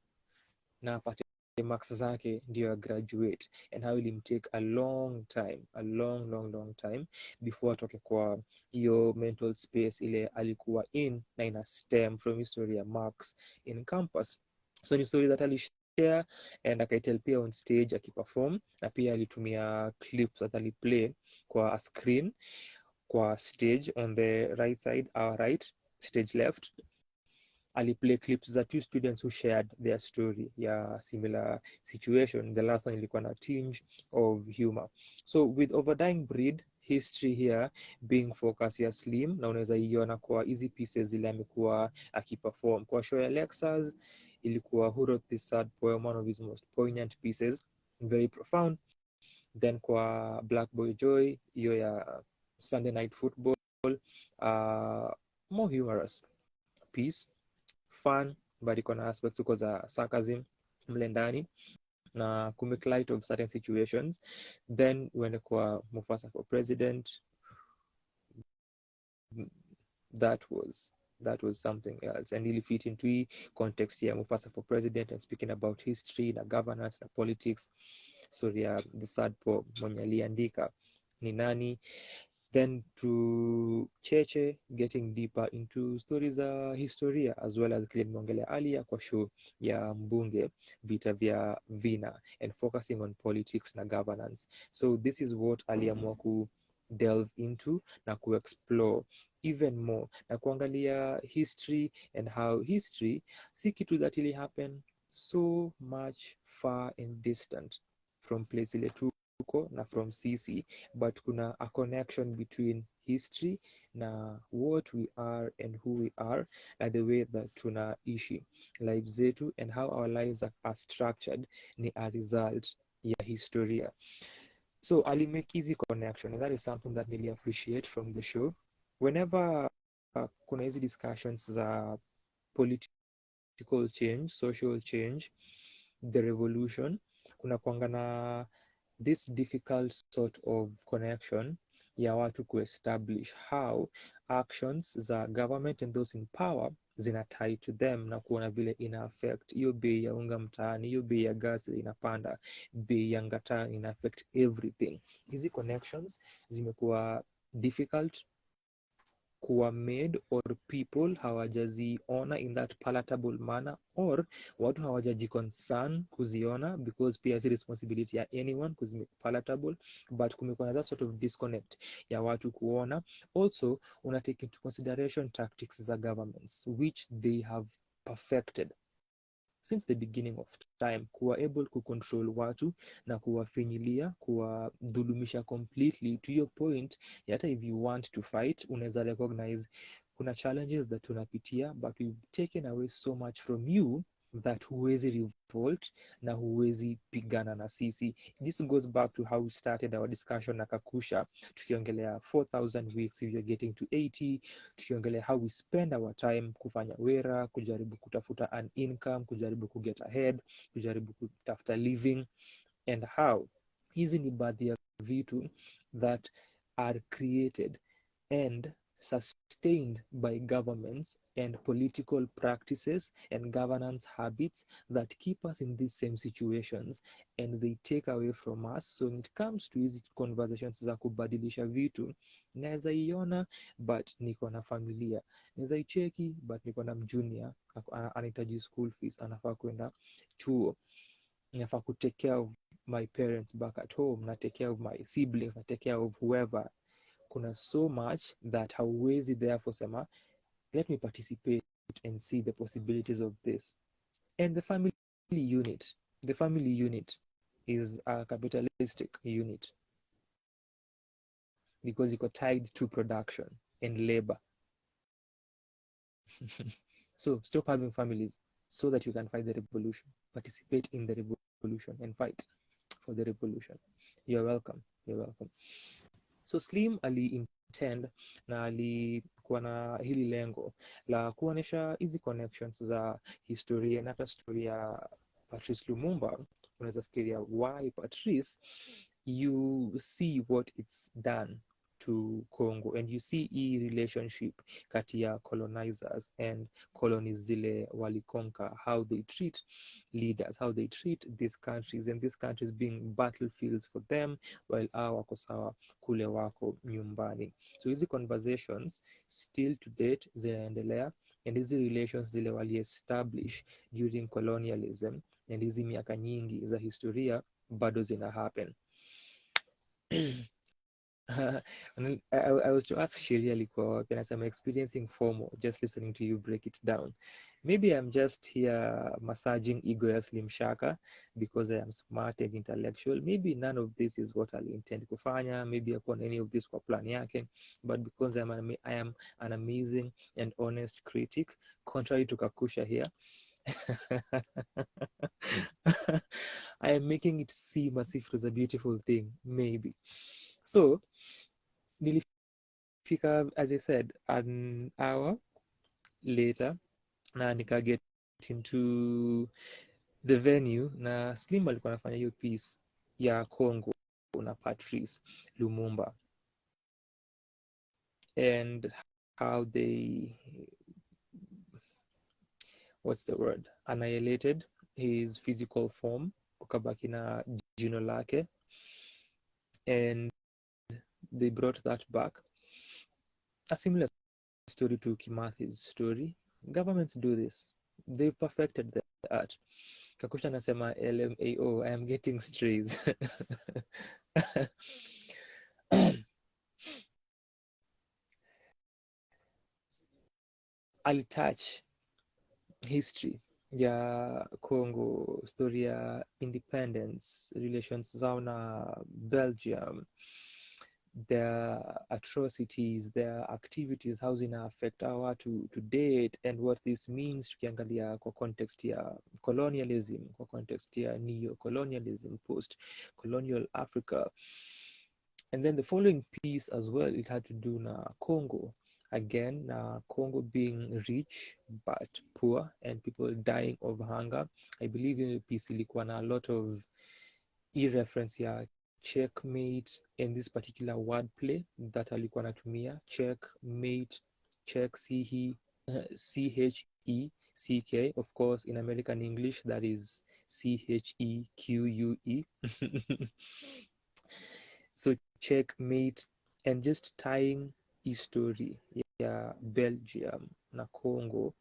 na apate marks zake ndio graduate, and how will take a long time, a long time before atoke kwa hiyo mental space ile alikuwa in na ina stem from history ya marks in campus. So ni story that alishare and akaitel pia on stage akiperform, na pia alitumia clips that aliplay kwa a screen kwa stage on the right side, our right stage left. Aliplay clips za two students who shared their story ya similar situation. The last one ilikuwa na tinge of humor. So with Overdying Breed, history here being focus ya Slim, na unaweza iona kwa easy pieces zile amekuwa akiperform. Kwa show ya Lexus ilikuwa Who Wrote This Sad Poem, one of his most poignant pieces, very profound. Then kwa Black Boy Joy, hiyo ya Sunday Night Football, more humorous piece, fun but iko na aspects huko za sarcasm mle ndani na kumake light of certain situations. Then when kwa Mufasa for President, that was something else, and really fit into the context here, Mufasa for President, and speaking about history na governance na politics. So yeah, the sad poem mwenye aliandika ni nani. Then to Cheche, getting deeper into stories za historia as well as kile nimeongelea earlier kwa show ya mbunge vita vya vina, and focusing on politics na governance. So this is what aliamua ku delve into na ku explore even more na kuangalia history and how history si kitu that really happen so much far and distant from place ile tuko na from sisi, but kuna a connection between history na what we are and who we are, na the way that tunaishi lives zetu and how our lives are structured ni a result ya historia. So Ali make easy connection, and that is something that really appreciate from the show. Whenever kuna hizi discussions za political change, social change, the revolution, kuna kuanga na this difficult sort of connection ya watu kuestablish how actions za government and those in power zina tie to them, na kuona vile ina affect hiyo bei ya unga mtaani, hiyo bei ya gas inapanda, bei ya ngata ina affect everything. Hizi connections zimekuwa difficult kuwa made, or people hawajaziona in that palatable manner, or watu hawajajiconcern kuziona, because pia si responsibility ya anyone kuzimake palatable, but kumekuwa na that sort of disconnect ya watu kuona. Also una take into consideration tactics za governments which they have perfected since the beginning of time, kuwa able kucontrol watu na kuwafinyilia, kuwadhulumisha completely to your point. Hata if you want to fight, unaweza recognize kuna challenges that tunapitia, but we've taken away so much from you that huwezi revolt na huwezi pigana na sisi. This goes back to how we started our discussion na Kakusha, tukiongelea 4,000 weeks if you're getting to 80, tukiongelea how we spend our time kufanya wera, kujaribu kutafuta an income, kujaribu kuget ahead, kujaribu kutafuta living, and how hizi ni baadhi ya vitu that are created and sustained by governments and political practices and governance habits that keep us in these same situations, and they take away from us. So when it comes to hizi conversations za kubadilisha vitu, naweza iona but niko na familia, naweza icheki but niko na mjunior anahitaji school fees, anafaa kwenda chuo, nafaa ku take care of my parents back at home, na take care of my siblings, na take care of whoever. Kuna so much that hauwezi therefore sema let me participate and see the possibilities of this. And the family unit is a capitalistic unit because it got tied to production and labor. So stop having families so that you can fight the revolution, participate in the revolution and fight for the revolution. You're welcome. So Slim intend na alikuwa na hili lengo la kuonesha hizi connections za historia na hata story ya Patrice Lumumba. Unaweza fikiria why Patrice, you see what it's done to Congo and you see hii relationship kati ya colonizers and colonies zile walikonka, how they treat leaders, how they treat these countries, and these countries being battlefields for them while hao wako sawa kule wako nyumbani. So hizi conversations still to date zinaendelea, and hizi relations zile wali establish during colonialism and hizi miaka nyingi za historia bado zina happen. I was to ask Sheria alikuwa wapi, I'm experiencing FOMO just listening to you break it down. Maybe I'm just here massaging ego ya Slim Shaka because I am smart and intellectual. Maybe none of this is what I'll intend kufanya. Maybe I want any of this kwa plan yake. But because I am an amazing and honest critic, contrary to Kakusha here, I am making it seem as if it was a beautiful thing, maybe. So, nilifika, as I said, an hour later, na nika get into the venue, na Slim alikuwa anafanya hiyo piece ya Congo na Patrice Lumumba, and how they, annihilated his physical form, kukabaki na jino lake, and they brought that back. A similar story to Kimathi's story. Governments do this. They've perfected the art. Kakusha nasema LMAO, I am getting strays. I'll touch history ya Congo, story ya independence, relations zao na Belgium, their atrocities, their activities, how zina affect our watu to date, and what this means tukiangalia kwa context ya colonialism, kwa context ya neo-colonialism, post-colonial Africa. And then the following piece as well, it had to do na Congo. Again, Congo being rich but poor and people dying of hunger. I believe in the piece ilikuwa na a lot of reference ya checkmate and this particular wordplay that alikuwa natumia, checkmate, check, CHECK. Of course, in American English, that is CHEQUE. So checkmate, and just tying history ya Belgium na Congo.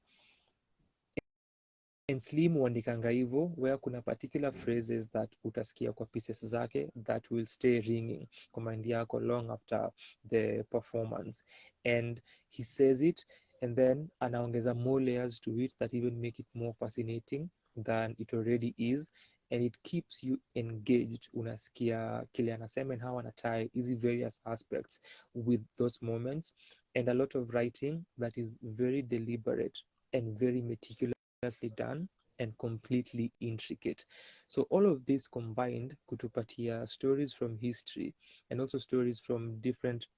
And Slim huandikanga hivyo, where kuna particular phrases that utasikia kwa pieces zake that will stay ringing kwa mind yako long after the performance, and he says it and then anaongeza more layers to it that even make it more fascinating than it already is, and it keeps you engaged. Unasikia kile anasema and how anatie hizi various aspects with those moments, and a lot of writing that is very deliberate and very meticulously done and completely intricate. So all of this combined kutupatia stories from history and also stories from different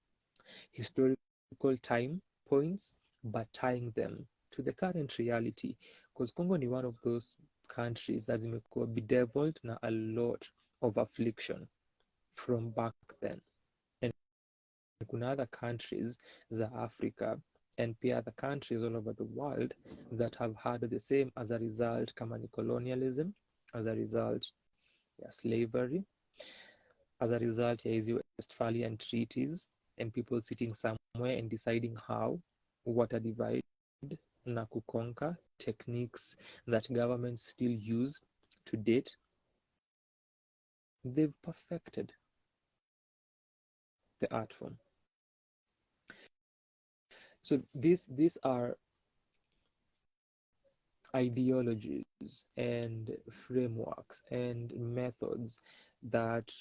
historical time points, but tying them to the current reality, because Congo ni one of those countries that zimekuwa bedeviled na a lot of affliction from back then, and kuna other countries za Africa and pia other countries all over the world that have had the same as a result, kama ni colonialism, as a result ya slavery, as a result ya hizi Westphalian treaties, and people sitting somewhere and deciding how water divide na kuconquer, techniques that governments still use to date. They've perfected the art form. So these are ideologies and frameworks and methods that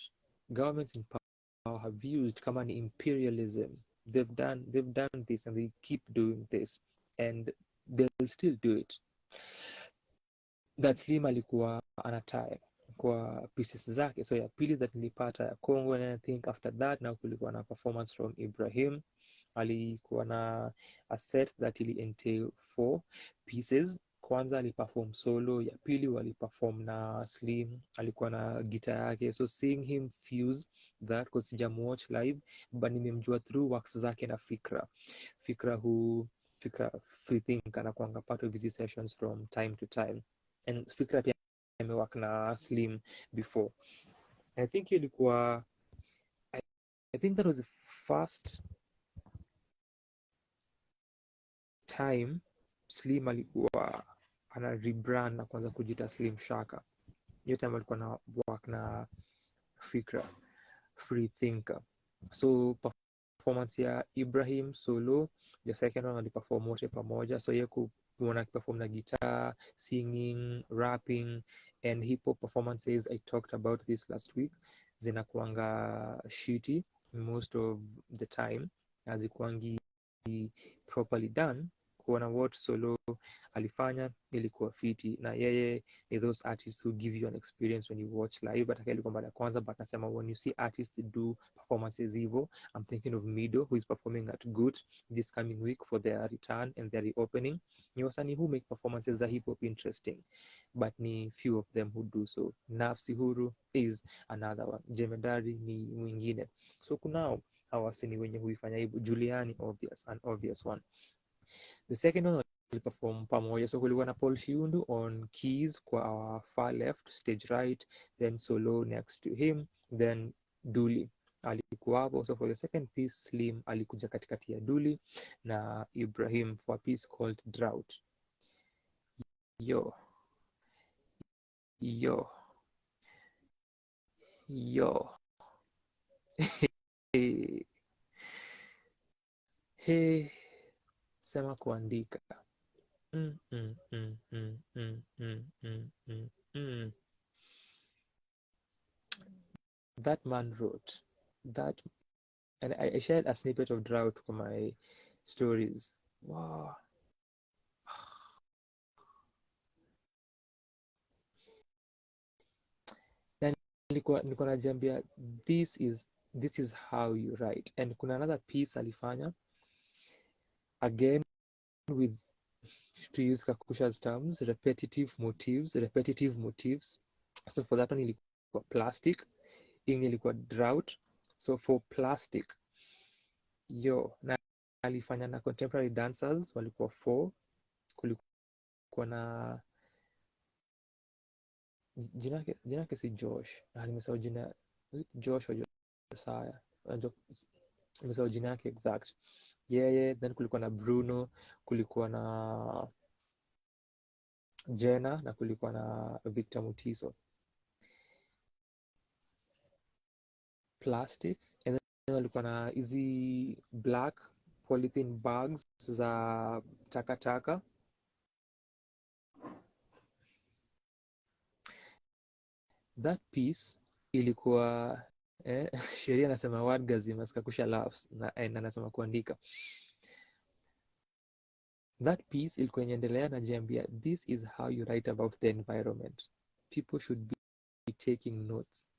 governments in power have used, kama ni imperialism. They've done this and they keep doing this and they'll still do it. That Slim alikuwa anatie kwa pieces zake. So ya pili that nilipata ya Congo, and I think after that now kulikuwa na performance from Ibrahim. Alikuwa na a set that ili entail 4 pieces. Kwanza aliperform solo, ya pili waliperform na Slim, alikuwa na guitar yake. So seeing him fuse that, because sijamwatch live but nimemjua through works zake na Fikra Free Think anakuanga part of his sessions from time to time, and Fikra pia amework na Slim before. I think ilikuwa I think that was the first time Slim alikuwa ana rebrand na kuanza kujita Slim Shaka. Hiyo time alikuwa na work na Fikra Free Thinker. So performance ya Ibrahim solo, the second one aliperform wote pamoja, so yeye kuona akiperform na guitar, singing, rapping and hip hop performances. I talked about this last week, zinakuanga shitty most of the time, hazikuangi properly done. Kuona what solo alifanya ilikuwa fiti, na yeye ni those artists who give you an experience when you watch live. Ataka ilikuwa mara kwanza, but nasema when you see artists do performances hivyo, I'm thinking of Mido, who is performing at Goethe this coming week for their return and their reopening. Ni wasanii who make performances za hip hop interesting, but ni few of them who do so. Nafsi Huru is another one, Jemedari ni mwingine. So kunao hawasanii wenye huifanya hivyo. Juliani, an obvious one. The second one perform pamoja, so kulikuwa na Paul Shiundu on keys kwa our far left, stage right, then solo next to him, then Duli alikuwa hapo. So for the second piece, Slim alikuja katikati ya Duli na Ibrahim for a piece called Drought. Yo hey, sema kuandika. That man wrote that, and I shared a snippet of Drought for my stories. Wow. Na nilikuwa najiambia this is how you write. And kuna another piece alifanya again with, to use Kakusha's terms, repetitive motifs. So for that one ilikuwa plastic, in ilikuwa Drought. So for plastic, na alifanya na contemporary dancers walikuwa 4. Kulikuwa na jina yake si Josh, nimesahau jina, Josh au Josiah, nimesahau jina yake exact. Then kulikuwa na Bruno, kulikuwa na Jenna na kulikuwa na Victor Mutiso. Plastic, and then walikuwa na easy black polythene bags za takataka. That piece ilikuwa sheria anasema wadgazim, Kakusha laughs na anasema kuandika. That piece ilikuwa inaendelea na jiambia, this is how you write about the environment. People should be taking notes.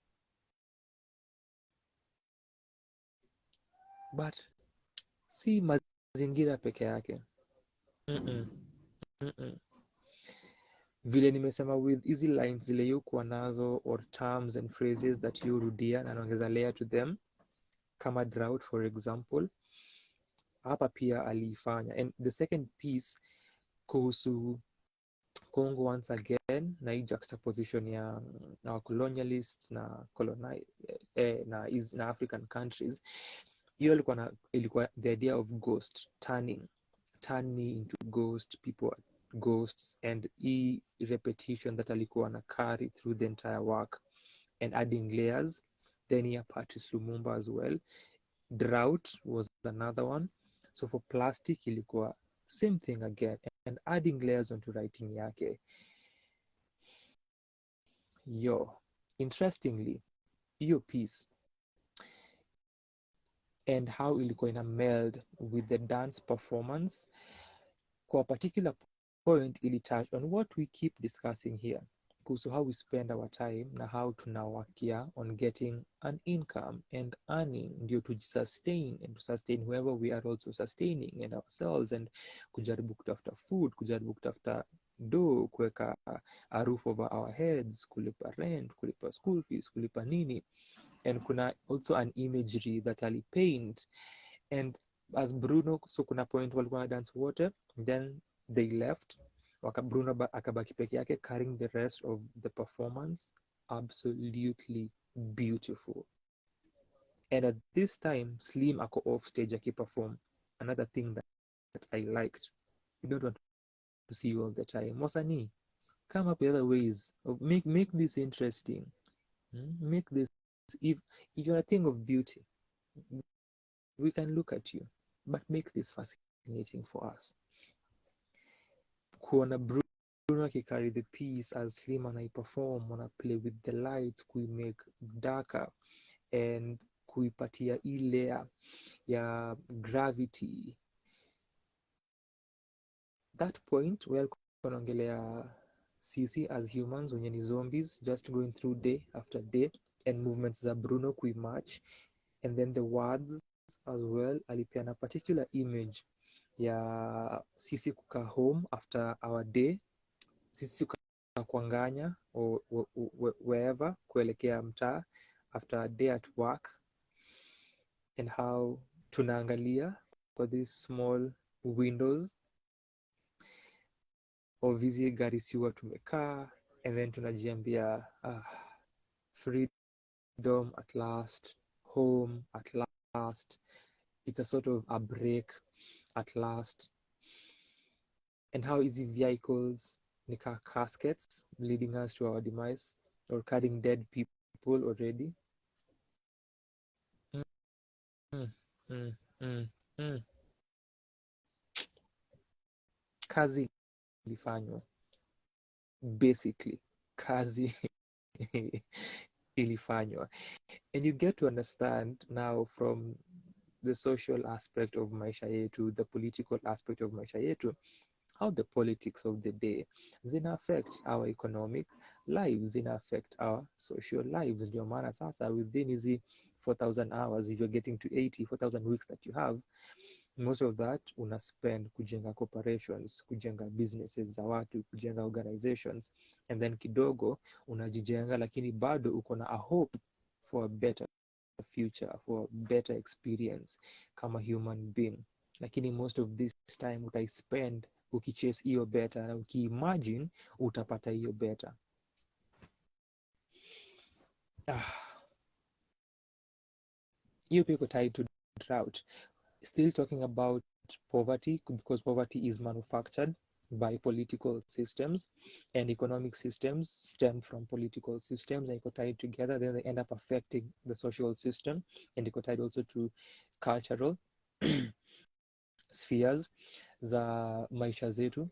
But si mazingira peke yake. Vile nimesema, with easy lines zile yukuwa nazo or terms and phrases that you rudia na naongeza layer to them, kama drought for example, hapa pia aliifanya. And the second piece kuhusu Congo once again, na hii juxtaposition ya colonialists na na African countries, hiyo ilikuwa the idea of ghost turn me into ghost, people are ghosts, and hii repetition that alikuwa na carry through the entire work and adding layers. Then here Patrice Lumumba as well. Drought was another one. So for plastic ilikuwa same thing again, and adding layers onto writing yake. Interestingly, hiyo piece and how ilikuwa ina meld with the dance performance, kwa a particular point ili touch on what we keep discussing here, kuhusu how we spend our time na how tunawakia on getting an income and earning, ndio tujisustain and to sustain whoever we are also sustaining and ourselves, and kujaribu kutafuta food, kujaribu kutafuta do, kuweka a roof over our heads, kulipa rent, kulipa school fees, kulipa nini. And kuna also an imagery that ali paint, and as Bruno, so kuna point walikuwa dance wote, then they left, Bruno akabaki peke yake carrying the rest of the performance. Absolutely beautiful. And at this time Slim ako off stage akiperform. Another thing that I liked, you don't want to see you all the time. Wasanii, come up with other ways of make this interesting. Make this, if you're a thing of beauty, we can look at you, but make this fascinating for us. Kuona Bruno akicarry the piece as Slim anaiperform, wana play with the lights, make darker and kuipatia hii layer ya gravity. That point where kunaongelea sisi as humans wenye ni zombies just going through day after day, and movements za Bruno kuimatch, and then the words as well. Alipeana particular image ya sisi kukaa home after our day, sisi kukaa kuanganya or wherever, kuelekea mtaa after a day at work, and how tunaangalia kwa these small windows of hizi gari siwa tumekaa, and then tunajiambia freedom at last, home at last, it's a sort of a break at last. And how easy vehicles nika caskets leading us to our demise, or carrying dead people already. Kazi ilifanywa, basically kazi ilifanywa. And you get to understand now from the social aspect of maisha yetu, the political aspect of maisha yetu, how the politics of the day zina affect our economic lives, zina affect our social lives. Ndio maana sasa within hizi 4,000 hours, if you're getting to 4,000 weeks that you have, most of that una spend kujenga corporations, kujenga businesses za watu, kujenga organizations, and then kidogo unajijenga, lakini bado uko na a hope for a better future, for a better experience kama human being. Lakini most of this time utaispend ukichase hiyo better, na ukiimagine utapata hiyo better. Hiyo pia iko tied to drought. Still talking about poverty, because poverty is manufactured by political systems, and economic systems stem from political systems, and iko tied together, then they end up affecting the social system, and iko tied also to cultural spheres za maisha zetu.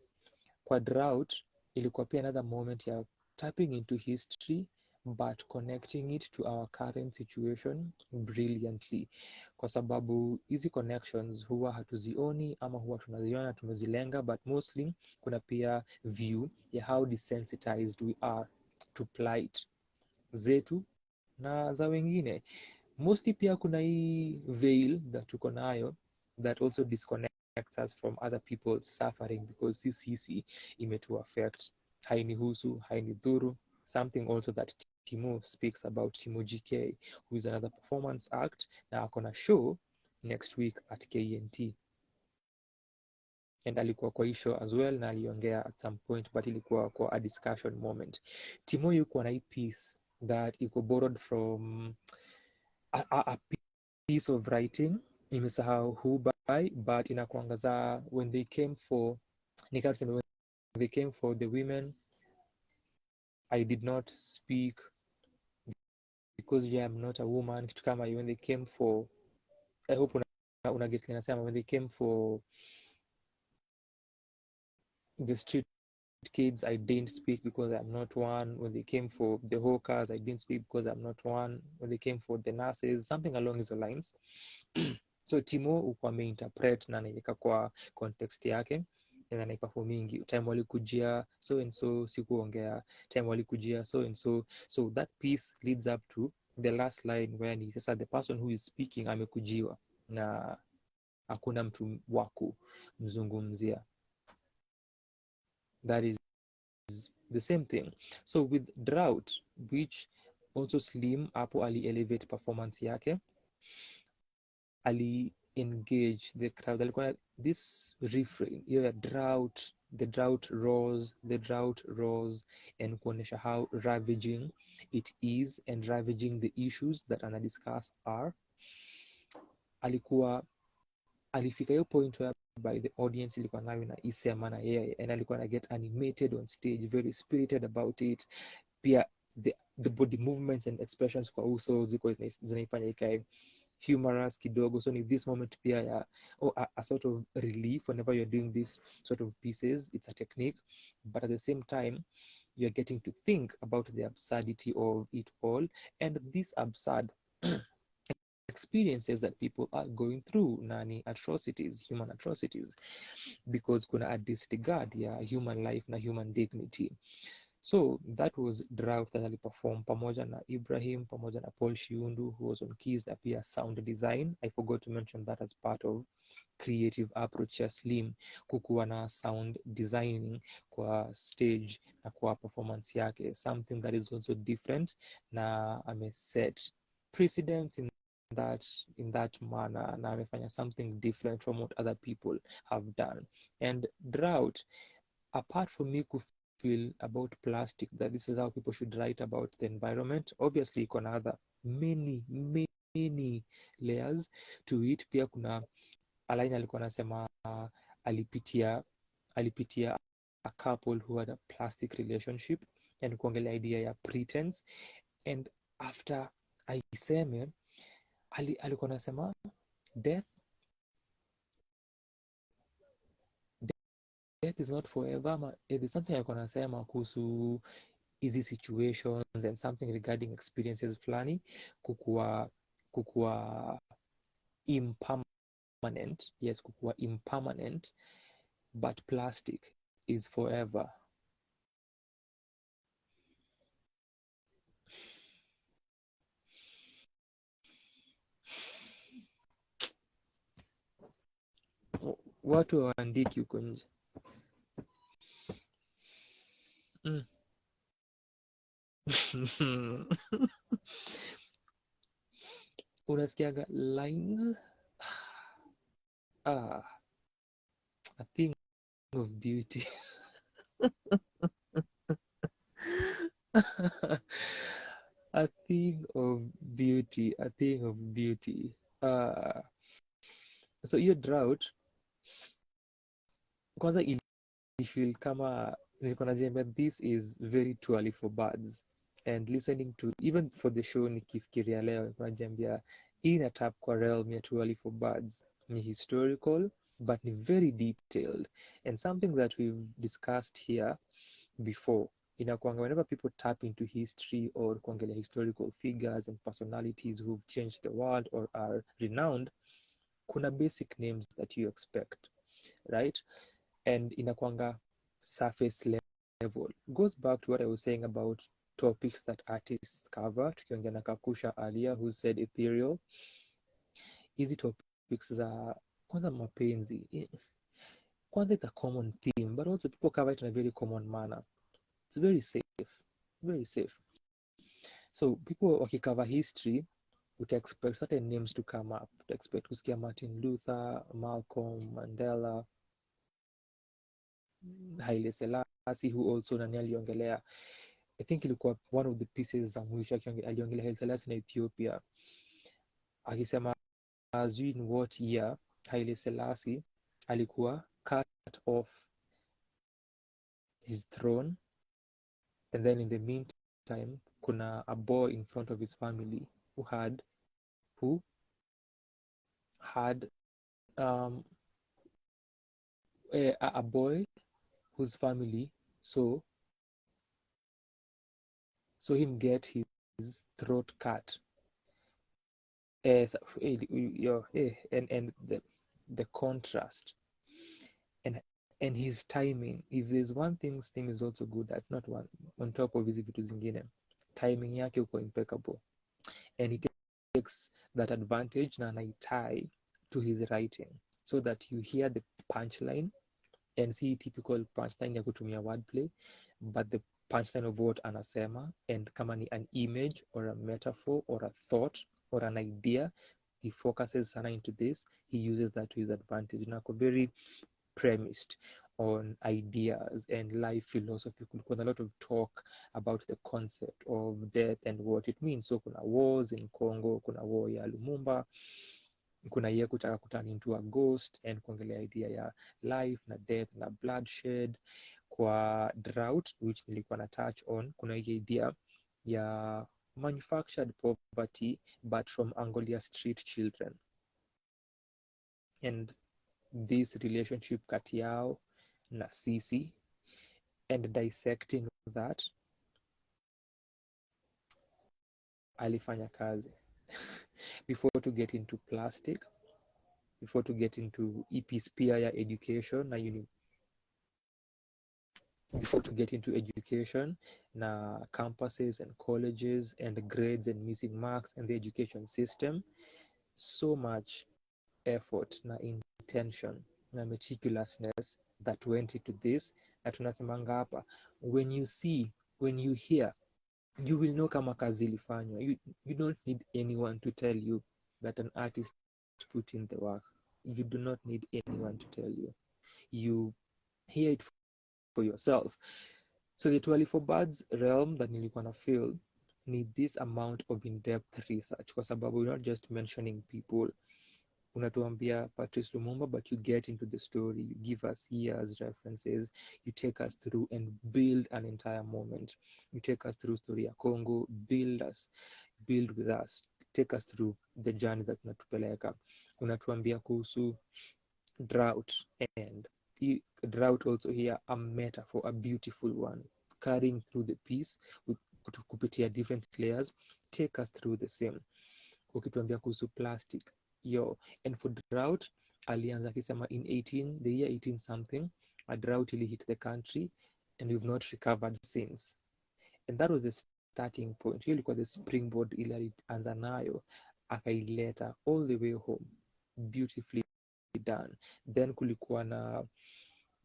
Kwa drought ilikuwa pia another moment ya tapping into history but connecting it to our current situation brilliantly, kwa sababu hizi connections huwa hatuzioni ama huwa tunaziona tumezilenga, but mostly kuna pia view ya how desensitized we are to plight zetu na za wengine. Mostly pia kuna hii veil that tuko nayo that also disconnects us from other people's suffering, because sisi imetu affect, hainihusu, hainidhuru. Something also that Timo speaks about, Timo GK, who is another performance act na akona show next week at KNT, and alikuwa kwa hii show as well na aliongea at some point, but ilikuwa kwa a discussion moment. Timo yuko na hii piece that iko borrowed from a piece of writing, nimesahau who by, but inakuangaza when they came for, nikasema when they came for the women, I did not speak because I am not a woman, kitu kama when they came for, I hope una get kinasema, when they came for the street kids, I didn't speak because I'm not one. When they came for the hawkers, I didn't speak because I'm not one. When they came for the nurses, something along those lines. So Timo ukuwa ameinterpret na naika kwa context yake na naiperformingi. Time walikujia so and so, sikuongea. Time walikujia so and so. So that piece leads up to the last line where ni sasa the person who is speaking amekujiwa na hakuna mtu waku mzungumzia. That is the same thing. So with drought, which also Slim hapo ali elevate performance yake, ali engage the crowd, alikuwa this refrain hiyo ya drought, the drought rose, and kuonesha how ravaging it is and ravaging the issues that ana discuss are. Alifika hiyo point where by the audience ilikuwa nayo na isema na yeye, and alikuwa na get animated on stage, very spirited about it. Pia the body movements and expressions kwa uso ziko zinaifanya ikae humorous kidogo. So ni this moment pia ya a sort of relief whenever you're doing this sort of pieces. It's a technique, but at the same time you're getting to think about the absurdity of it all and these absurd experiences that people are going through, nani atrocities, human atrocities, because kuna a disregard ya human life na human dignity. So that was drought that aliperform pamoja na Ibrahim, pamoja na Paul Shiundu, who was on keys na pia sound design. I forgot to mention that as part of creative approach ya Slim, kukuwa na sound designing kwa stage na kwa performance yake, something that is also different na ameset precedents in that manner na amefanya something different from what other people have done. And drought, apart from me feel about plastic, that this is how people should write about the environment, obviously kuna other many layers to it. Pia kuna Alain alikuwa anasema alipitia a couple who had a plastic relationship and kuongelea idea ya pretense, and after aiseme alikuwa anasema death is not forever. It is something alikuwa anasema kuhusu easy situations and something regarding experiences fulani kukuwa impermanent. Yes, kukuwa impermanent, but plastic is forever. Watu waandiki huko nje. Unasikiaga lines, a thing of beauty. A thing of beauty. So hiyo drought kwanza ilifeel kama nilikuwa najiambia this is very too early for birds, and listening to even for the show nikifikiria leo nilikuwa najiambia hii inatap kwa realm ya too early for birds, ni historical but very detailed, and something that we've discussed here before. Inakwanga whenever people tap into history or kuongelea historical figures and personalities who've changed the world or are renowned, kuna basic names that you expect, right? And inakwanga surface level. Goes back to what I was saying about topics that artists cover, tukiongea na Kakusha earlier who said ethereal. Hizi topics za kwanza mapenzi, kwanza it's a common theme, but also people cover it in a very common manner. It's very safe, very safe. So people wakikover history, would expect certain names to come up. Would expect kusikia Martin Luther, Malcolm, Mandela, Haile Selassie, who also nani aliongelea, I think ilikuwa one of the pieces za mwisho aliongelea Haile Selassie na Ethiopia, akisema as in what year Haile Selassie alikuwa cut off his throne, and then in the meantime kuna a boy in front of his family who had a boy whose family saw him get his throat cut. And the contrast and his timing. If there's one thing Sting is also good at, not one on top of hizi vitu zingine, timing yake uko impeccable, and he takes that advantage na anaitie to his writing so that you hear the punchline and see typical punchline ya kutumia wordplay, but the punchline of what anasema, and kama ni an image or a metaphor or a thought or an idea, he focuses sana into this, he uses that to his advantage. Nako very premised on ideas and life philosophy. Kuna a lot of talk about the concept of death and what it means. So kuna wars in Congo, kuna war ya Lumumba, kuna ye kutaka kutana into a ghost, and kuongelea idea ya life na death na bloodshed. Kwa drought, which nilikuwa na touch on, kuna hii idea ya manufactured poverty but from Angolia street children, and this relationship kati yao na sisi, and dissecting that. Alifanya kazi before to get into plastic, before to get into EP sphere ya education na before to get into education na campuses and colleges and grades and missing marks and the education system. So much effort na intention na meticulousness that went into this, na tunasemanga hapa, when you hear, you will know kama kazi ilifanywa. You don't need anyone to tell you that an artist put in the work. You do not need anyone to tell you. You hear it for yourself. So the 24 Birds realm that nilikuwa na feel need this amount of in-depth research, kwa sababu we're not just mentioning people. Unatuambia Patrice Lumumba, but you get into the story, you give us years, references, you take us through and build an entire moment. You take us through story ya Congo, build with us, take us through the journey that unatupeleka. Unatuambia kuhusu drought, and drought also here a metaphor, a beautiful one, carrying through the piece with kupitia different layers. Take us through the same. Ukituambia kuhusu plastic, and for drought alianza akisema in the year 18 something, a drought really hit the country and we've not recovered since. And that was the starting point. Hiyo ilikuwa the springboard ile alianza nayo akaileta all the way home, beautifully done. Then kulikuwa na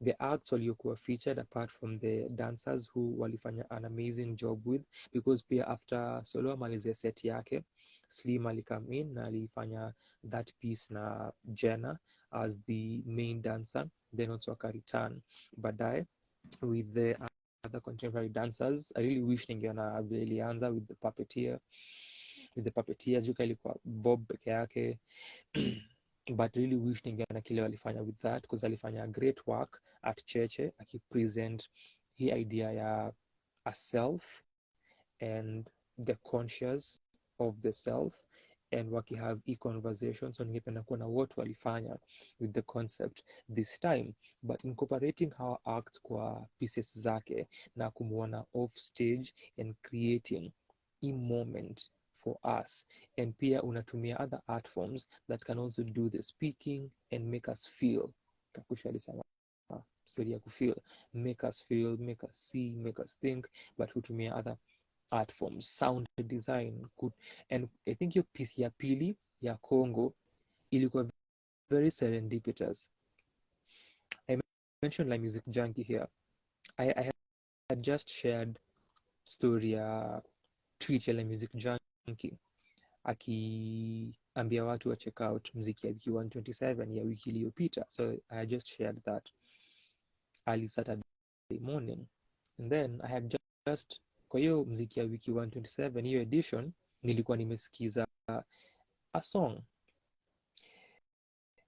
the acts waliokuwa featured apart from the dancers who walifanya an amazing job with, because pia after Solo amalize set yake, Slim alikame in na alifanya that piece na Jenna as the main dancer, then also akareturn baadaye with the other contemporary dancers. I really wish ningeona vile ilianza with the puppeteers, juka ilikuwa Bob peke yake but really wish ningeona kile walifanya with that, because alifanya great work at Cheche akipresent hii idea ya a self and the conscious of the self and wakihave e-conversation. So ningependa kuona what walifanya with the concept this time, but incorporating how acts kwa pieces zake na kumuona off stage and creating a moment for us. And pia unatumia other art forms that can also do the speaking and make us feel. Kakusha alisema story ya kufeel, make us feel, make us see, make us think, but hutumia other art forms, sound design good. And I think your piece ya pili ya Congo ilikuwa very serendipitous. I mentioned La Music Junkie here. I had just shared story ya tweet ya La Music Junkie akiambia watu wa check out mziki ya wiki 127 ya wiki iliyopita. So I just shared that early Saturday morning, and then I had just kwa hiyo mziki ya wiki 127 hiyo edition nilikuwa nimesikiza a song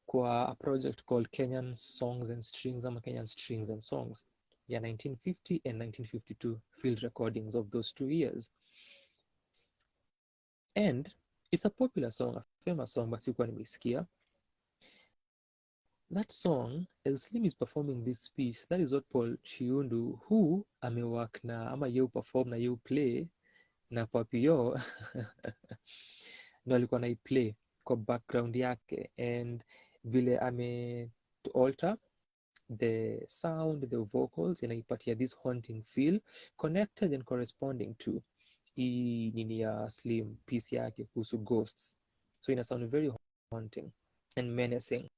kwa a project called Kenyan Songs and Strings ama Kenyan Strings and Songs ya 1950 and 1952 field recordings of those 2 years, and it's a popular song, a famous song, but sikuwa nimesikia that song. As Slim is performing this piece, that is what Paul Shiundu, who amework na ama yeu perform na yeu play na Papio ndo alikuwa naiplay kwa background yake, and vile ame to alter the sound, the vocals, inaipatia this haunting feel connected and corresponding to hii nini ya Slim piece yake kuhusu ghosts. So ina sound very haunting and menacing.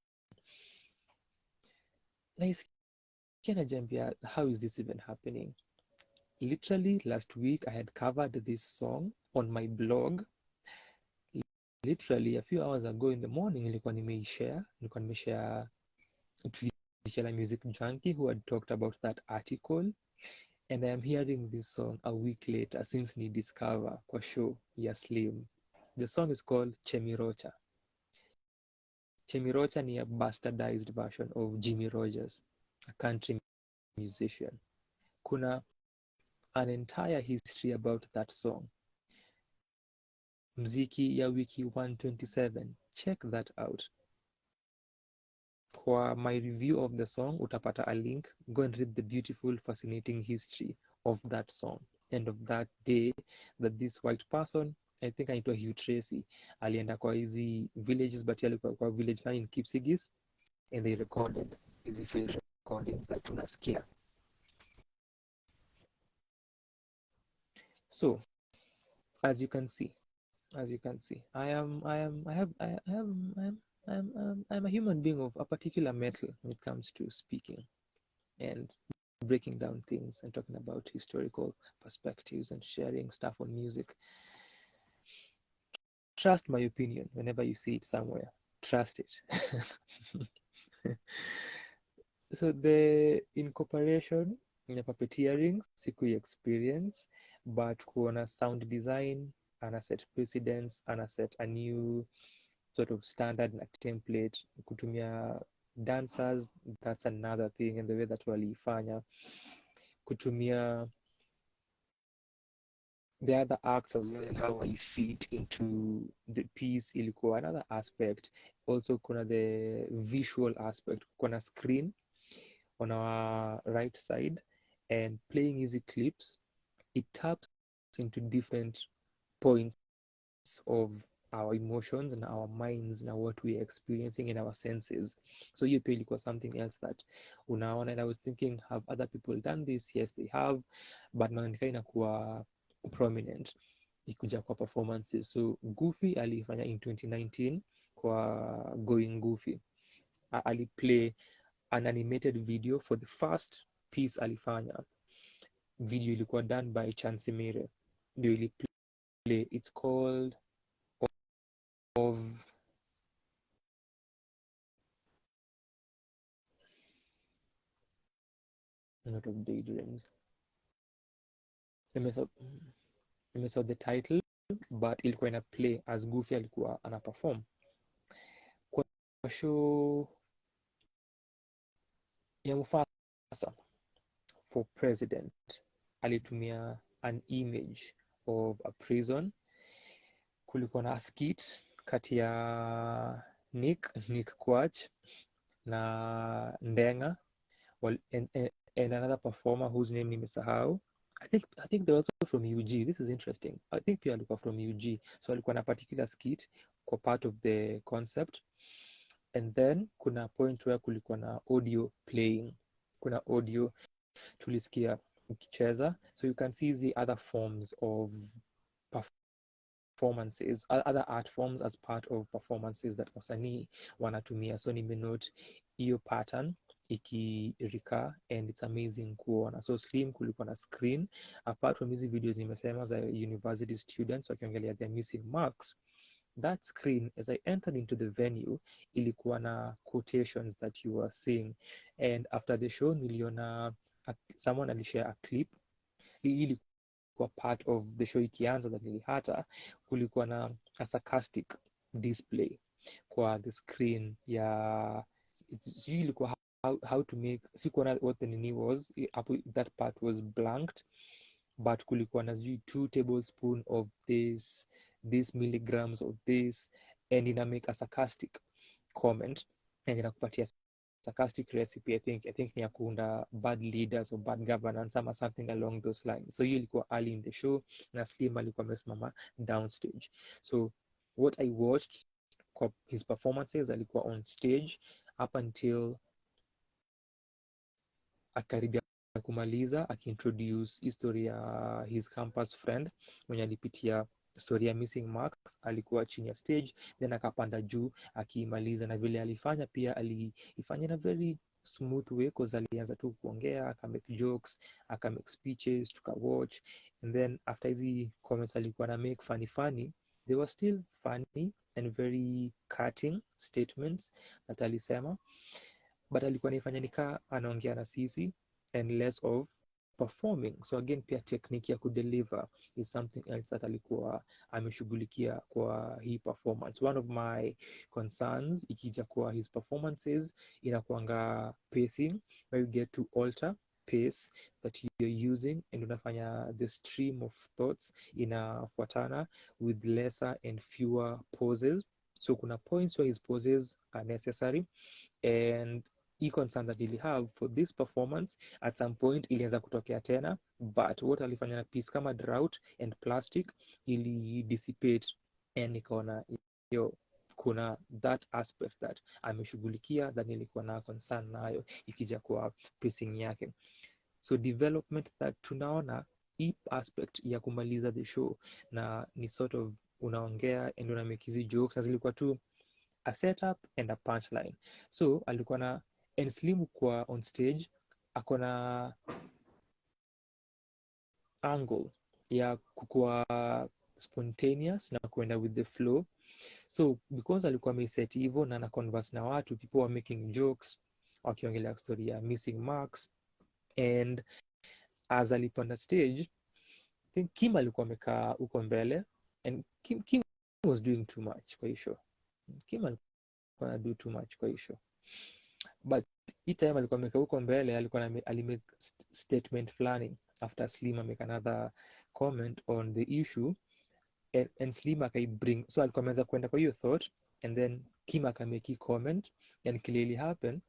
Naisikia najambia, how is this even happening? Literally last week I had covered this song on my blog. Literally a few hours ago in the morning nilikuwa nimeshare La Music Junkie who had talked about that article, and I am hearing this song a week later since ni discover kwa show ya Slim. The song is called Chemirocha. Chemirocha ni a bastardized version of Jimmy Rogers, a country musician. Kuna an entire history about that song. Mziki ya wiki 127. Check that out. For my review of the song, utapata a link. Go and read the beautiful, fascinating history of that song and of that day that this white person, I think anaitwa Hugh Tracy, alienda kwa hizi villages, but alikuwa kwa village in Kipsigis, and they recorded hizi field recordings that tunasikia. So, as you can see, I'm a human being of a particular metal when it comes to speaking and breaking down things and talking about historical perspectives and sharing stuff on music. Trust my opinion whenever you see it somewhere. Trust it. So the incorporation in puppeteering siku experience, but kuona sound design ana set precedence, ana set a new sort of standard na template. Kutumia dancers, that's another thing, and the way that walifanya. Kutumia the other acts as well and how I fit into the piece ilikuwa another aspect. Also kuna the visual aspect, kuna screen on our right side, and playing easy clips, it taps into different points of our emotions and our minds and what we are experiencing in our senses. So hiyo pia ilikuwa something else that unaona, and I was thinking, have other people done this? Yes, they have, but naonika inakuwa prominent ikuja kwa performances. So Goofy alifanya in 2019 kwa Going Goofy, aliplay an animated video for the first piece alifanya. Video ilikuwa done by Chansimire, ndio iliplay. It's called of not of daydreams. I mess up the title, but ilikuwa ina play as Goofy alikuwa ana perform kwa show ya Mufasa for president. Alitumia an image of a prison, kulikuwa na skit kati ya Nick Kwach na Ndenga and another performer whose name nimesahau. I think they're also from UG. This is interesting. I think pia alikuwa from UG. So alikuwa na particular skit kwa part of the concept. And then kuna point where kulikuwa na audio playing. Kuna audio tulisikia ukicheza. So you can see the other forms of performances, other art forms as part of performances that wasanii wanatumia. So nimenote hiyo pattern ikirika and it's amazing kuona. So Slim kulikuwa na screen. Apart from hizi videos nimesema za university students wakiongelea their missing marks, that screen, as I entered into the venue, ilikuwa na quotations that you were seeing. And after the show niliona someone alishare a clip. Hii kwa part of the show ikianza that nilihata, kulikuwa na a sarcastic display kwa the screen ya ilikuwa how to make, sikuona what the nini was, that part was blanked, but kulikuwa na 2 tablespoon of this milligrams of this, and ina make a sarcastic comment and inakupatia sarcastic recipe. I think ni ya kuunda bad leaders or bad governance ama something along those lines. So hiyo ilikuwa early in the show na Slim alikuwa amesimama downstage. So what I watched kwa his performances, alikuwa on stage up until akaribia kumaliza, akiintroduce history ya his campus friend mwenye alipitia story ya missing marks. Alikuwa chini ya stage then akapanda juu akimaliza, na vile alifanya pia alifanya na very smooth way cause alianza tu kuongea, akamake jokes, akamake speeches, tukawatch, and then after hizi comments alikuwa na make funny, they were still funny and very cutting statements that alisema, but alikuwa naifanya nikaa anaongea na sisi and less of performing. So again pia technique ya kudeliver is something else that alikuwa ameshughulikia kwa hii performance. One of my concerns ikija kwa his performances inakuanga pacing, where you get to alter pace that you're using and unafanya the stream of thoughts inafuatana with lesser and fewer pauses. So kuna points where his pauses are necessary, and hii concern that ili have for this performance at some point ilianza kutokea tena, but what alifanya na piece kama drought and plastic ili dissipate, and nikaona yo kuna that aspect that ameshughulikia that nilikuwa na concern nayo ikija kwa pacing yake. So development that tunaona hii aspect ya kumaliza the show na ni sort of unaongea and unamake hizi jokes, na zilikuwa tu a setup and a punchline. So alikuwa na and Slim kwa on stage akona angle ya kukuwa spontaneous na kuenda with the flow. So because alikuwa ameset hivyo na na converse na watu, people were making jokes wakiongelea story ya missing marks, and as alipanda stage, I think Kim alikuwa amekaa huko mbele, and Kim was doing too much kwa hiyo. Kim alikuwa do too much kwa hiyo, but hii time alikuwa amekaa huko mbele, alikuwa alimake statement fulani after Slim make another comment on the issue, and Slim akaibring, so alikuwa ameanza kwenda kwa hiyo thought, and then Kim akamake comment, and clearly happen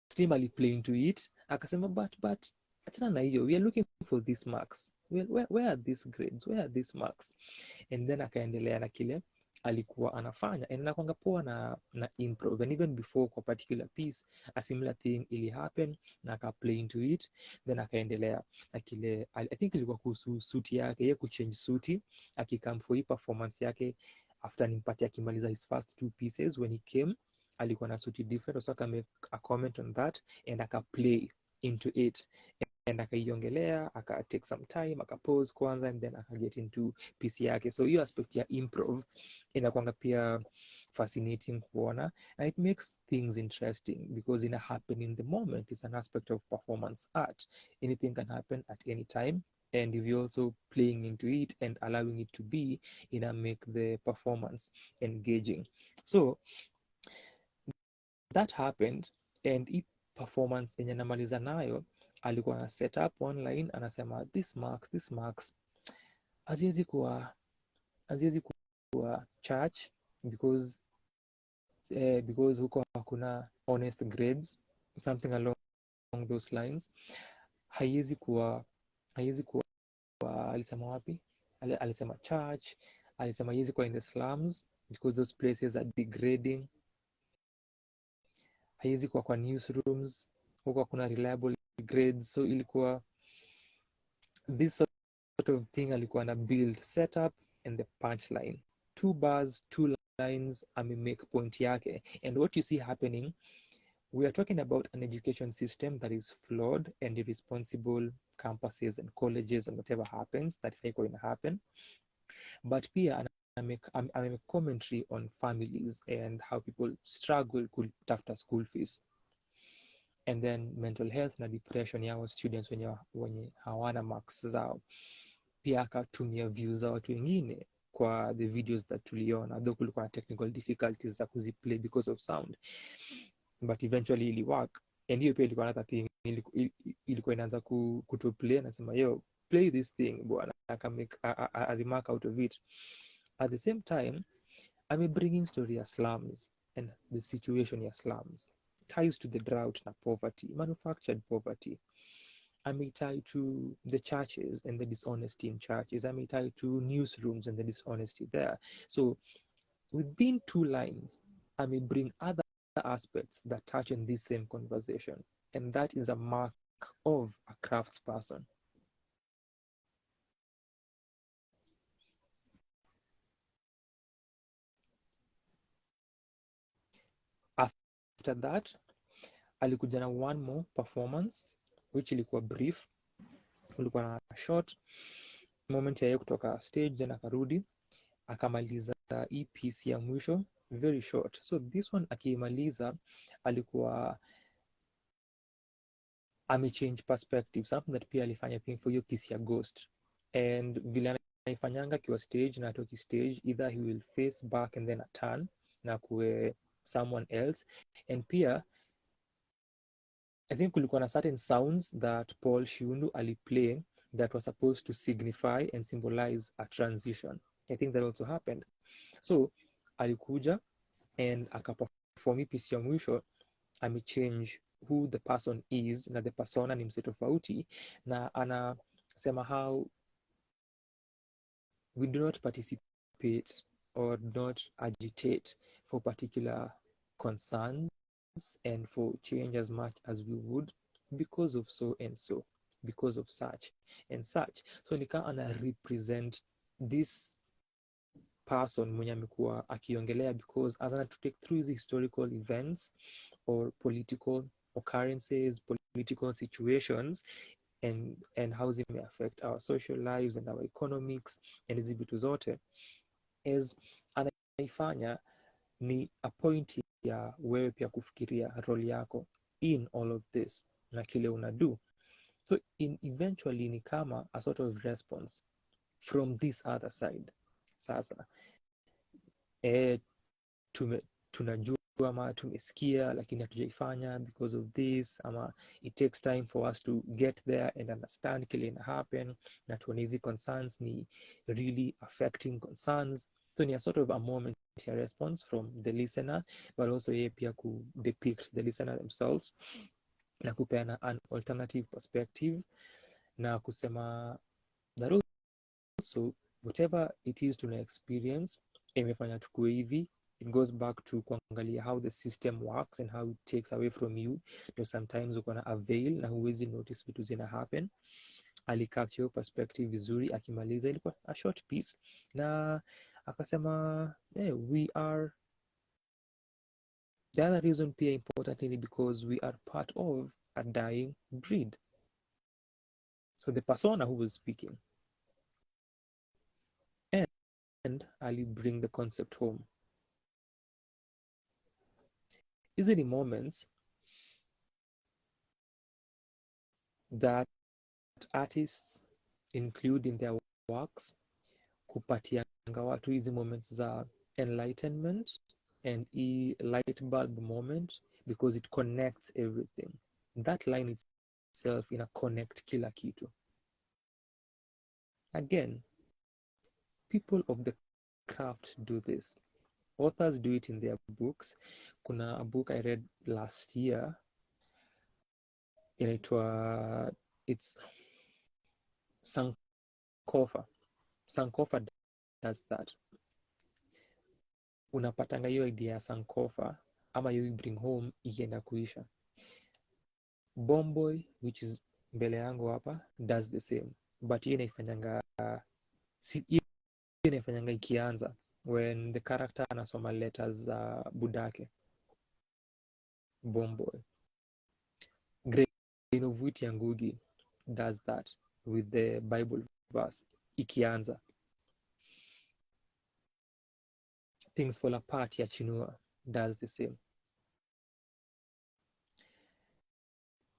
Slim aliplay into it akasema but achana na hiyo, we are looking for these marks, where are these grades, where are these marks, and then akaendelea na kile alikuwa anafanya, and nakwanga poa na improv. And even before kwa particular piece a similar thing ili happen na aka play into it, then akaendelea na kile I think ilikuwa kuhusu suti yake, yeye kuchange suti akikam for hii performance yake after nimpatia akimaliza his first 2 pieces. When he came alikuwa na suti different, so aka make a comment on that and aka play into it, and akaiongelea, aka take some time, aka pause kwanza, and then aka get into piece yake. So hiyo aspect ya improv inakuanga pia fascinating kuona, and it makes things interesting because ina happen in the moment. It's an aspect of performance art. Anything can happen at any time, and if you're also playing into it and allowing it to be, ina make the performance engaging. So that happened, and hii performance yenye namaliza nayo alikuwa na set up online, anasema this marks haziwezi church because huko hakuna honest grades, something along those lines. Haiwezi kuwa alisema wapi, alisema church, alisema haiwezi kuwa in the slums because those places are degrading. Haiwezi kuwa kwa newsrooms, huko hakuna reliable grades. So ilikuwa this sort of thing alikuwa na build setup and the punchline, 2 bars 2 lines, make point yake. And what you see happening, we are talking about an education system that is flawed and irresponsible, campuses and colleges and whatever happens that is going to happen. But pia I make commentary on families and how people struggle after school fees, and then mental health na depression ya students wenye hawana marks zao. Pia akatumia views za watu wengine kwa the videos that tuliona, though kulikuwa na technical difficulties za kuziplay because of sound, but eventually ili work. And hiyo pia ilikuwa another thing, ilikuwa inaanza kutoplay, nasema yo play this thing bwana, aka make a remark out of it. At the same time, I'm bringing story ya slums and the situation ya slums ties to the drought na poverty, manufactured poverty. I may tie to the churches and the dishonesty in churches. I may tie to newsrooms and the dishonesty there. So within 2 lines, I may bring other aspects that touch on this same conversation. And that is a mark of a craftsperson. After that, alikuja na one more performance which ilikuwa brief. Ulikuwa na short moment ya yeye kutoka stage, then akarudi akamaliza hii piece ya mwisho, very short. So this one akimaliza alikuwa amechange perspective, something that pia alifanya thing for hiyo piece ya ghost. And vile anaifanyanga kiwa stage na atoki stage, either he will face back and then a turn na kuwe someone else. And pia I think kulikuwa na certain sounds that Paul Shiundu aliplay that was supposed to signify and symbolize a transition. I think that also happened. So alikuja and akaperform piece ya mwisho, amechange who the person is na the persona ni mse tofauti, na anasema how we do not participate or not agitate for particular concerns and for change as much as we would because of so and so, because of such and such. So nika ana represent this person mwenye amekuwa akiongelea, because as ana to take through these historical events or political occurrences, political situations, and how they may affect our social lives and our economics and hizi vitu zote, as anaifanya ni a point ya wewe pia kufikiria role yako in all of this na kile unadu. So eventually ni kama a sort of response from this other side. Sasa tunajua ama tumesikia lakini hatujaifanya because of this, ama it takes time for us to get there and understand kile ina happen, na tuone hizi concerns ni really affecting concerns. So ni a sort of a moment ya response from the listener, but also yeye pia ku depict the listener themselves na kupeana an alternative perspective na kusema that also whatever it is tuna experience imefanya tukue hivi. It goes back to kuangalia how the system works and how it takes away from you. So sometimes uko na avail na huwezi notice vitu zina happen. Alicapture perspective vizuri, akimaliza ilikuwa a short piece na akasema we are the other reason pia importantly because we are part of a dying breed. So the persona who was speaking, and Ali bring the concept home. Hizi ni moments that artists include in their works kupatianga watu hizi moments za enlightenment and light bulb moment, because it connects everything. That line itself ina connect kila kitu. Again, people of the craft do this. Authors do it in their books. Kuna a book I read last year inaitwa it's Sankofa. Sankofa does that. Unapatanga hiyo idea ya Sankofa ama you bring home ikienda kuisha. Bomboy, which is mbele yangu hapa, does the same, but hiyo inaifanyanga ikianza when the character anasoma letters za budake. Bomboy. Grain of Wheat ya Ngugi does that with the Bible verse ikianza. Things Fall Apart ya Chinua does the same.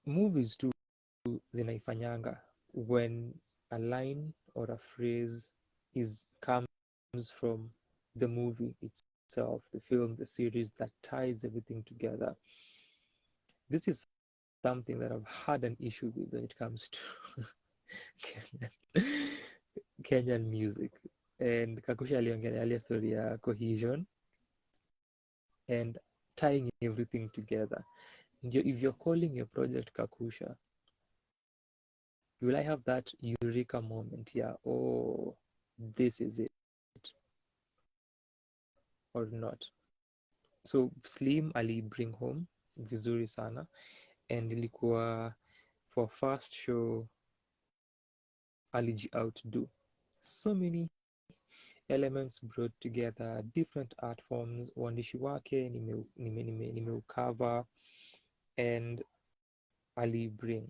Movies too zinaifanyanga when a line or a phrase comes from the movie itself, the film, the series, that ties everything together. This is something that I've had an issue with when it comes to Kenyan music. And Kakusha aliongelea story ya cohesion and tying everything together. If you're calling your project Kakusha, will I have that eureka moment? Yeah, oh, this is it, or not? So Slim ali bring home vizuri sana, and ilikuwa for first show aliji outdo. So many elements brought together, different art forms, uandishi wake nimeukava, and ali bring,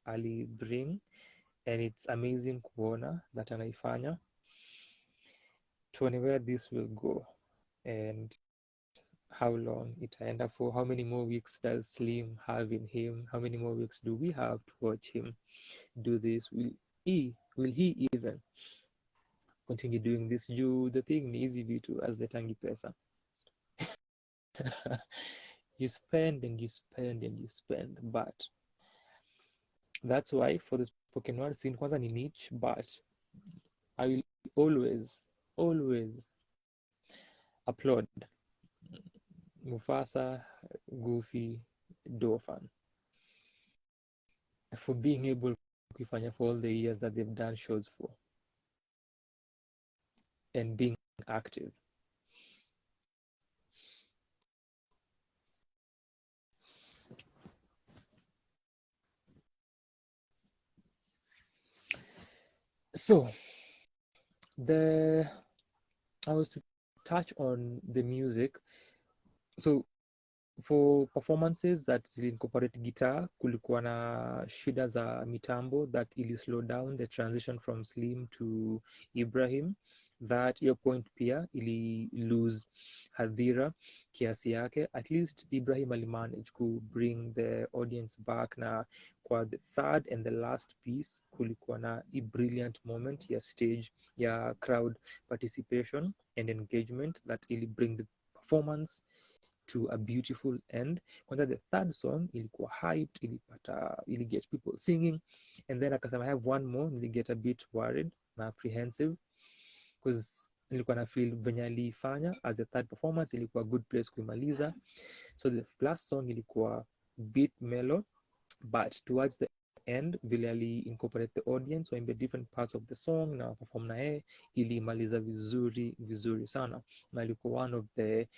and it's amazing kuona that anaifanya. Tuone where this will go and how long itaenda for. How many more weeks does Slim have in him? How many more weeks do we have to watch him do this? Will he even continue doing this? The thing ni easy vitu as the tangi pesa. You spend and you spend and you spend, but that's why for the spoken word scene kwanza ni niche, but I will always applaud Mufasa, Goofy, Dolphin for being able kuifanya for all the years that they've done shows for and being active. So I was to touch on the music. So for performances that incorporate guitar, kulikuwa na shida za mitambo that ili slow down the transition from Slim to Ibrahim. That your point pia ili lose hadhira kiasi yake. At least Ibrahim alimanage to bring the audience back, na kwa the third and the last piece kulikuwa na a brilliant moment ya stage ya crowd participation and engagement that ili bring the performance to a beautiful end. Kwanza the third song ilikuwa hyped, ili get people singing, and then akasema I have one more, ili get a bit worried na apprehensive because nilikuwa na feel venye alifanya as a third performance ilikuwa good place kuimaliza. So the last song ilikuwa bit mellow, but towards the end vile ali incorporate the audience waimbe different parts of the song na perform na yeye, ilimaliza vizuri sana, na ilikuwa one of the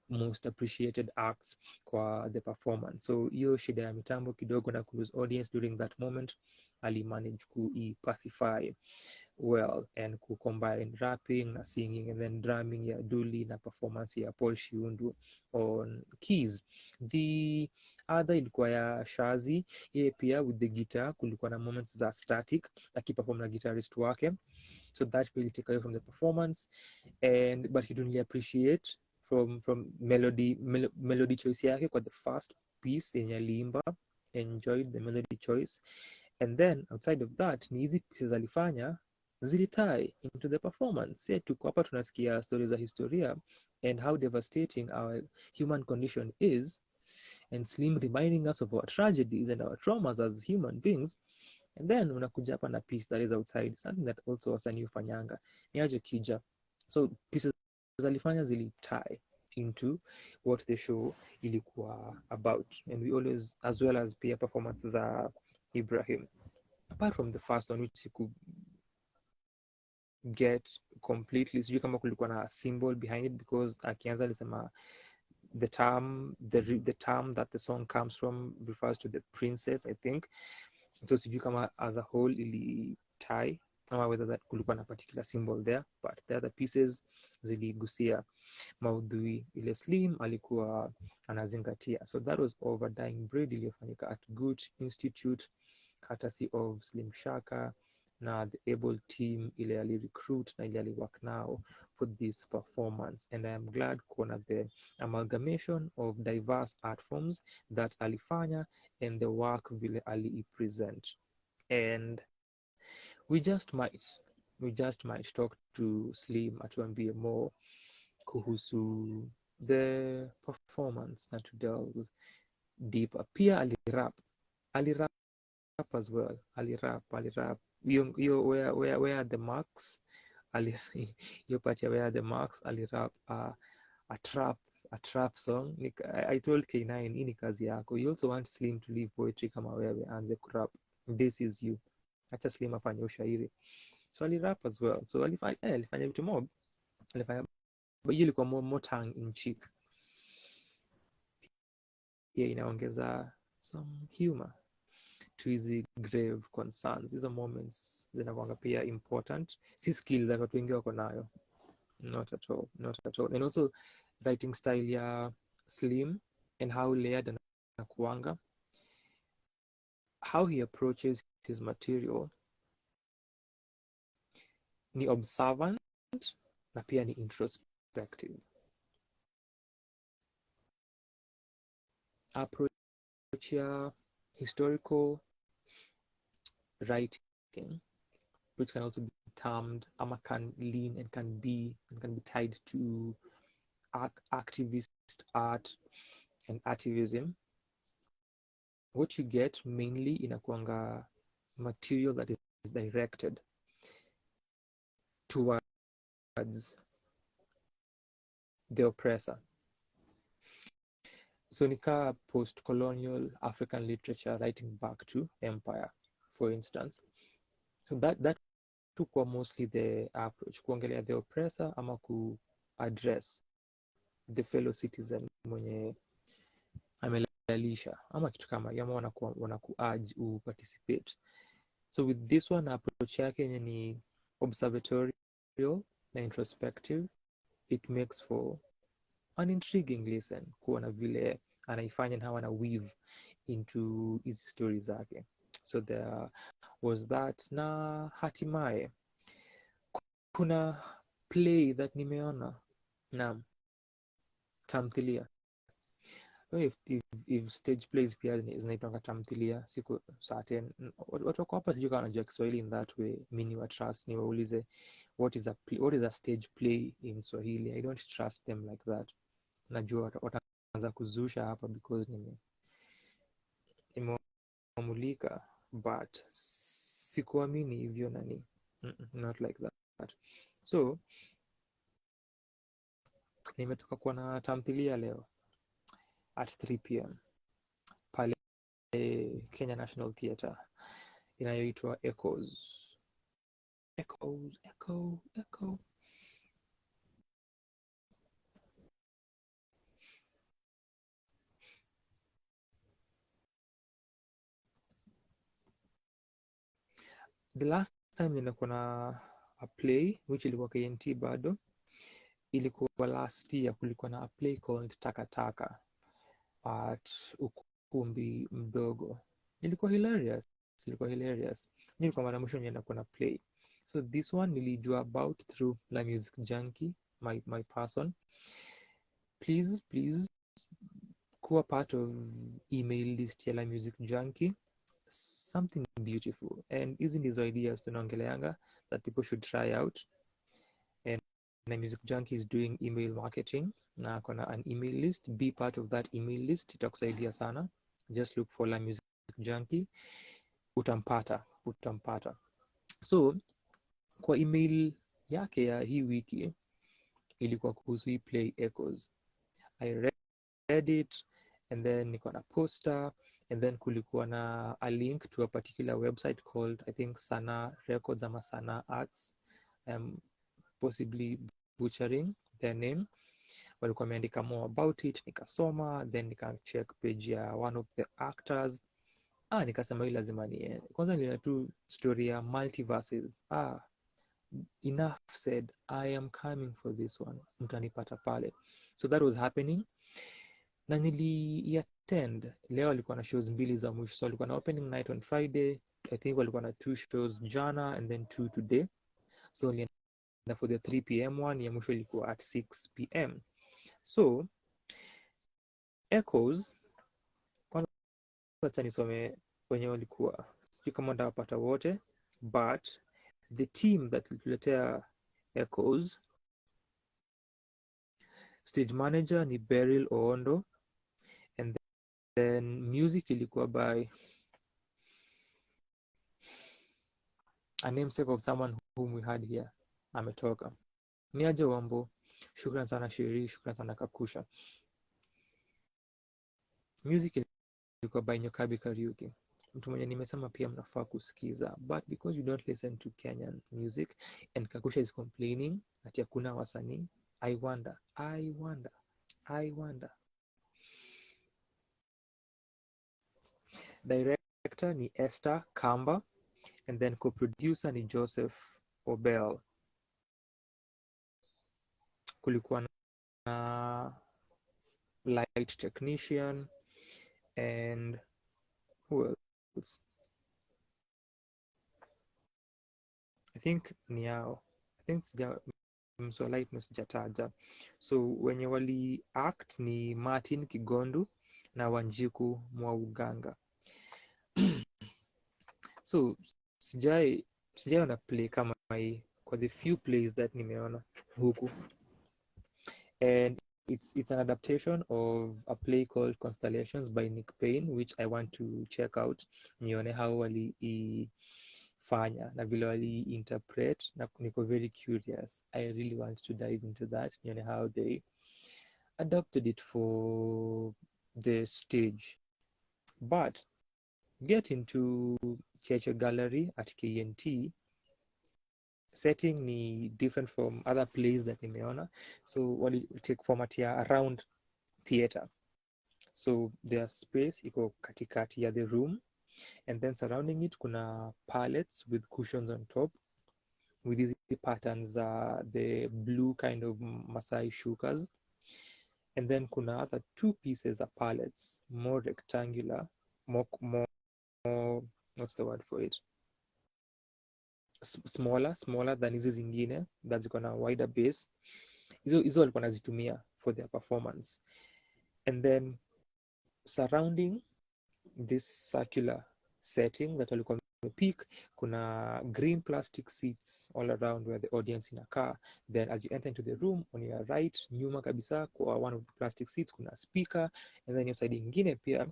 most appreciated acts kwa the performance. So hiyo shida ya mitambo kidogo na lose audience during that moment, ali manage pacify well and combine rapping na singing and then drumming ya Duli na performance ya Paul Shiundu on keys. The other ilikuwa ya Shazi, yeye pia with the guitar kulikuwa na moments za static akiperform na guitarist wake, so that will take away from the performance, but you don't really appreciate from melody choice yake kwa the first piece yenye aliimba. Enjoyed the melody choice, and then outside of that ni hizi pieces alifanya zilitie into the performance. Tuko hapa tunasikia stories za historia and how devastating our human condition is, and Slim reminding us of our tragedies and our traumas as human beings, and then unakuja hapa na piece that is outside something that also wasanii hufanyanga ni aje kija. So pieces alifanya zili tie into what the show ilikuwa about, and we always, as well as pia performances za Ibrahim, apart from the first one which siku get completely, sijui kama kulikuwa na symbol behind it, because akianza alisema the term that the song comes from refers to the princess, I think. So sijui kama as a whole ili tie ama whether that kulikuwa na particular symbol there, but the other pieces ziligusia maudhui ile Slim alikuwa anazingatia. So that was Over Dying Breed iliyofanyika at Goethe-Institut courtesy of Slim Shaka na the able team ile ali-recruit na ile ali-work now for this performance, and I am glad kuona the amalgamation of diverse art forms that alifanya and the work vile ali-present. And we just might talk to Slim atuambie more kuhusu the performance na to delve deeper. Pia alirap as well, alirap hiyo where are the marks, hiyo part ya where are the marks, alirap a trap song. I told K9 hii ni kazi yako, you also want Slim to leave poetry kama wewe anze kurap, this is you, acha Slim afanye ushairi. So alirap as well, so alifanya vitu mob, alifanya, but hiyo ilikuwa more tongue in cheek, pia inaongeza some humor to hizi grave concerns. Hizo moments zinakuanga pia important, si skill za watu wengi wako nayo, not at all. And also writing style ya Slim and how layered anakuanga, how he approaches his material ni observant na pia ni introspective. Approach ya historical writing, which can also be termed ama can lean and can be tied to activist art and activism. What you get mainly inakuanga material that is directed towards the oppressor. So nika post-colonial African literature writing back to empire, for instance. So that took mostly the approach kuongelea the oppressor ama ku address the fellow citizen mwenye amelalisha ama kitu kama hiyo, ama wanaku urge u participate. So with this one, approach yake yenye ni observatorial na introspective, it makes for an intriguing listen kuona vile anaifanya na how ana weave into hizi stories zake. So there was that, na hatimaye kuna play that nimeona na tamthilia. If stage plays pia zinaitwanga tamthilia siku saa 10. Watu wako hapa sijui kama wanajua Kiswahili in that way, mimi wa trust niwaulize what is a stage play in Swahili. I don't trust them like that. Najua wataanza kuzusha hapa because nimemulika, but sikuamini hivyo nani. Not like that. So nimetoka kuwa na tamthilia leo at 3 p.m. pale Kenya National Theatre inayoitwa Echoes. The last time nilikuwa na a play which ilikuwa KNT bado, ilikuwa last year. Kulikuwa na a play called Takataka at ukumbi mdogo. Ilikuwa hilarious. Nilikuwa mara mwisho nienda kuona play. So this one nilijua about through La Music Junkie, my person. Please kuwa part of email list ya La Music Junkie. Something beautiful, and hizi ndizo ideas tunaongeleanga that people should try out. And La Music Junkie is doing email marketing na kona an email list. Be part of that email list, itakusaidia sana. Just look for La Music Junkie, utampata. So kwa email yake ya hii wiki ilikuwa kuhusu hii play Echoes. I read it, and then niko na poster, and then kulikuwa na a link to a particular website called, I think, Sanaa Records ama Sanaa Arts. Possibly butchering their name. Walikuwa wameandika more about it, nikasoma, then nikacheck page ya one of the actors. Nikasema hii lazima niende. Kwanza niliona tu story ya multiverses. Enough said, I am coming for this one. Mtanipata pale. So that was happening. Na nili-attend. Leo walikuwa na shows mbili za mwisho. So walikuwa na opening night on Friday. I think walikuwa na 2 shows jana and then 2 today. So na for the 3 p.m. one, ya mwisho ilikuwa at 6 p.m. So Echoes, kwanza acha nisome wenye walikuwa, sijui kama ndawapata wote, but the team that ilituletea Echoes, stage manager ni Beryl Oondo, and then music ilikuwa by a namesake of someone whom we had here, ametoka. Niaje Wambo, shukran sana Shiri, shukran sana Kakusha. Music ilikuwa by Nyokabi Kariuki, mtu mwenye nimesema pia mnafaa kusikiza, but because you don't listen to Kenyan music and Kakusha is complaining ati hakuna wasanii, I wonder. Director ni Esther Kamba, and then co-producer ni Joseph Obel. Kulikuwa na light technician and who else? I think ni yao. I think light sijataja. So wenye wali act ni Martin Kigondu na Wanjiku Mwauganga. So sijaona play kama hii kwa the few plays that nimeona huku, and it's an adaptation of a play called Constellations by Nick Payne, which I want to check out, nione how waliifanya na vile wali-interpret, na niko very curious. I really want to dive into that, nione how they adapted it for the stage. But get into Cheche Gallery at KNT, setting ni different from other plays that nimeona. So wali take format ya around theater. So their space iko katikati ya the room, and then surrounding it kuna pallets with cushions on top with these patterns, the blue kind of Masai shukas, and then kuna other 2 pieces of pallets, more rectangular, more what's the word for it, smaller than hizi zingine that ziko na wider base. Hizo walikuwa nazitumia for their performance. And then surrounding this circular setting that walikuwa wamepick, kuna green plastic seats all around where the audience inakaa. Then as you enter into the room, on your right, nyuma kabisa kwa one of the plastic seats kuna speaker, and then your side ingine pia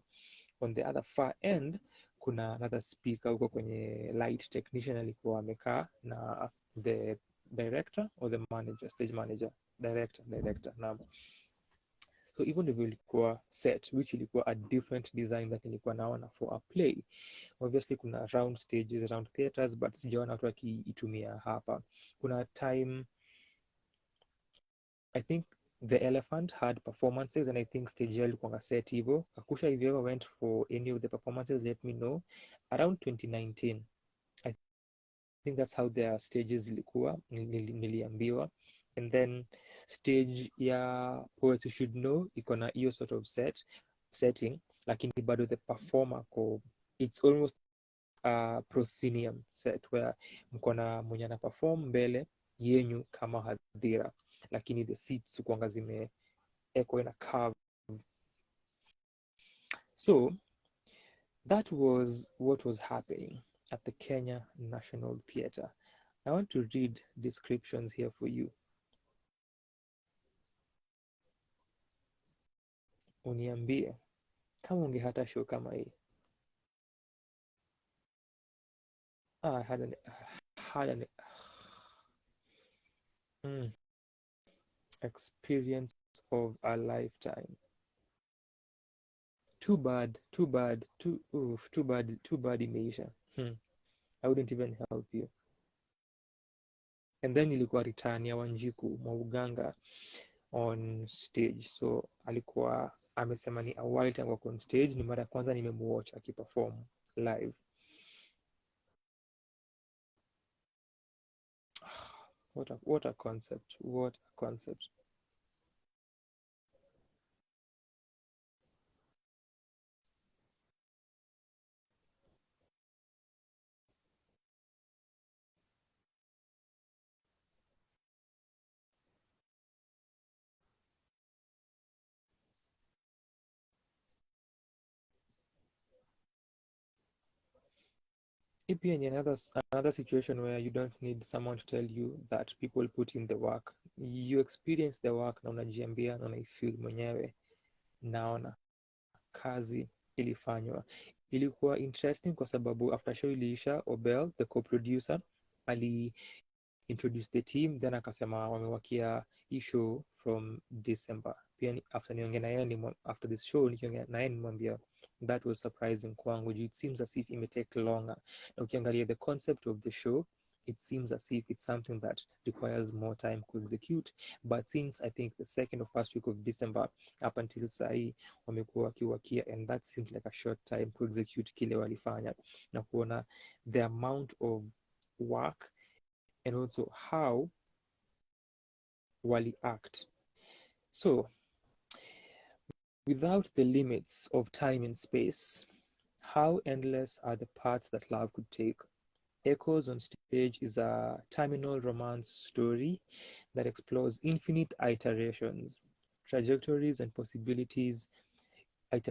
on the other far end kuna another speaker huko kwenye light technician alikuwa amekaa na the director or the manager, stage manager, director na so hivyo ndivyo ilikuwa set, which ilikuwa a different design that nilikuwa naona for a play. Obviously kuna round stages, round theaters, but sijaona watu wakiitumia hapa. Kuna time I think the Elephant had performances, and I think stage ilikuwa set hivyo. Kakusha, if you ever went for any of the performances, let me know. Around 2019, I think that's how their stages ilikuwa, niliambiwa. And then stage ya Poets You Should Know iko na hiyo sort of setting, lakini bado the performer it's almost a proscenium set where mko na mwenye ana perform mbele yenyu kama hadhira, lakini the seats kuanga zimeekwa in a curve. So that was what was happening at the Kenya National Theatre. I want to read descriptions here for you. Uniambie kama ungehata show kama hii. I had an Experience of a lifetime. Too bad imeisha. I wouldn't even help you. And then ilikuwa return ya Wanjiku Mwauganga on stage, so alikuwa amesema ni a while tangu ako on stage, ni mara ya kwanza nimemuwatch akiperform live. What a concept. Pia ni another situation where you don't need someone to tell you that people put in the work. You experience the work na unajiambia na unaifeel mwenyewe. Naona kazi ilifanywa. Ilikuwa interesting kwa sababu after show iliisha, Obel the co-producer ali introduce the team, then akasema wamewakia hii show from December. Pia after niongea na yeye after this show nikiongea na yeye nimwambia that was surprising kwangu. It seems as if it may take longer. Na ukiangalia the concept of the show, it seems as if it's something that requires more time to execute, but since I think the second or first week of December up until sahi wamekuwa wakiwakia, and that seems like a short time to execute kile walifanya, na kuona the amount of work and also how wali act. So without the limits of time and space, how endless are the paths that love could take? Echoes on Stage is a terminal romance story that explores infinite iterations, trajectories and possibilities that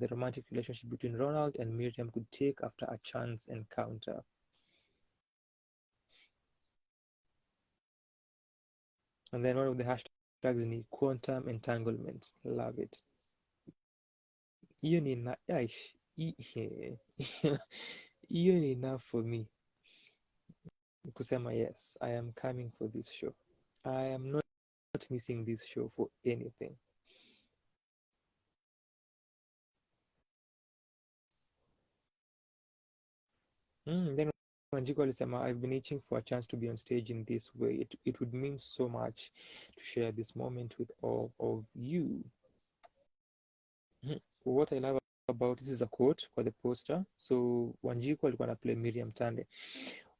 the romantic relationship between Ronald and Miriam could take after a chance encounter. And then one of the hashtags ni quantum entanglement. Love it. Hiyo ni hiyo ni enough for me kusema yes, I am coming for this show. I am not missing this show for anything. Then Wanjiku alisema, I've been itching for a chance to be on stage in this way. It would mean so much to share this moment with all of you. What I love about this is a quote for the poster. So Wanjiku alikuwa na play Miriam Tande.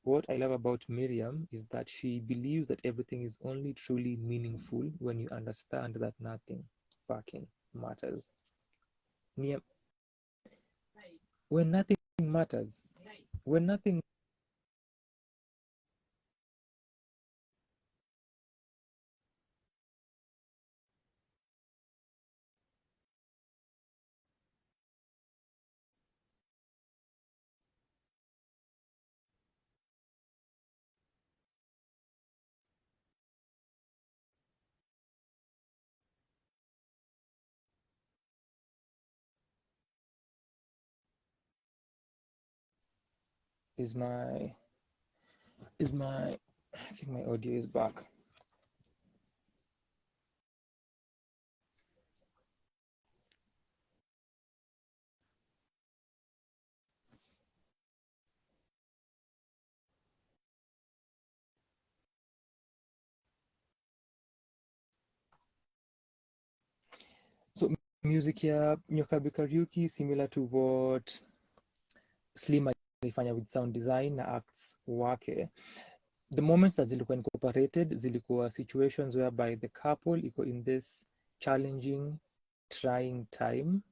What I love about Miriam is that she believes that everything is only truly meaningful when you understand that nothing fucking matters. When nothing matters. When nothing is my I think my audio is back. So music ya Nyokabi Kariuki similar to what Slim alifanya with sound design na acts wake. The moments that zilikuwa incorporated zilikuwa situations whereby the couple iko in this challenging, trying time,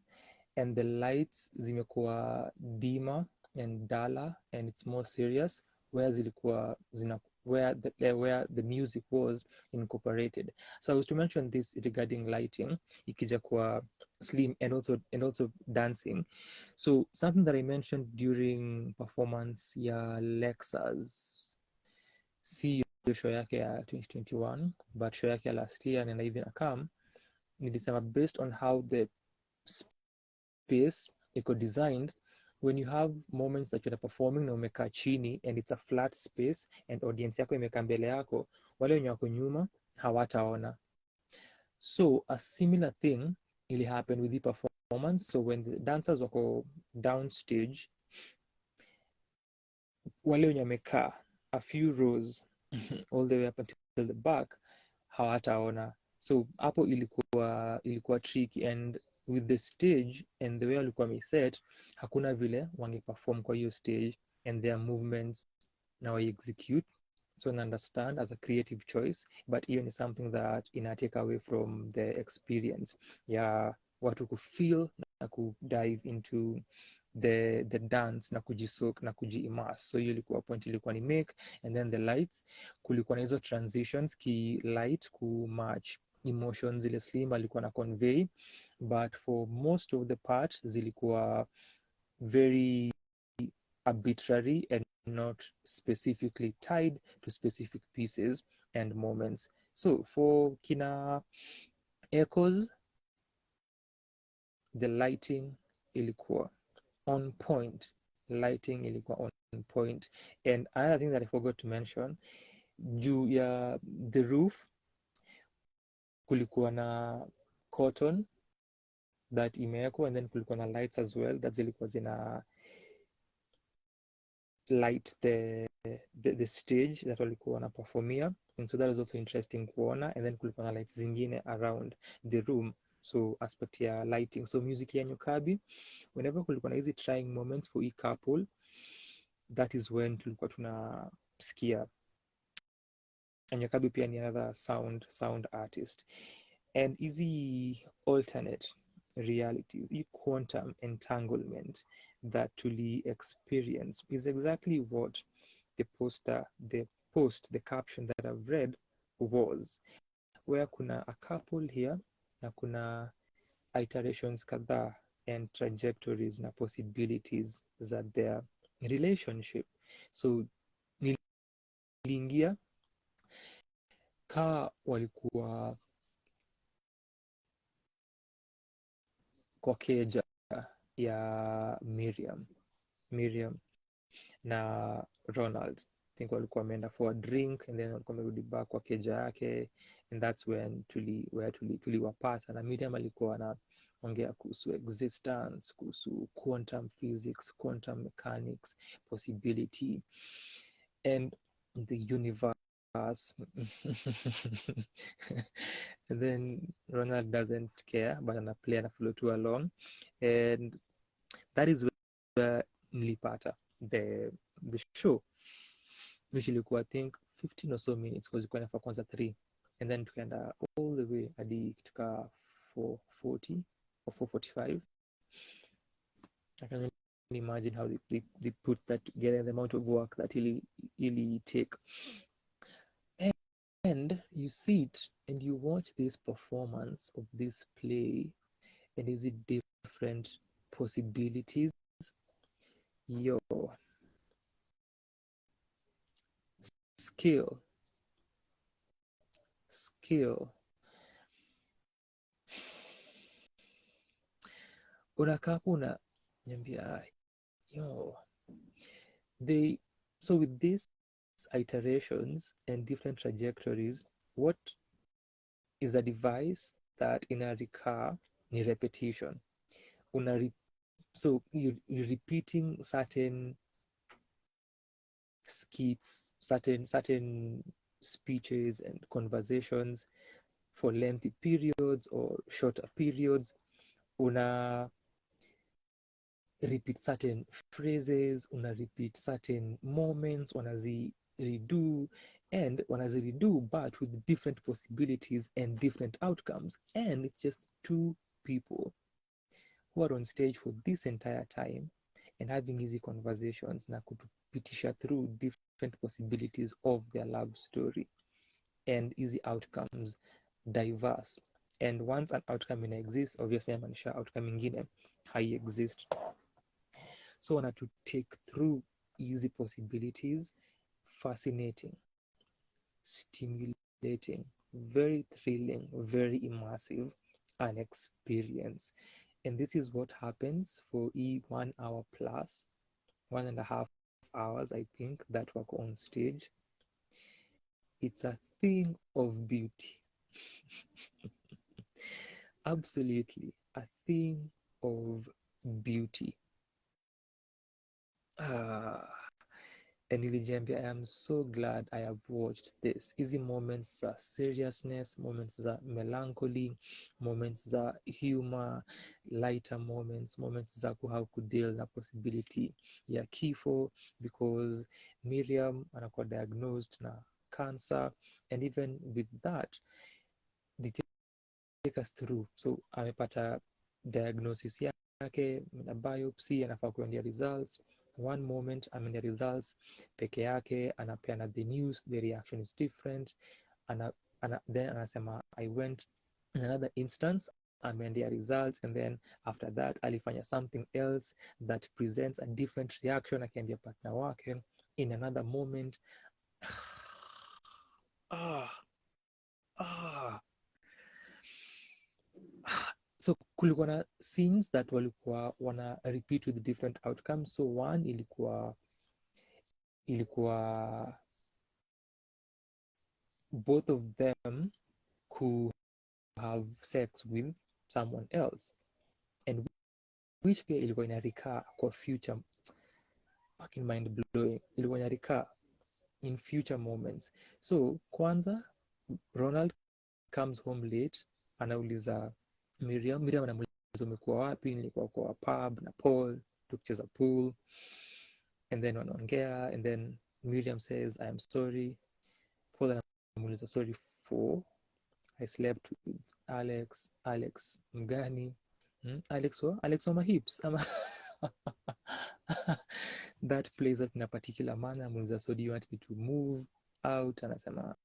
and the lights zimekuwa dimmer and duller and it's more serious, where the music was incorporated. So I was to mention this regarding lighting, ikija kwa Slim and also dancing. So something that I mentioned during performance ya Lexa's, si show yake ya 2021 but show yake ya last year and even akam, nilisema based on how the space iko designed, when you have moments that you're performing na umekaa chini and it's a flat space and audience yako imekaa mbele yako, wale wenye wako nyuma hawataona. So a similar thing ili happen with the performance. So when the dancers wako downstage, wale wenye wamekaa a few rows all the way up until the back hawataona. So hapo ilikuwa tricky, and with the stage and the way walikuwa wameset, hakuna vile wangeperform kwa hiyo stage and their movements na wa execute. So I understand as a creative choice, but hiyo ni something that ina take away from the experience ya watu kufeel na kudive into the dance na kujisoak na kujiimmerse. So hiyo ilikuwa point ilikuwa ni make, and then the lights, kulikuwa na hizo transitions ki light ku match emotions zile Slim alikuwa na convey, but for most of the part zilikuwa very arbitrary and not specifically tied to specific pieces and moments. So for kina echoes, the lighting ilikuwa on point. Lighting ilikuwa on point. And another thing that I forgot to mention, juu ya the roof kulikuwa na cotton that imewekwa, and then kulikuwa na lights as well that zilikuwa zina light the stage that walikuwa wanaperformia, and so that was also interesting kuona. And then kulikuwa na lights zingine around the room, so aspect ya lighting. So music ya Nyokabi, whenever kulikuwa na hizi trying moments for each couple, that is when tulikuwa tunasikia. Nyokabi pia ni another sound artist. And hizi alternate realities, hii quantum entanglement that tuli experience is exactly what the post, the caption that I've read was, where kuna a couple here na kuna iterations kadhaa and trajectories na possibilities za their relationship. So niliingia kaa walikuwa kwa keja ya Miriam na Ronald. I think walikuwa wameenda for a drink, and then walikuwa wamerudi back kwa keja yake, and that's when tuliwapata, na Miriam alikuwa anaongea kuhusu existence, kuhusu quantum physics, quantum mechanics, possibility and the universe. And then Ronald doesn't care, but anaplay and follow too along, and that is where nilipata the show, which ilikuwa I think 15 or so minutes, because ilikuwa inafaa kwanza 3, and then tukaenda all the way hadi tuka 440 or 445. I can only imagine how they put that together, the amount of work that ili take. And you sit and you watch this performance of this play, and is it different possibilities? Yo, skill. Unakaa hapo unaniambia, yo, so with these iterations and different trajectories, what is a device that ina recur ni repetition. So you're repeating certain skits, certain speeches and conversations for lengthy periods or shorter periods. Una repeat certain phrases, una repeat certain moments, wanaziredo but with different possibilities and different outcomes. And it's just two people who are on stage for this entire time and having easy conversations na kutupitisha through different possibilities of their love story and easy outcomes, diverse. And once an outcome exists, obviously inamaanisha outcome ingine hai-exist. So wana to take through easy possibilities, fascinating, stimulating, very thrilling, very immersive an experience. And this is what happens for 1 hour plus, 1.5 hours, I think, that work on stage. It's a thing of beauty. Absolutely a thing of beauty. And nilijiambia, I am so glad I have watched this. Hizi moments za seriousness, moments za melancholy, moments za humor, lighter moments za how kudeal na possibility ya kifo, because Miriam anakuwa diagnosed na cancer, and even with that they take us through. So amepata diagnosis yake na biopsy, anafaa kuendea results. One moment ameendea results peke yake, anapeana the news, the reaction is different. Then anasema I went in another instance, ameendea results, and then after that alifanya something else that presents a different reaction, akiambia partner wake in another moment. So kulikuwa na scenes that walikuwa wana repeat with different outcomes. So one ilikuwa both of them could have sex with someone else, and which pia ilikuwa ina recur kwa future. Fucking mind blowing. Ilikuwa ina recur in future moments. So kwanza Ronald comes home late, anauliza Miriam anamuuliza umekuwa wapi? Nilikuwa kwa pub na Paul tukicheza pool, and then wanaongea, and then Miriam says I am sorry. Paul anamuuliza sorry for? I slept with Alex mgani? Alex wa my hips ama that plays out in a particular manner. Anamuuliza so do you want me to move out? Anasema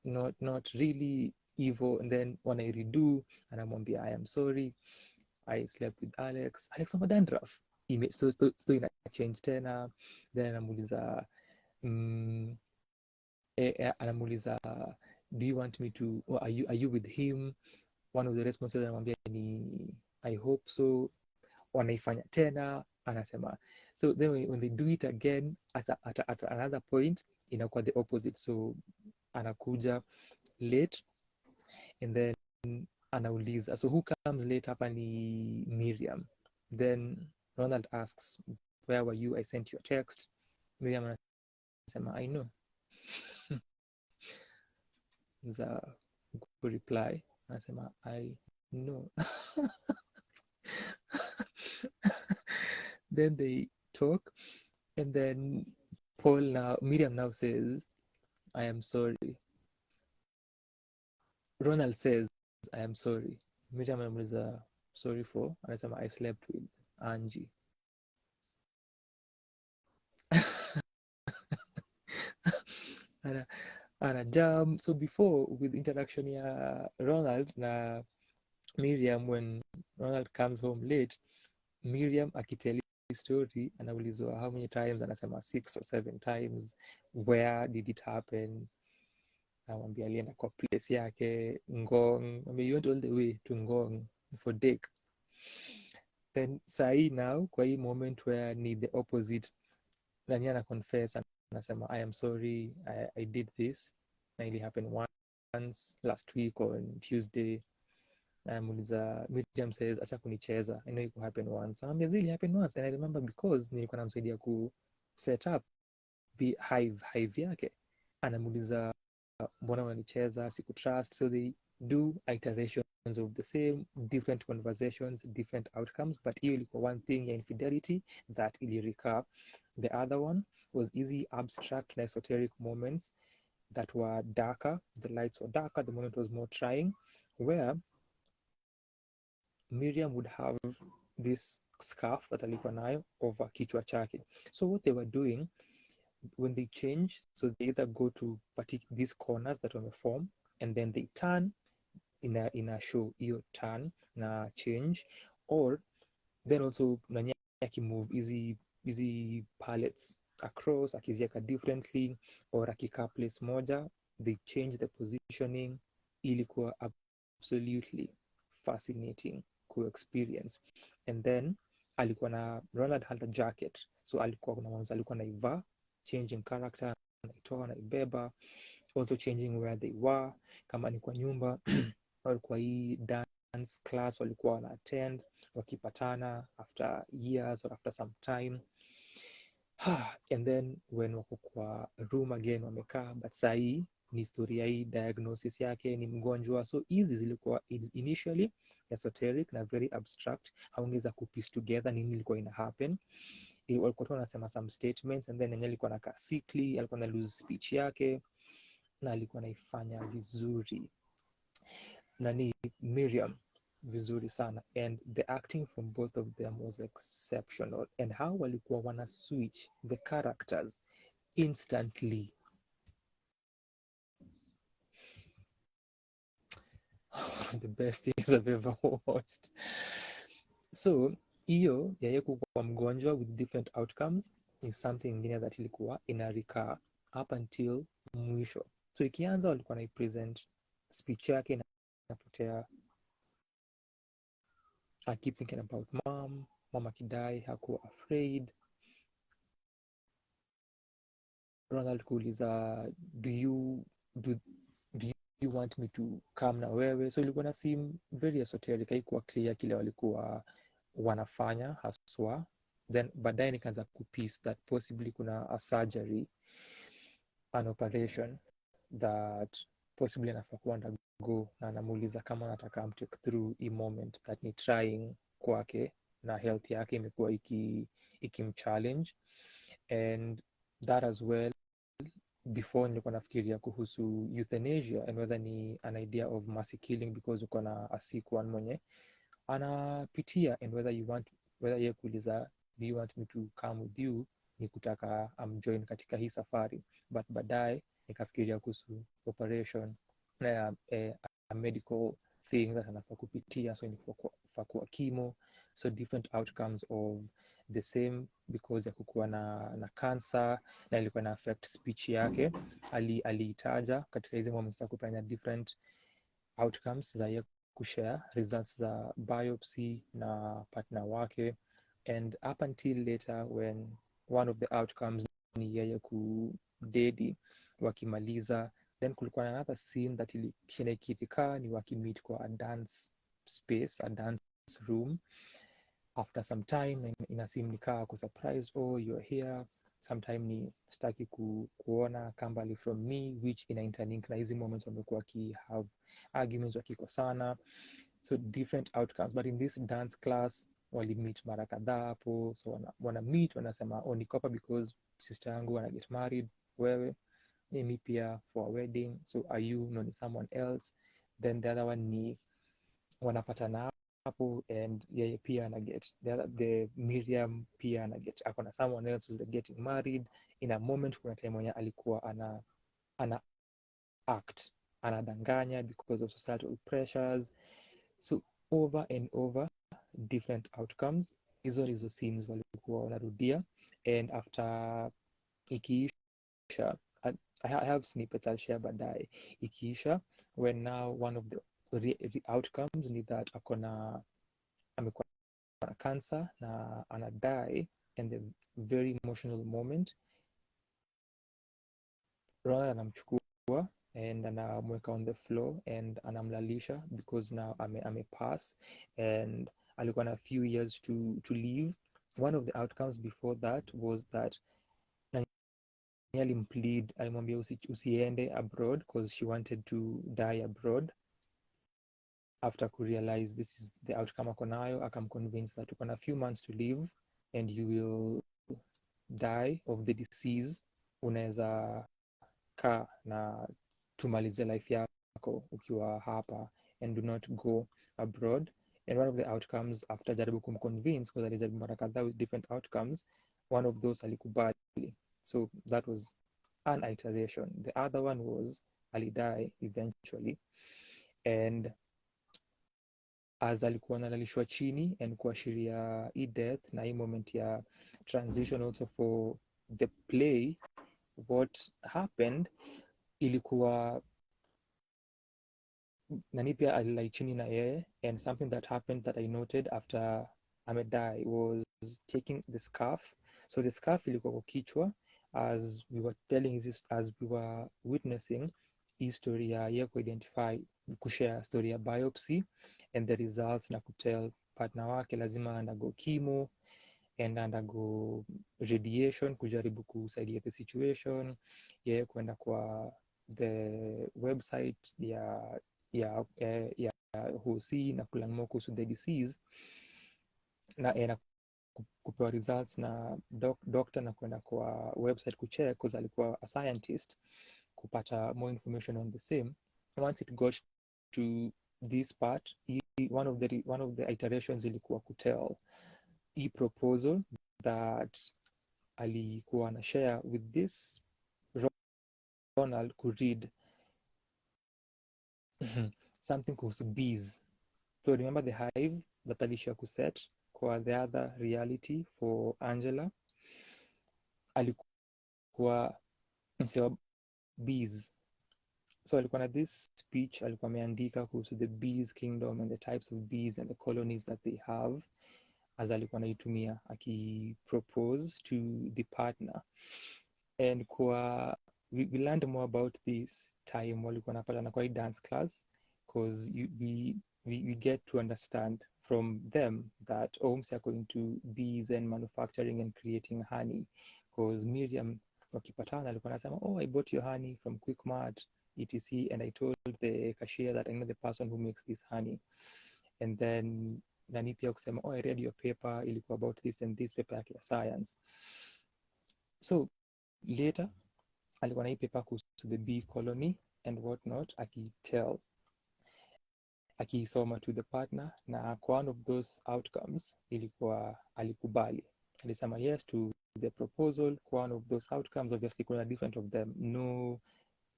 not really hivyo, and then wanairedo, anamwambia I am sorry, I slept with Alex wa dandruff. So ina change tena, then anamuuliza anamuuliza do you want me to, or are you with him? One of the responses anamwambia ni I hope so. Wanaifanya tena, anasema so then when they do it again at another point inakuwa the opposite. So anakuja late, and then anauliza so who comes late? Hapa ni Miriam. Then Ronald asks where were you? I sent you a text. Miriam anasema I know. za reply anasema I know. Then they talk, and then Miriam now says I am sorry. Ronald says I am sorry. Miriam anamuuliza sorry for? Anasema I slept with Angie. ana jam. So before, with interaction ya Ronald na Miriam, when Ronald comes home late, Miriam akitell story anaulizwa how many times, anasema 6 or 7 times. Where did it happen? Anamwambia alienda kwa place yake Ngong. You went all the way to Ngong for dick. Then sahi now kwa hii moment where ni the opposite, nani ana confess, anasema I am sorry, I did this, na ili happen once last week on Tuesday. Anamuuliza, Miriam says acha kunicheza, I know it could happen once. Anamwambia zili happen once, and I remember because nilikuwa namsaidia ku set up hive yake. Anamuuliza mbona unanicheza, sikutrust. So they do iterations of the same, different conversations, different outcomes, but hiyo ilikuwa one thing ya infidelity that ili recur. The other one was easy abstract and esoteric moments that were darker. The lights were darker, the moment was more trying, where Miriam would have this scarf that alikuwa nayo over kichwa chake. So what they were doing when they change, so they either go to these corners that wameform, and then they turn in a show hiyo turn na change, or then also nani akimove easy palettes across, akizieka differently, or akikaa place moja, they change the positioning. Ilikuwa absolutely fascinating ku-experience. And then alikuwa na Ronald had a jacket, so alikuwa kuna mwanzo alikuwa naivaa, changing character, naitoa naibeba, also changing where they were, kama ni kwa nyumba walikuwa hii dance class walikuwa wana attend, wakipatana after years or after some time and then when wako kwa room again wamekaa, but sahii ni historia hii, diagnosis yake ni mgonjwa. So hizi zilikuwa initially esoteric na very abstract, haungeza kupiece together nini ilikuwa ina happen. Walikuwa tu wanasema some statements, and then yenyewe alikuwa anakaa sickly, alikuwa na lose speech yake na alikuwa naifanya vizuri nani Miriam vizuri sana, and the acting from both of them was exceptional, and how walikuwa wana switch the characters instantly. The best things I've ever watched. So hiyo ya yeye kuwa mgonjwa with different outcomes is something ingine that ilikuwa inarikaa up until mwisho. So ikianza walikuwa na present speech yake inapotea, I keep thinking about mom akidai hakuwa afraid. Ronald kuuliza do you want me to come na wewe? So ilikuwa na seem very esoteric, haikuwa clear kile walikuwa wanafanya haswa. Then baadaye nikaanza kupiece that possibly kuna a surgery, an operation that possibly anafaa kuwa undergo, na anamuuliza kama anataka amtake through a moment that ni trying kwake na health yake imekuwa ikimchallenge. And that as well, before nilikuwa nafikiria kuhusu euthanasia and whether ni an idea of mercy killing because uko na a sick one mwenye anapitia, and whether ye kuuliza do you want me to come with you ni kutaka amjoin katika hii safari. But baadaye nikafikiria kuhusu operation na a medical thing that anafaa kupitia, so inafaa kuwa chemo, so different outcomes of the same because ya kukuwa na cancer, na ilikuwa na affect speech yake. Aliitaja katika hizi moments za kupenya different outcomes za ye kushare results za biopsy na partner wake, and up until later when one of the outcomes ni yeye kudedi wakimaliza, then kulikuwa na another scene that ilikirikaa ni wakimit kwa a dance space, a dance room. After some time inasim nikaa ku surprise, oh you're here, sometime ni staki kuona kambali from me, which ina interlink na hizi moments wamekuwa have arguments wakikosana, so different outcomes. But in this dance class wali meet mara kadhaa hapo, so wana meet wanasema oh nikopa because sister yangu wana get married, wewe mimi pia for a wedding, so are you known someone else? Then the other one ni wanapatana hapo, and yeye pia ana get the Miriam pia ana get ako na someone else who's getting married in a moment. Kuna time mwenye alikuwa ana act anadanganya because of societal pressures, so over and over different outcomes. Hizo scenes walikuwa wanarudia, and after ikiisha, I have snippets I'll share baadaye. Ikiisha, when now one of the outcomes ni that amekuwa na cancer na anadai, and the very emotional moment Ronald anamchukua and anamweka on the floor and anamlalisha because now amepass and alikuwa na few years to live. One of the outcomes before that was that alimplead, alimwambia usiende abroad because she wanted to die abroad. After kurealize this is the outcome ako nayo, akamconvince that uko na few months to live and you will die of the disease, unaweza kaa na tumalize life yako ukiwa hapa and do not go abroad. And one of the outcomes after jaribu kumconvince, because alijaribu mara kadhaa with different outcomes, one of those alikubali, so that was an iteration. The other one was alidai eventually, and as alikuwa analalishwa chini and kuashiria hii death na hii moment ya transition also for the play, what happened ilikuwa nani pia alilai chini na yeye, and something that happened that I noted after amedai was taking the scarf. So the scarf ilikuwa kwa kichwa as we were telling this, as we were witnessing hii story ya ye kuidentify, kushare story ya biopsy and the results, na kutel partner wake lazima undergo chemo and undergo radiation kujaribu kusaidia the situation, ye kwenda kwa the website ya Hosi na kulearn more kuhusu the disease na kupewa results na doctor, na kwenda kwa website kucheck because alikuwa a scientist, kupata more information on the same. Once it got to this part, one of the iterations ilikuwa kutell hii proposal that alikuwa na share with this Ronald could read something kuhusu bees. So remember the hive that alisha kuset kwa the other reality for Angela, alikuwa msewa bees. So alikuwa na this speech, alikuwa ameandika kuhusu the bees kingdom and the types of bees and the colonies that they have, as alikuwa anaitumia akipropose to the partner. And kwa we learned more about this time walikuwa napatana kwa hii dance class, because we get to understand from them that Ohms are going to bees and manufacturing and creating honey, because Miriam wakipatana alikuwa anasema, oh, I bought your honey from Quickmart etc, and I told the cashier that I know the person who makes this honey. And then nani pia kusema, oh, I read your paper, ilikuwa about this and this, paper yake ya science. So later alikuwa na hii paper kuhusu the bee colony and what not, akisoma to the partner, na kwa one of those outcomes ilikuwa alikubali, alisema yes to the proposal. Kwa one of those outcomes, obviously kuna different of them, no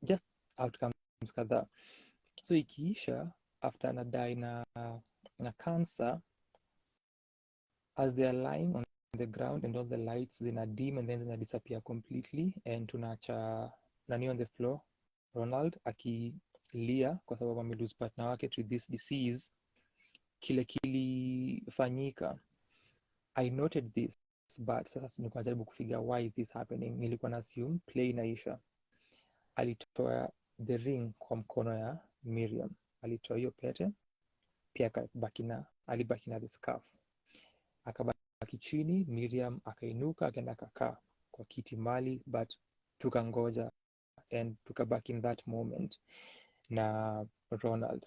just outcomes kadhaa. So ikiisha after anadai na cancer, as they are lying on the ground and all the lights zina dim and then zina disappear completely, and tunaacha nani on the floor, Ronald akilia kwa sababu amelose partner wake to this disease. Kile kilifanyika, I noted this, but sasa nilikuwa najaribu kufigure why is this happening. Nilikuwa na assume play inaisha, alitoa the ring kwa mkono ya Miriam, alitoa hiyo pete pia, alibaki na the scarf, akabaki chini. Miriam akainuka akaenda akakaa kwa kiti mali, but tukangoja and tukabaki in that moment na Ronald,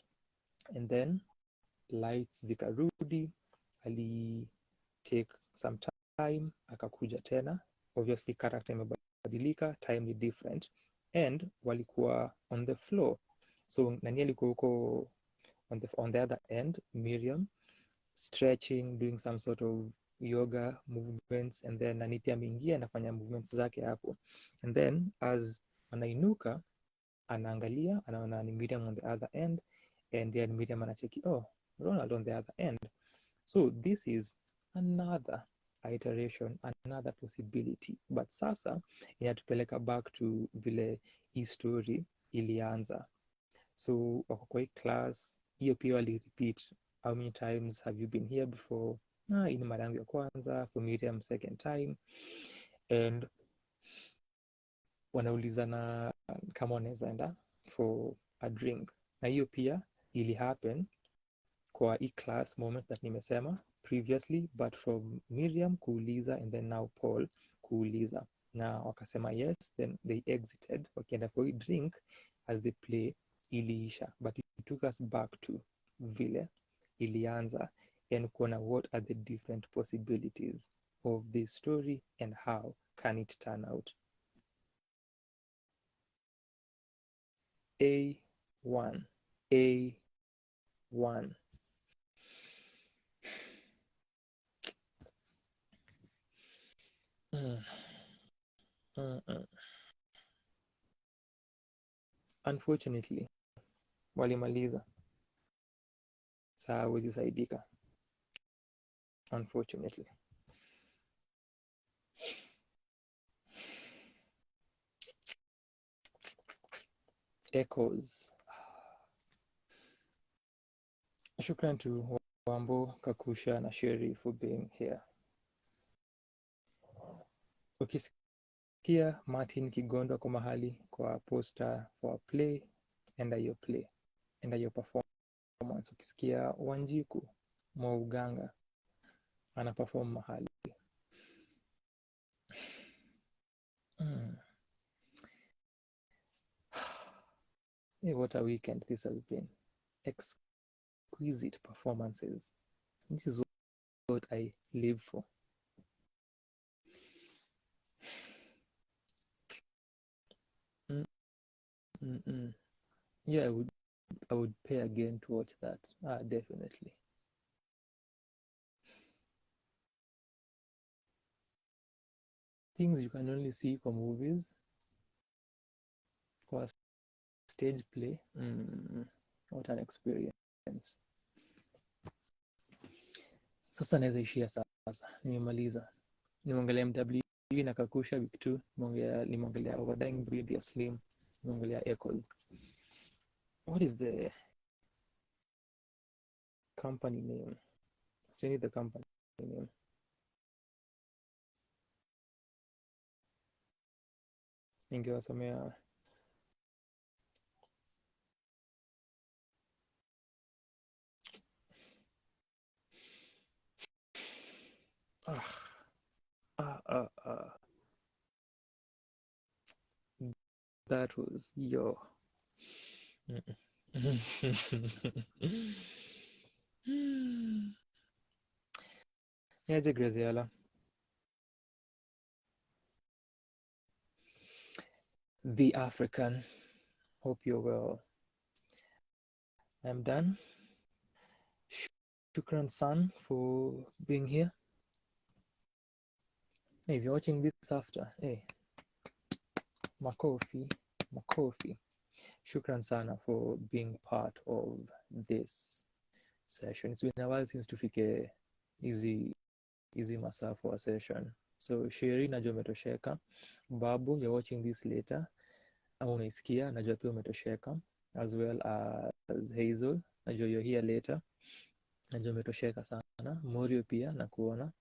and then lights zikarudi, ali take some time, akakuja tena, obviously character imebadilika, time ni different, and walikuwa on the floor. So nani alikuwa huko on the other end, Miriam stretching, doing some sort of yoga movements, and then nani pia ameingia anafanya movements zake hapo, and then as anainuka anaangalia, anaona ni Miriam on the other end, and then Miriam anacheki, oh, Ronald on the other end. So this is another iteration, another possibility, but sasa inatupeleka back to vile hii story ilianza. So wako kwa hii class hiyo pia wali repeat, how many times have you been here before? Hii ni mara yangu ya kwanza, for Miriam second time, and wanaulizana kama wanaweza enda for a drink, na hiyo pia ili happen kwa hii class moment that nimesema previously, but from Miriam kuuliza and then now Paul kuuliza, na wakasema yes, then they exited wakienda for a drink. As they play iliisha, but it took us back to vile ilianza and kuona what are the different possibilities of this story and how can it turn out. A1 Unfortunately walimaliza, saa hawezi saidika, unfortunately. Echoes. shukran to Wambo, Kakusha na Sheri for being here. Ukisikia Martin Kigondo kwa mahali kwa poster for play, enda hiyo performance. Ukisikia Wanjiku Mwauganga ana perform mahali. Hey, what a weekend this has been. Exquisite performances. This is what I live for. Yeah, I would pay again to watch that. Definitely. Things you can only see for movies, for stage play. What an experience. Sasa naweza ishia sasa. Nimemaliza. Nimeongelea MW na Kakusha week 2. Nimeongelea Overdying Breed ya Slim. Nimeongelea Echoes. What is the company name? So need the company name. Ningewasomea that was yo. Niaje Graziella. The African. Hope you're well. I'm done. Shukran San for being here. Hey, if you're watching this after, hey, Makofi. Shukran Sana for being part of this session. It's been a while since tufike easy masaa for a session. So Sheri, najua umetosheka. Babu, you're watching this later. Au unaisikia, najua pia umetosheka. As well as Hazel, najua you're here later. Najua umetosheka sana. Morio pia na kuona.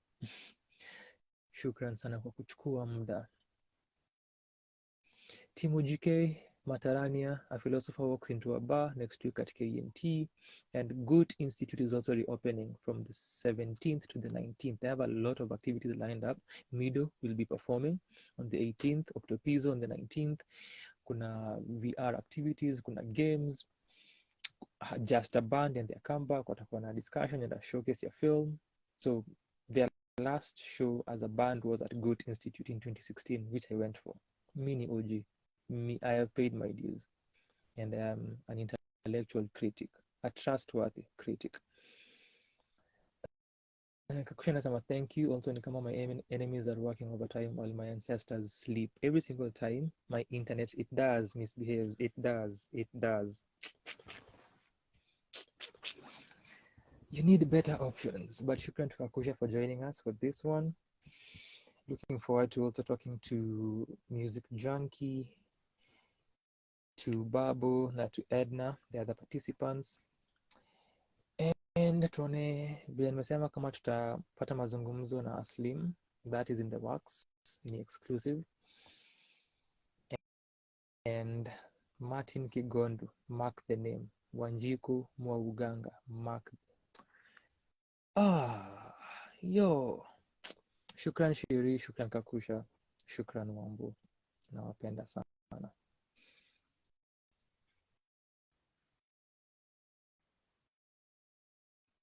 Shukran sana kwa kuchukua muda. Timu GK Matarania, a philosopher walks into a bar next week at KNT, and Goethe-Institut is also reopening from the 17th to the 19th. They have a lot of activities lined up. Mido will be performing on the 18th, Octopizo on the 19th. Kuna VR activities, kuna games, just a band and their comeback, watakuwa na discussion and a showcase ya film. So their last show as a band was at Goethe-Institut in 2016, which I went for. Mini OG. I have paid my dues, and I am an intellectual critic, a trustworthy critic. Kakusha nasema thank you. Also, ni kama my enemies are working overtime while my ancestors sleep. Every single time my internet, it does misbehaves. It does. You need better options. But shukran to Kakusha for joining us for this one. Looking forward to also talking to Music Junkie, to Babu, na to Edna, the other participants. And tuone vile nimesema kama tutapata mazungumzo na Aslim. That is in the works, ni exclusive. And Martin Kigondu, mark the name. Wanjiku Mwauganga, mark. Yo. Shukran Shiri, shukran Kakusha, shukran Wambu. Nawapenda sana.